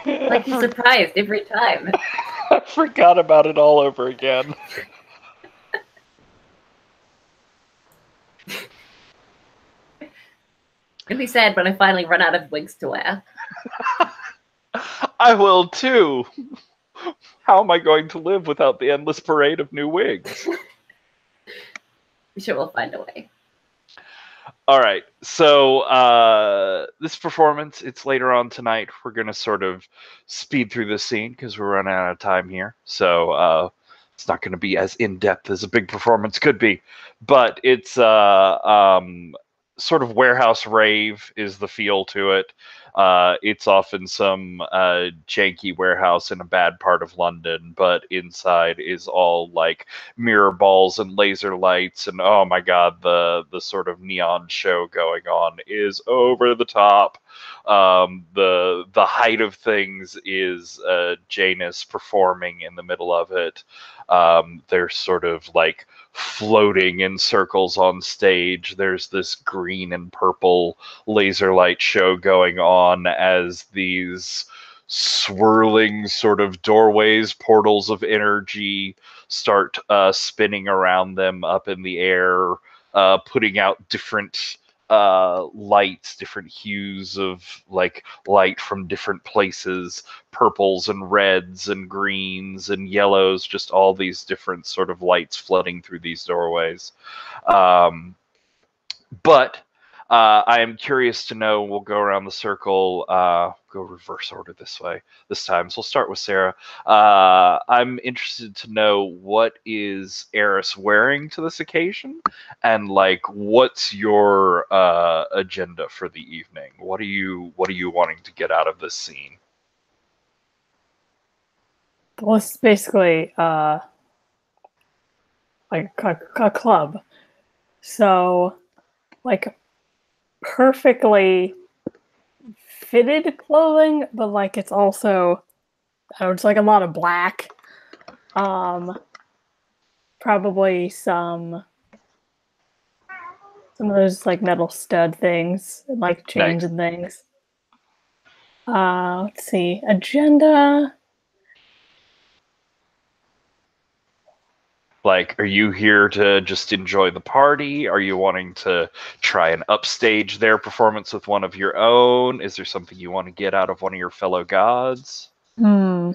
Like he's surprised every time. I forgot about it all over again. It'll be sad when I finally run out of wigs to wear. I will too. How am I going to live without the endless parade of new wigs? I'm sure we'll find a way. All right, so this performance, it's later on tonight. We're going to sort of speed through this scene because we're running out of time here. So it's not going to be as in-depth as a big performance could be. But it's sort of warehouse rave is the feel to it. It's often some janky warehouse in a bad part of London, but inside is all like mirror balls and laser lights, and oh my god, the sort of neon show going on is over the top. The height of things is Janus performing in the middle of it. They're sort of like floating in circles on stage. There's this green and purple laser light show going on as these swirling sort of doorways, portals of energy start spinning around them up in the air, putting out different lights, different hues of like light from different places, purples and reds and greens and yellows, just all these different sort of lights flooding through these doorways. But I am curious to know, we'll go around the circle, go reverse order this time. So we'll start with Sarah. I'm interested to know, what is Eris wearing to this occasion? And like, what's your agenda for the evening? What are you wanting to get out of this scene? Well, it's basically like a club. So, like, perfectly fitted clothing, but like it's also, it's like a lot of black. Probably some of those like metal stud things, and like chains and things. Let's see, agenda. Like, are you here to just enjoy the party? Are you wanting to try and upstage their performance with one of your own? Is there something you want to get out of one of your fellow gods? I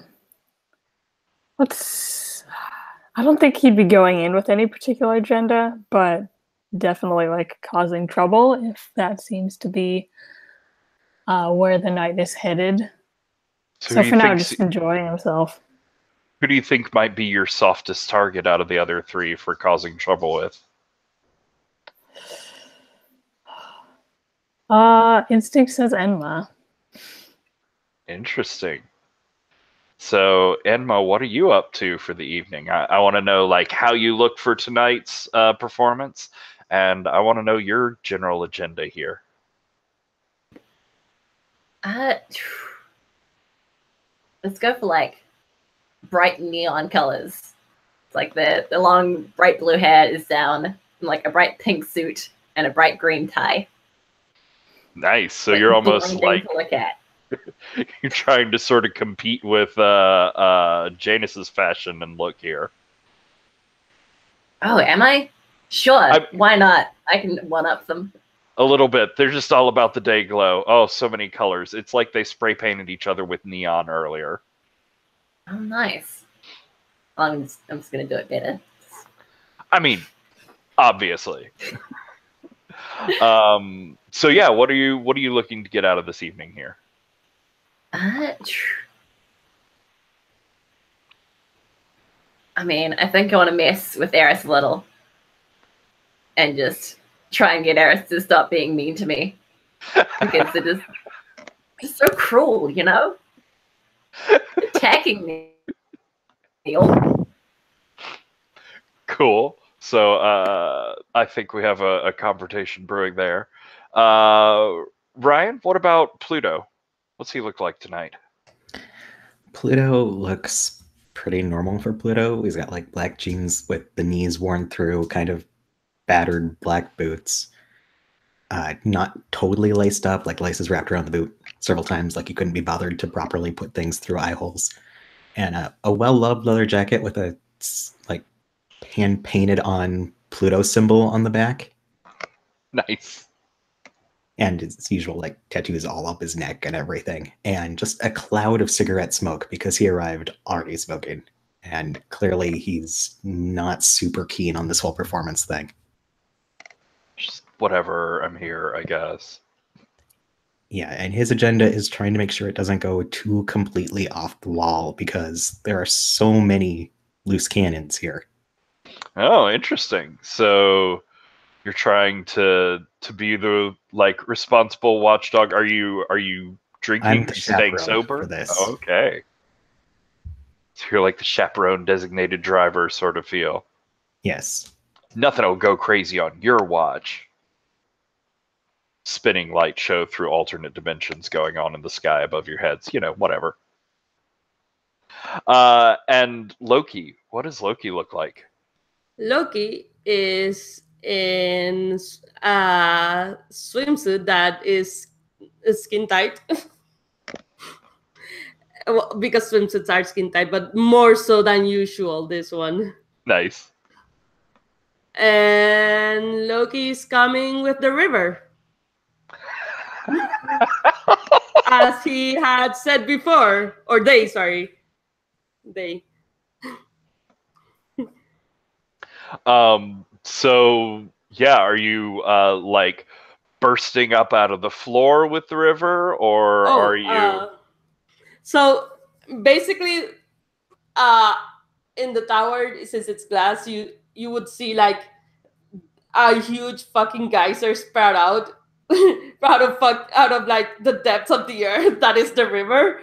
don't think he'd be going in with any particular agenda, but definitely like causing trouble if that seems to be where the night is headed. So for now, just enjoying himself. Who do you think might be your softest target out of the other three for causing trouble with? Instinct says Enma. Interesting. So, Enma, what are you up to for the evening? I want to know, like, how you look for tonight's performance, and I want to know your general agenda here. Let's go for like bright neon colors. It's like the long bright blue hair is down, and like a bright pink suit and a bright green tie. Nice. So you're almost like to look at. You're trying to sort of compete with Janus's fashion and look here. Oh, am I? Sure. Why not? I can one up them. A little bit. They're just all about the day glow. Oh, so many colors. It's like they spray painted each other with neon earlier. Oh, nice. I'm just gonna do it better. I mean, obviously. So yeah, what are you looking to get out of this evening here? I mean, I think I want to mess with Eris a little and just try and get Eris to stop being mean to me, because it is so cruel, you know, attacking me. Cool. So I think we have a confrontation brewing there. Ryan, what about Pluto? What's he look like tonight? Pluto looks pretty normal for Pluto. He's got like black jeans with the knees worn through, kind of battered black boots. Not totally laced up, like laces wrapped around the boot. several times, like he couldn't be bothered to properly put things through eye holes. And a well-loved leather jacket with a like hand-painted on Pluto symbol on the back. Nice. And his usual like tattoos all up his neck and everything. And just a cloud of cigarette smoke because he arrived already smoking. And clearly he's not super keen on this whole performance thing. Just whatever, I'm here, I guess. Yeah, and his agenda is trying to make sure it doesn't go too completely off the wall because there are so many loose cannons here. Oh, interesting. So you're trying to be the like responsible watchdog. Are you drinking? I'm the Staying chaperone sober for this. Oh, okay. So you're like the chaperone designated driver sort of feel. Yes. Nothing will go crazy on your watch. Spinning light show through alternate dimensions going on in the sky above your heads. You know, whatever. And Loki. What does Loki look like? Loki is in a swimsuit that is skin tight. Well, because swimsuits are skin tight, but more so than usual, this one. Nice. And Loki is coming with the river. As he had said before, or they, sorry. They. So yeah, are you like bursting up out of the floor with the river, or are you So basically, in the tower, since it's glass, you would see like a huge fucking geyser sprout out out of like the depths of the earth that is the river,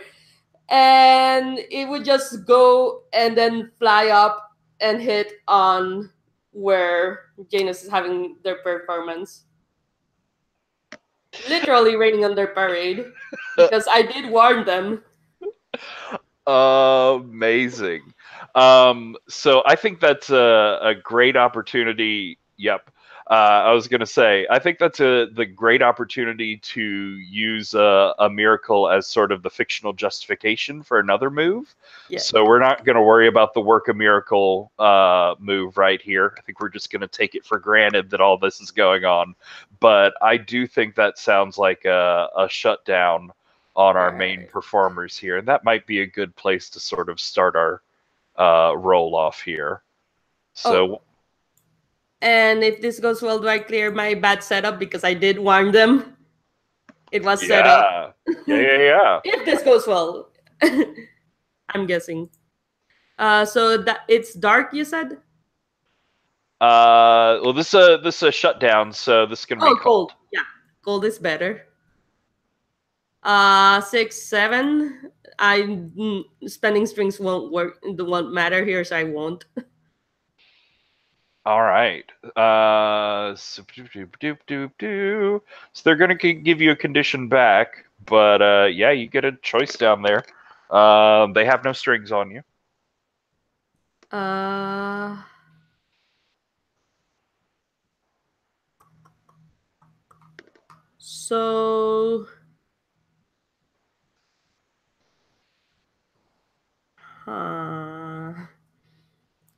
and it would just go and then fly up and hit on where Janus is having their performance. Literally raining on their parade because I did warn them. amazing? So I think that's a great opportunity. Yep. I was going to say, I think that's the great opportunity to use a miracle as sort of the fictional justification for another move. Yeah. So we're not going to worry about the work a miracle move right here. I think we're just going to take it for granted that all this is going on. But I do think that sounds like a shutdown on our main performers here. And that might be a good place to sort of start our roll off here. So. Oh. And if this goes well, do I clear my bad setup? Because I did warn them. It was set up. Yeah. If this goes well. I'm guessing. So that it's dark, you said? Well, this is a shutdown, so this is gonna be cold. Yeah, cold is better. 6, 7. Spending strings won't work. It won't matter here, so I won't. All right. So they're gonna give you a condition back, but yeah, you get a choice down there. They have no strings on you. So.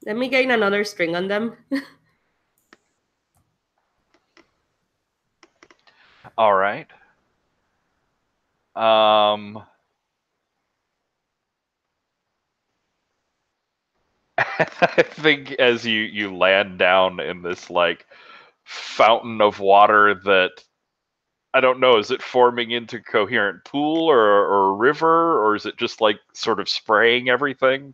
Let me gain another string on them. All right. I think as you land down in this like fountain of water that I don't know, is it forming into a coherent pool or a river, or is it just like sort of spraying everything?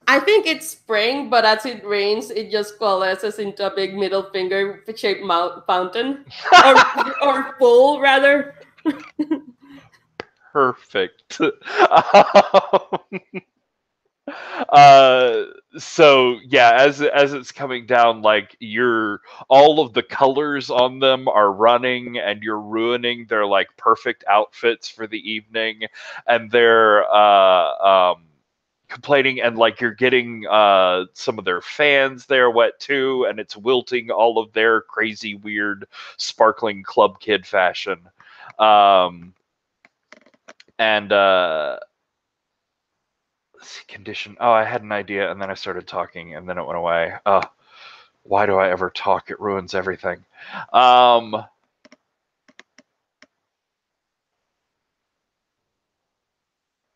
I think it's spraying, but as it rains, it just coalesces into a big middle finger shaped fountain or pool rather. Perfect. So yeah, as it's coming down, like all of the colors on them are running, and you're ruining their like perfect outfits for the evening, and they're complaining, and like you're getting some of their fans there wet too, and it's wilting all of their crazy, weird, sparkling club kid fashion. And let's see, condition. Oh, I had an idea, and then I started talking, and then it went away. Why do I ever talk? It ruins everything.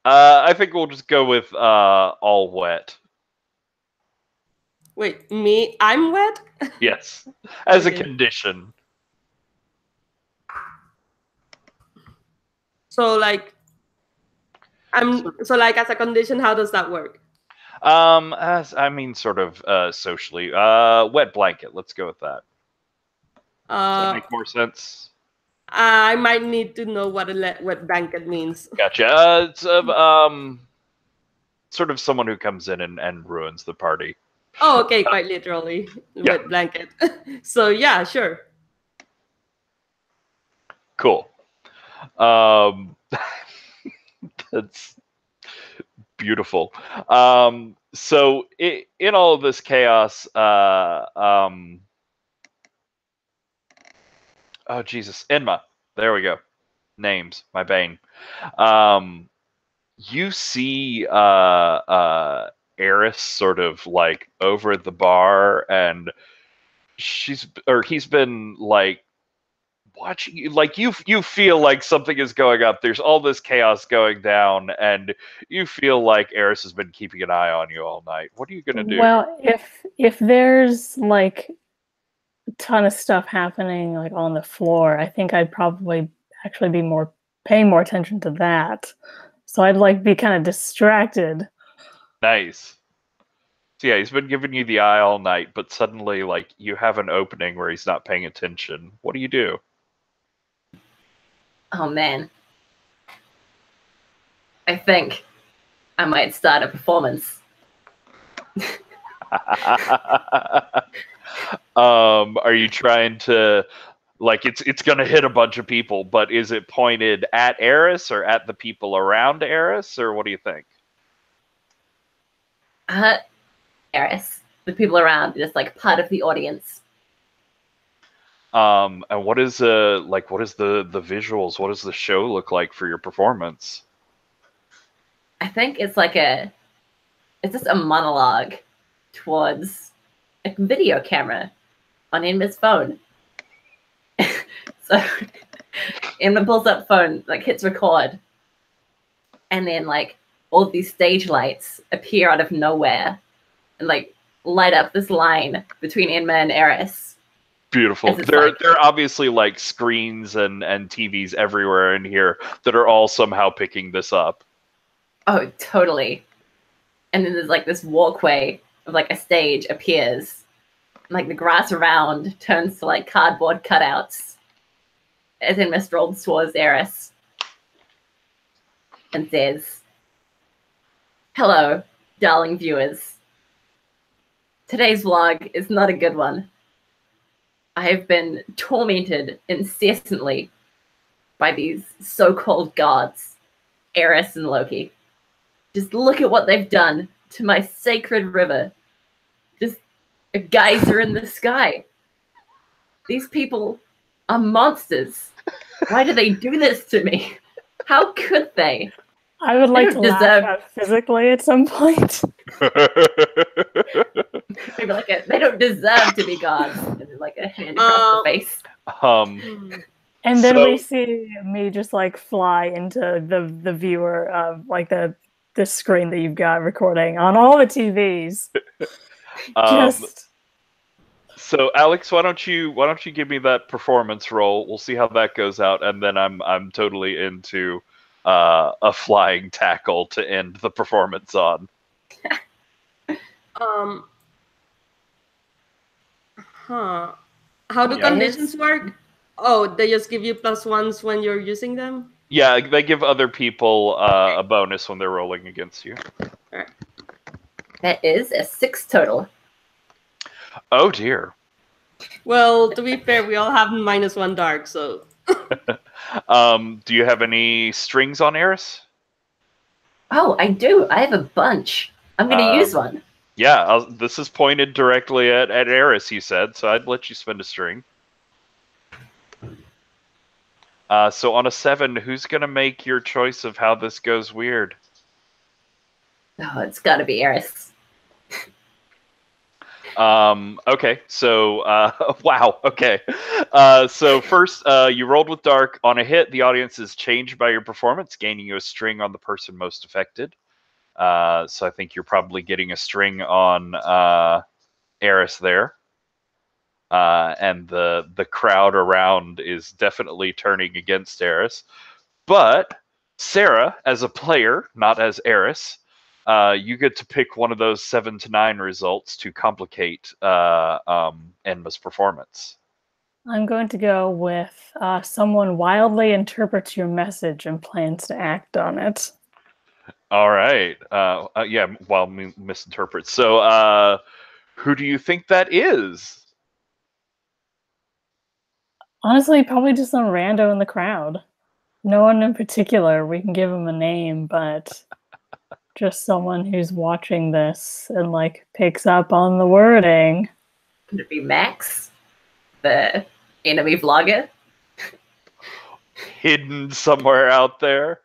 I think we'll just go with all wet. Wait, me? I'm wet? Yes, as Okay. a condition. So like, as a condition, how does that work? As I mean, sort of socially. Wet blanket. Let's go with that. Does that make more sense? I might need to know what a wet blanket means. Gotcha. It's sort of someone who comes in and ruins the party. Oh, okay, quite literally, Yeah. wet blanket. So yeah, sure. Cool. That's beautiful. So in all of this chaos, oh Jesus, Enma. There we go. Names, my bane. You see Eris sort of like over at the bar, and he's been like watching you. Like you feel like something is going up. There's all this chaos going down, and you feel like Eris has been keeping an eye on you all night. What are you gonna do? Well, if there's like a ton of stuff happening like on the floor, I think I'd probably actually be paying more attention to that. So I'd like be kind of distracted. Nice. So yeah, he's been giving you the eye all night, but suddenly like you have an opening where he's not paying attention. What do you do? Oh man. I think I might start a performance. Are you trying to like it's gonna hit a bunch of people, but is it pointed at Eris or at the people around Eris, or what do you think? Eris. The people around, just like part of the audience. And what is the visuals? What does the show look like for your performance? I think it's just a monologue towards a video camera on Inma's phone. So Inma pulls up phone, like hits record, and then like all of these stage lights appear out of nowhere and like light up this line between Inma and Eris. Beautiful. There are obviously like screens and TVs everywhere in here that are all somehow picking this up. Oh, totally. And then there's like this walkway of like a stage appears. Like the grass around turns to like cardboard cutouts as Inma strolls towards Eris and says, "Hello, darling viewers. Today's vlog is not a good one. I have been tormented incessantly by these so-called gods, Eris and Loki. Just look at what they've done to my sacred river. Just a geyser in the sky. These people are monsters. Why do they do this to me? How could they? I would like to don't laugh deserve- out physically at some point. Maybe like they don't deserve to be gods." And like a hand across the face. And then So- we see me just like fly into the viewer of like the screen that you've got recording on all the TVs. Just So Alex, why don't you give me that performance roll? We'll see how that goes out, and then I'm totally into a flying tackle to end the performance on. How do conditions work? Oh, they just give you +1s when you're using them? Yeah, they give other people a bonus when they're rolling against you. Right. That is a 6 total. Oh dear. Well, to be fair, we all have -1 dark, so. Do you have any strings on Eris? Oh, I do. I have a bunch. I'm going to use one. Yeah, this is pointed directly at Eris, you said, so I'd let you spend a string. So on a 7, who's going to make your choice of how this goes weird? Oh, it's got to be Eris. Okay, so wow. Okay, so first, you rolled with dark. On a hit, the audience is changed by your performance, gaining you a string on the person most affected. So I think you're probably getting a string on Eris there. And the crowd around is definitely turning against Eris. But Sarah, as a player, not as Eris, you get to pick one of those 7 to 9 results to complicate Enma's performance. I'm going to go with someone wildly interprets your message and plans to act on it. All right. Yeah, well, misinterpret. So who do you think that is? Honestly, probably just some rando in the crowd. No one in particular. We can give him a name, but just someone who's watching this and like picks up on the wording. Could it be Max, the enemy vlogger? Hidden somewhere out there.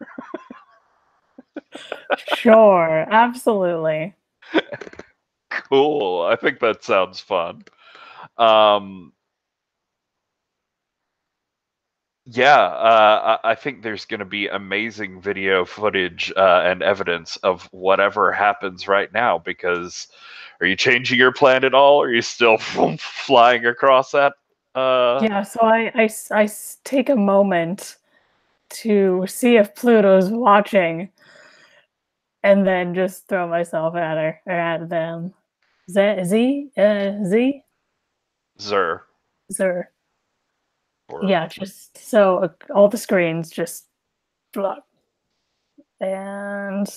Sure, absolutely. Cool. I think that sounds fun. Yeah, I think there's going to be amazing video footage and evidence of whatever happens right now. Because are you changing your plan at all? Or are you still flying across that? Yeah, so I take a moment to see if Pluto's watching, and then just throw myself at her or at them. Z? Zer. Zer. Or, Yeah, just so all the screens just block. And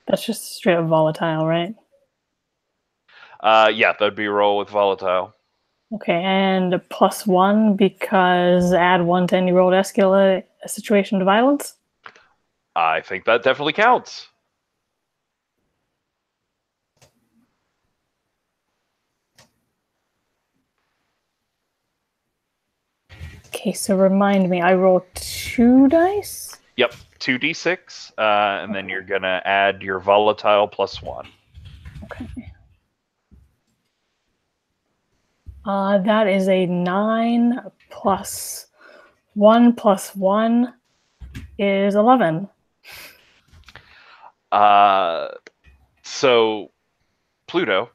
that's just straight up volatile, right? yeah, that'd be a roll with volatile. Okay, and a +1 because add 1 to any rolled escalate a situation to violence? I think that definitely counts. Okay, so remind me, I roll 2 dice? Yep, 2d6, and then you're gonna add your volatile +1. Okay. That is a 9 plus 1 plus 1 is 11. So, Pluto,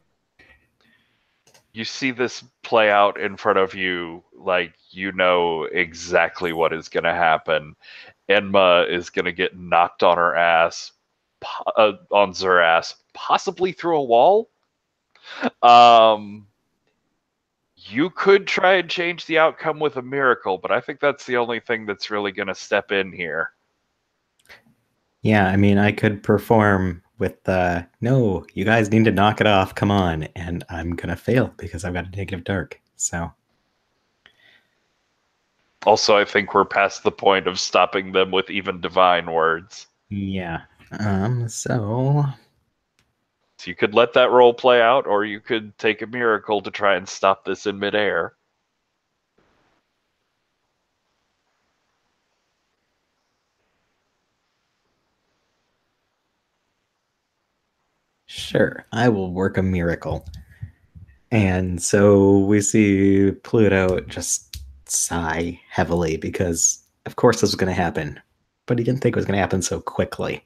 you see this play out in front of you, like you know exactly what is going to happen. Enma is going to get knocked on her ass, on Zur ass, possibly through a wall. You could try and change the outcome with a miracle, but I think that's the only thing that's really going to step in here. Yeah, I mean, I could perform with no, you guys need to knock it off, come on, and I'm gonna fail because I've got a negative dark, so. Also, I think we're past the point of stopping them with even divine words. Yeah, so you could let that roll play out, or you could take a miracle to try and stop this in midair. sure, I will work a miracle. And so we see Pluto just sigh heavily because, of course, this was going to happen, but he didn't think it was going to happen so quickly.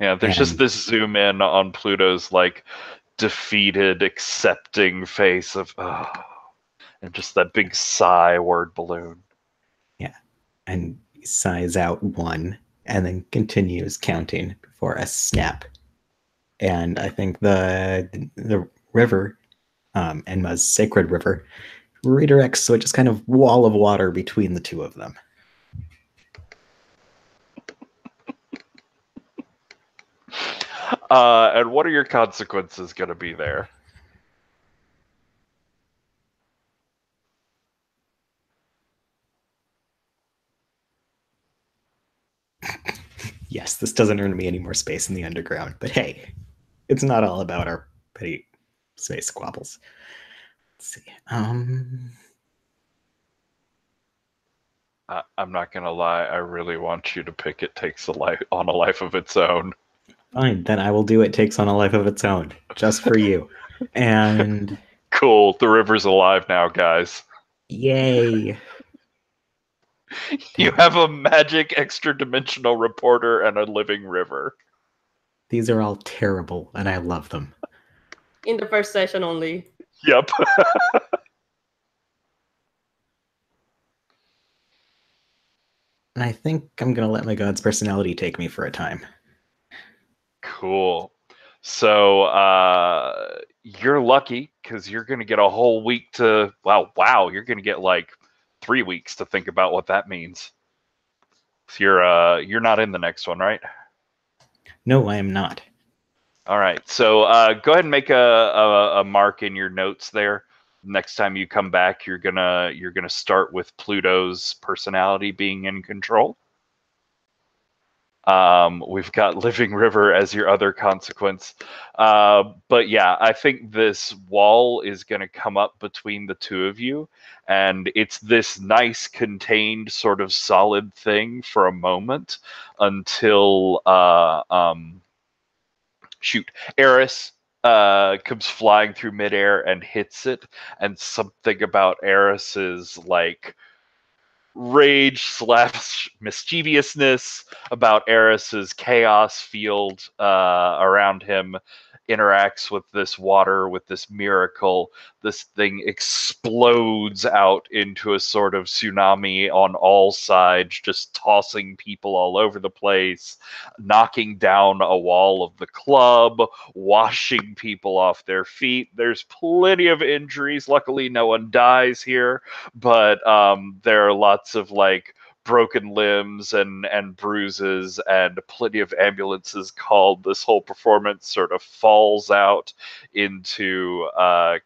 Yeah, there's just this zoom in on Pluto's like defeated, accepting face of, oh, and just that big sigh word balloon. Yeah, and he sighs out 1 and then continues counting before a snap. And I think the river, Enma's sacred river, redirects so it just kind of wall of water between the two of them. And what are your consequences going to be there? Yes, this doesn't earn me any more space in the underground, but hey, it's not all about our petty space squabbles. Let's see. I'm not gonna lie. I really want you to pick It Takes a Life on a Life of Its Own. Fine, then I will do It Takes on a Life of Its Own, just for you. And Cool. The river's alive now, guys. yay! You have a magic extra-dimensional reporter and a living river. These are all terrible, and I love them. In the first session only. Yep. And I think I'm gonna let my god's personality take me for a time. Cool. So you're lucky because you're going to get a whole week to wow, you're going to get like 3 weeks to think about what that means. So you're not in the next one, right? No, I am not. All right. So go ahead and make a mark in your notes there. Next time you come back, you're gonna start with Pluto's personality being in control. We've got Living River as your other consequence. But yeah, I think this wall is going to come up between the two of you, and it's this nice, contained, sort of solid thing for a moment until Eris comes flying through midair and hits it, and something about Eris's like rage / mischievousness, about Eris's chaos field around him interacts with this water, with this miracle. This thing explodes out into a sort of tsunami on all sides, just tossing people all over the place, knocking down a wall of the club, washing people off their feet. There's plenty of injuries. Luckily, no one dies here, but there are lots of like broken limbs and bruises, and plenty of ambulances called. This whole performance sort of falls out into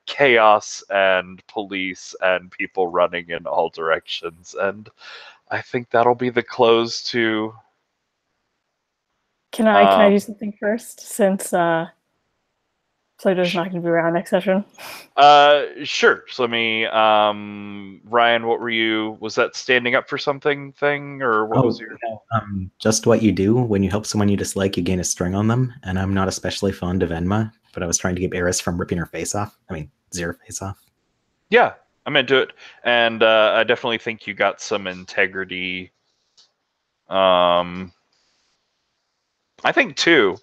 chaos and police and people running in all directions. And I think that'll be the close to... Can I do something first, since Plato's not going to be around next session? Sure. So let me, Ryan, what were you? Was that standing up for something thing, or what was your? No, just what you do when you help someone you dislike, you gain a string on them. And I'm not especially fond of Enma, but I was trying to keep Eris from ripping her face off. I mean, Zero face off. Yeah, I'm into it, and I definitely think you got some integrity. I think too.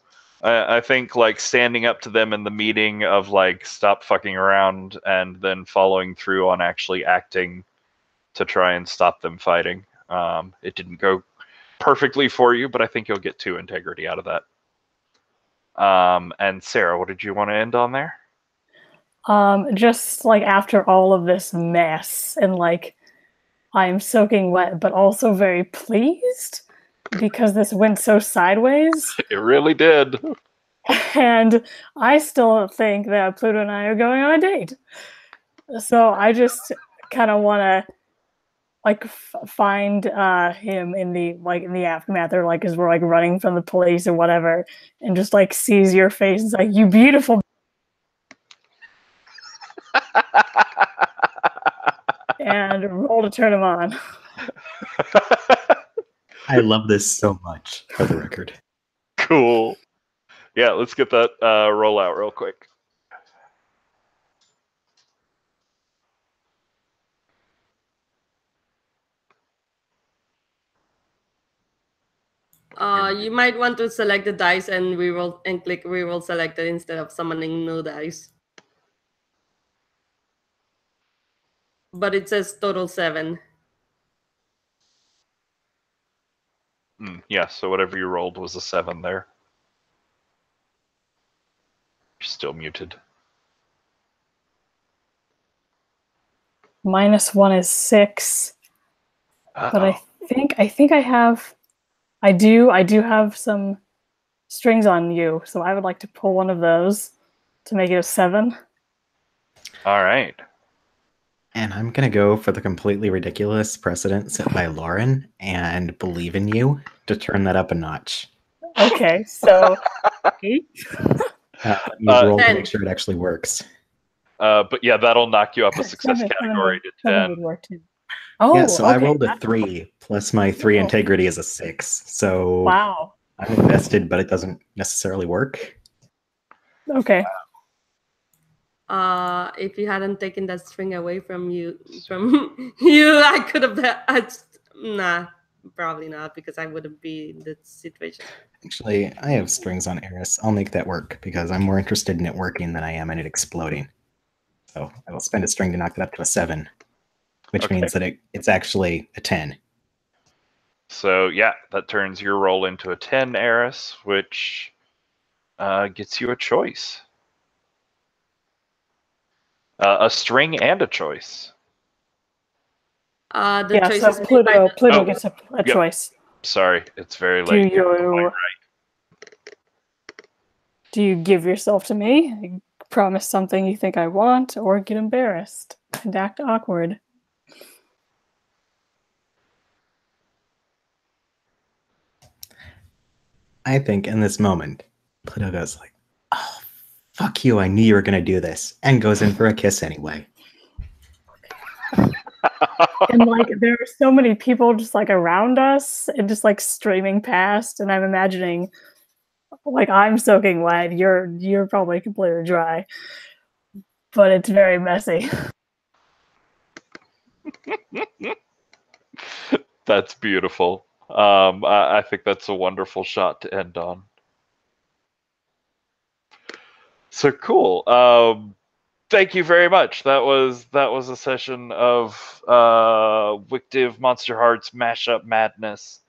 I think like standing up to them in the meeting of like stop fucking around, and then following through on actually acting to try and stop them fighting. It didn't go perfectly for you, but I think you'll get 2 integrity out of that. And Sarah, what did you want to end on there? Just like after all of this mess, and like I'm soaking wet, but also very pleased because this went so sideways. It really did. And I still think that Pluto and I are going on a date. So I just kind of want to like find him in the aftermath, or like as we're like running from the police or whatever, and just like sees your face and is like, "You beautiful." And roll to turn him on. I love this so much, for the record. Cool. Yeah, let's get that roll out real quick. You might want to select the dice and reroll and click reroll selected instead of summoning no dice. But it says total 7. Yeah, so whatever you rolled was a 7 there. You're still muted. -1 is 6. Uh-oh. But I think I do have some strings on you, so I would like to pull one of those to make it a 7. All right. And I'm going to go for the completely ridiculous precedent set by Lauren and believe in you to turn that up a notch. Okay, so 8. You roll to 10. make sure it actually works. But yeah, that'll knock you up a success 7 category to would 10. work too. Oh, Yeah, so I okay. rolled a 3 plus my 3 Oh. integrity is a 6. So Wow. I'm invested, but it doesn't necessarily work. Okay. If you hadn't taken that string away from you, I could have. Nah, probably not, because I wouldn't be in that situation. Actually, I have strings on Eris. I'll make that work because I'm more interested in it working than I am in it exploding. So I will spend a string to knock it up to a 7, which Okay. means that it's actually a 10. So yeah, that turns your roll into a 10, Eris, which gets you a choice. A string and a choice. The Yeah, choice so is made by Pluto Oh, gets a yep. choice. Sorry, it's very Do late. You're quite you right. do you give yourself to me, promise something you think I want, or get embarrassed and act awkward? I think in this moment, Pluto goes like, "Oh, fuck you! I knew you were gonna do this," and goes in for a kiss anyway. And like there are so many people just like around us and just like streaming past, and I'm imagining like I'm soaking wet, you're probably completely dry. But it's very messy. That's beautiful. I think that's a wonderful shot to end on. So cool. Thank you very much. That was a session of Wictive Monsterhearts mashup madness.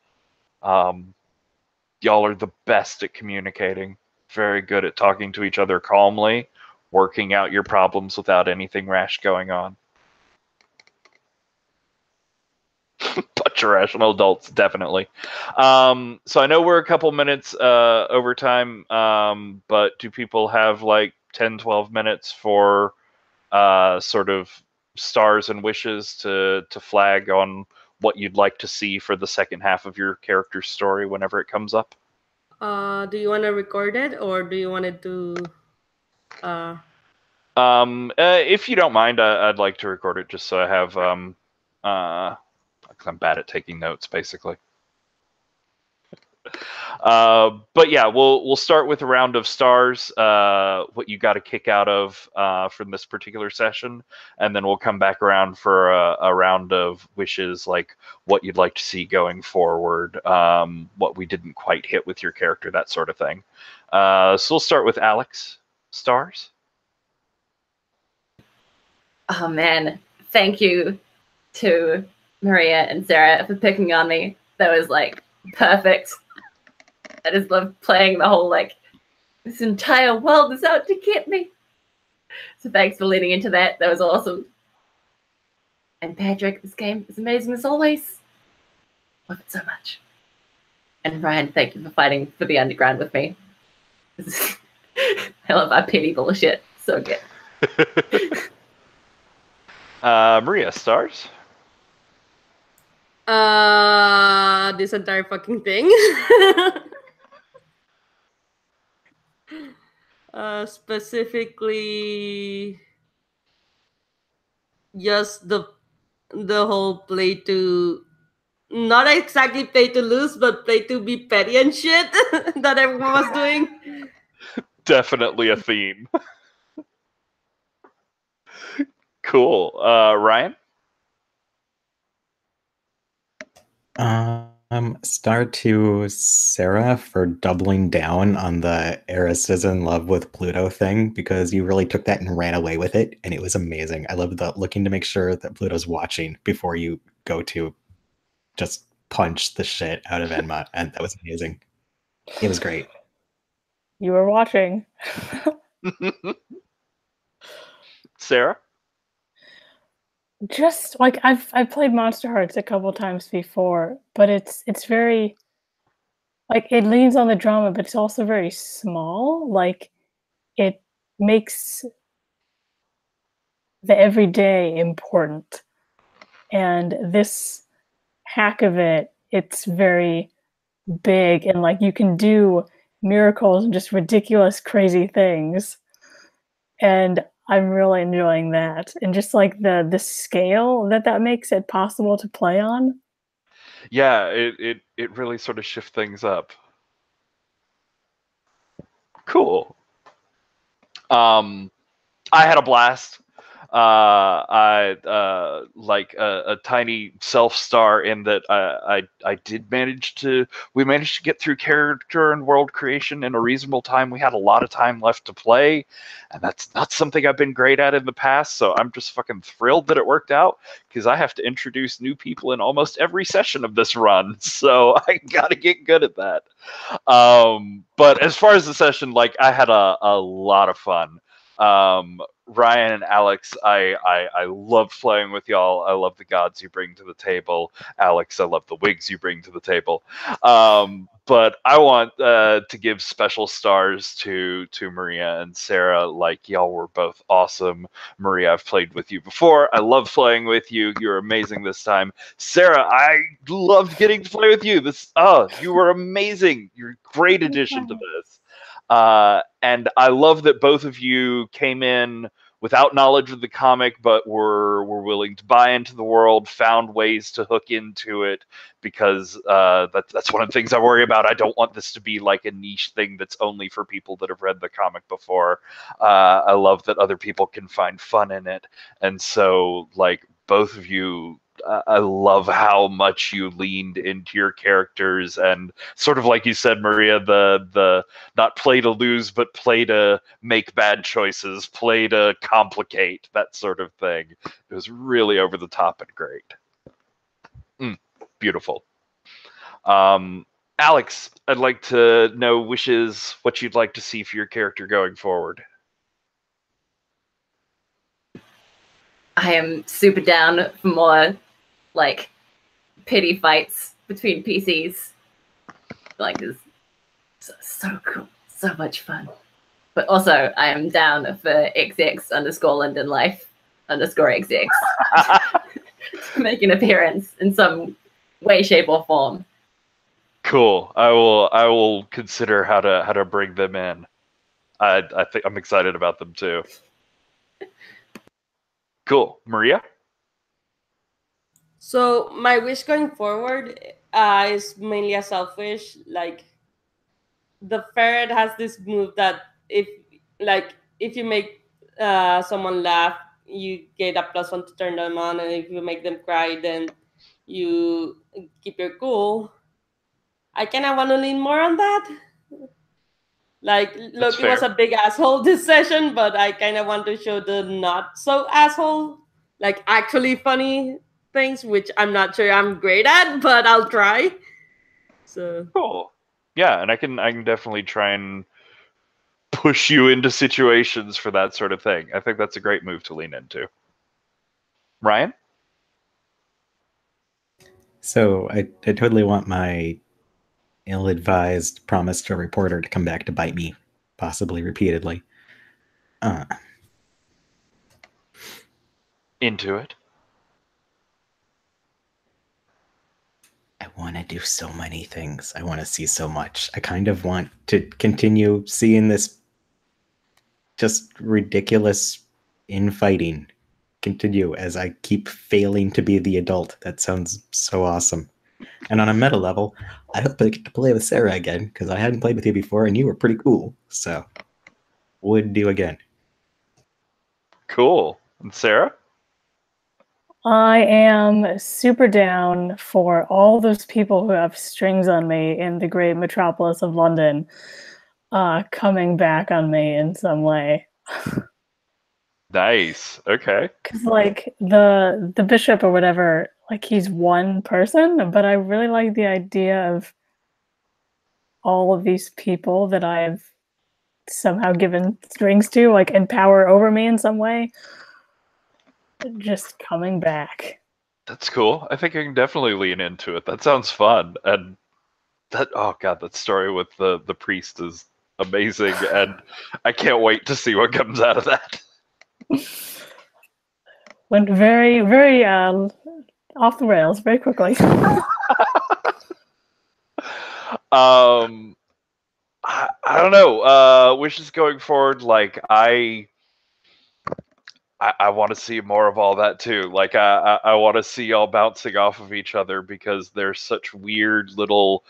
Y'all are the best at communicating. Very good at talking to each other calmly, working out your problems without anything rash going on. Bunch of rational adults, definitely. So I know we're a couple minutes over time, but do people have like 10, 12 minutes for sort of stars and wishes to flag on what you'd like to see for the second half of your character's story whenever it comes up? Do you want to record it, or do you want to do? If you don't mind, I'd like to record it just so I have 'cause I'm bad at taking notes, basically. But yeah, we'll start with a round of stars, what you got a kick out of from this particular session, and then we'll come back around for a round of wishes, like what you'd like to see going forward, what we didn't quite hit with your character, that sort of thing. So we'll start with Alex. Stars? Oh man, thank you to Maria and Sarah for picking on me. That was like perfect. I just love playing the whole like this entire world is out to get me. So thanks for leading into that. That was awesome. And Patrick, this game is amazing as always. Love it so much. And Ryan, thank you for fighting for the underground with me. I love our petty bullshit. So good. Maria, stars? This entire fucking thing. Specifically, just the whole play to, not exactly play to lose, but play to be petty and shit that everyone was doing. Definitely a theme. Cool. Ryan? Star to Sarah for doubling down on the Eris is in love with Pluto thing, because you really took that and ran away with it, and it was amazing. I love the looking to make sure that Pluto's watching before you go to just punch the shit out of Enma, and that was amazing. It was great. You were watching. Sarah? Just like I've played Monsterhearts a couple times before, but it's very like it leans on the drama, but it's also very small. Like it makes the everyday important. And this hack of it, it's very big, and like you can do miracles and just ridiculous, crazy things. And I'm really enjoying that, and just like the scale that makes it possible to play on. Yeah, it really sort of shifts things up. Cool. I had a blast. I like a tiny self star in that I did manage to we managed to get through character and world creation in a reasonable time. We had a lot of time left to play, and that's not something I've been great at in the past. So I'm just fucking thrilled that it worked out because I have to introduce new people in almost every session of this run. So I gotta get good at that. But as far as the session, like I had a lot of fun. Ryan and Alex, I love playing with y'all. I love the gods you bring to the table. Alex, I love the wigs you bring to the table. But I want to give special stars to Maria and Sarah. Like y'all were both awesome. Maria, I've played with you before. I love playing with you. You're amazing this time. Sarah, I loved getting to play with you. You were amazing. You're a great addition to this. And I love that both of you came in without knowledge of the comic, but were willing to buy into the world, found ways to hook into it, because that's one of the things I worry about. I don't want this to be like a niche thing that's only for people that have read the comic before. I love that other people can find fun in it, and so like both of you. I love how much you leaned into your characters, and sort of like you said, Maria, the not play to lose, but play to make bad choices, play to complicate, that sort of thing. It was really over the top and great. Beautiful. Alex, I'd like to know wishes, what you'd like to see for your character going forward. I am super down for more like pity fights between PCs. Like it's so cool, so much fun. But also, I am down for XX_London_Life_XX to make an appearance in some way, shape, or form. Cool. I will consider how to bring them in. I think I'm excited about them too. Cool. Maria? So my wish going forward is mainly a selfish. Like the ferret has this move that if you make someone laugh, you get a +1 to turn them on, and if you make them cry, then you keep your cool. I kind of want to lean more on that. Like Loki was a big asshole this session, but I kind of want to show the not so asshole, like actually funny things, which I'm not sure I'm great at, but I'll try. So cool. Yeah, and I can definitely try and push you into situations for that sort of thing. I think that's a great move to lean into. Ryan? So I totally want my ill-advised promise to a reporter to come back to bite me, possibly repeatedly. Into it. I want to do so many things. I want to see so much. I kind of want to continue seeing this just ridiculous infighting continue as I keep failing to be the adult. That sounds so awesome. And on a meta level, I hope I get to play with Sarah again, because I hadn't played with you before and you were pretty cool. So, would do again. Cool. And Sarah? I am super down for all those people who have strings on me in the great metropolis of London coming back on me in some way. Nice. Okay. Because like the bishop or whatever, like he's one person, but I really like the idea of all of these people that I've somehow given strings to, like in power over me in some way, just coming back. That's cool. I think I can definitely lean into it. That sounds fun. And that, oh god, that story with the priest is amazing, and I can't wait to see what comes out of that. Went very, very off the rails very quickly. I don't know. Wishes going forward, like I I want to see more of all that too. Like I want to see y'all bouncing off of each other because there's such weird little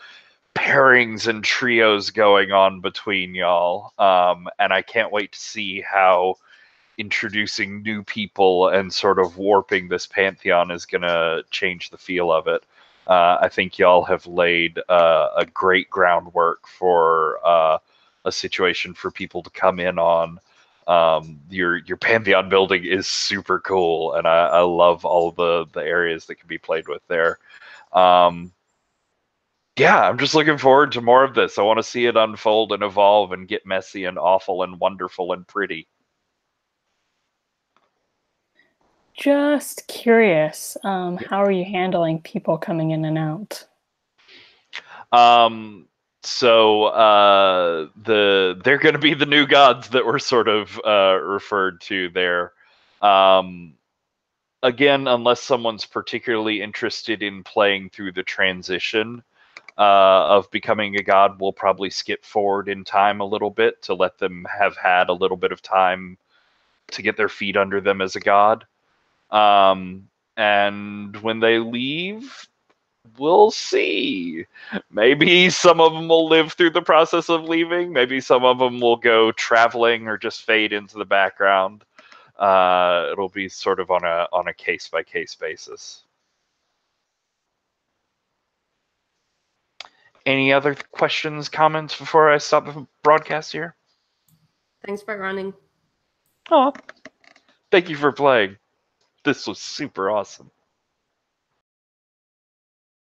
pairings and trios going on between y'all. And I can't wait to see how introducing new people and sort of warping this Pantheon is going to change the feel of it. I think y'all have laid a great groundwork for a situation for people to come in on. Your Pantheon building is super cool, and I love all the areas that can be played with there. Yeah, I'm just looking forward to more of this. I want to see it unfold and evolve and get messy and awful and wonderful and pretty. Just curious, how are you handling people coming in and out? So they're going to be the new gods that were sort of referred to there. Again, unless someone's particularly interested in playing through the transition of becoming a god, we'll probably skip forward in time a little bit to let them have had a little bit of time to get their feet under them as a god. And when they leave, we'll see. Maybe some of them will live through the process of leaving. Maybe some of them will go traveling or just fade into the background. It'll be sort of on a case by case basis. Any other questions, comments before I stop the broadcast here? Thanks for running. Oh, thank you for playing. This was super awesome.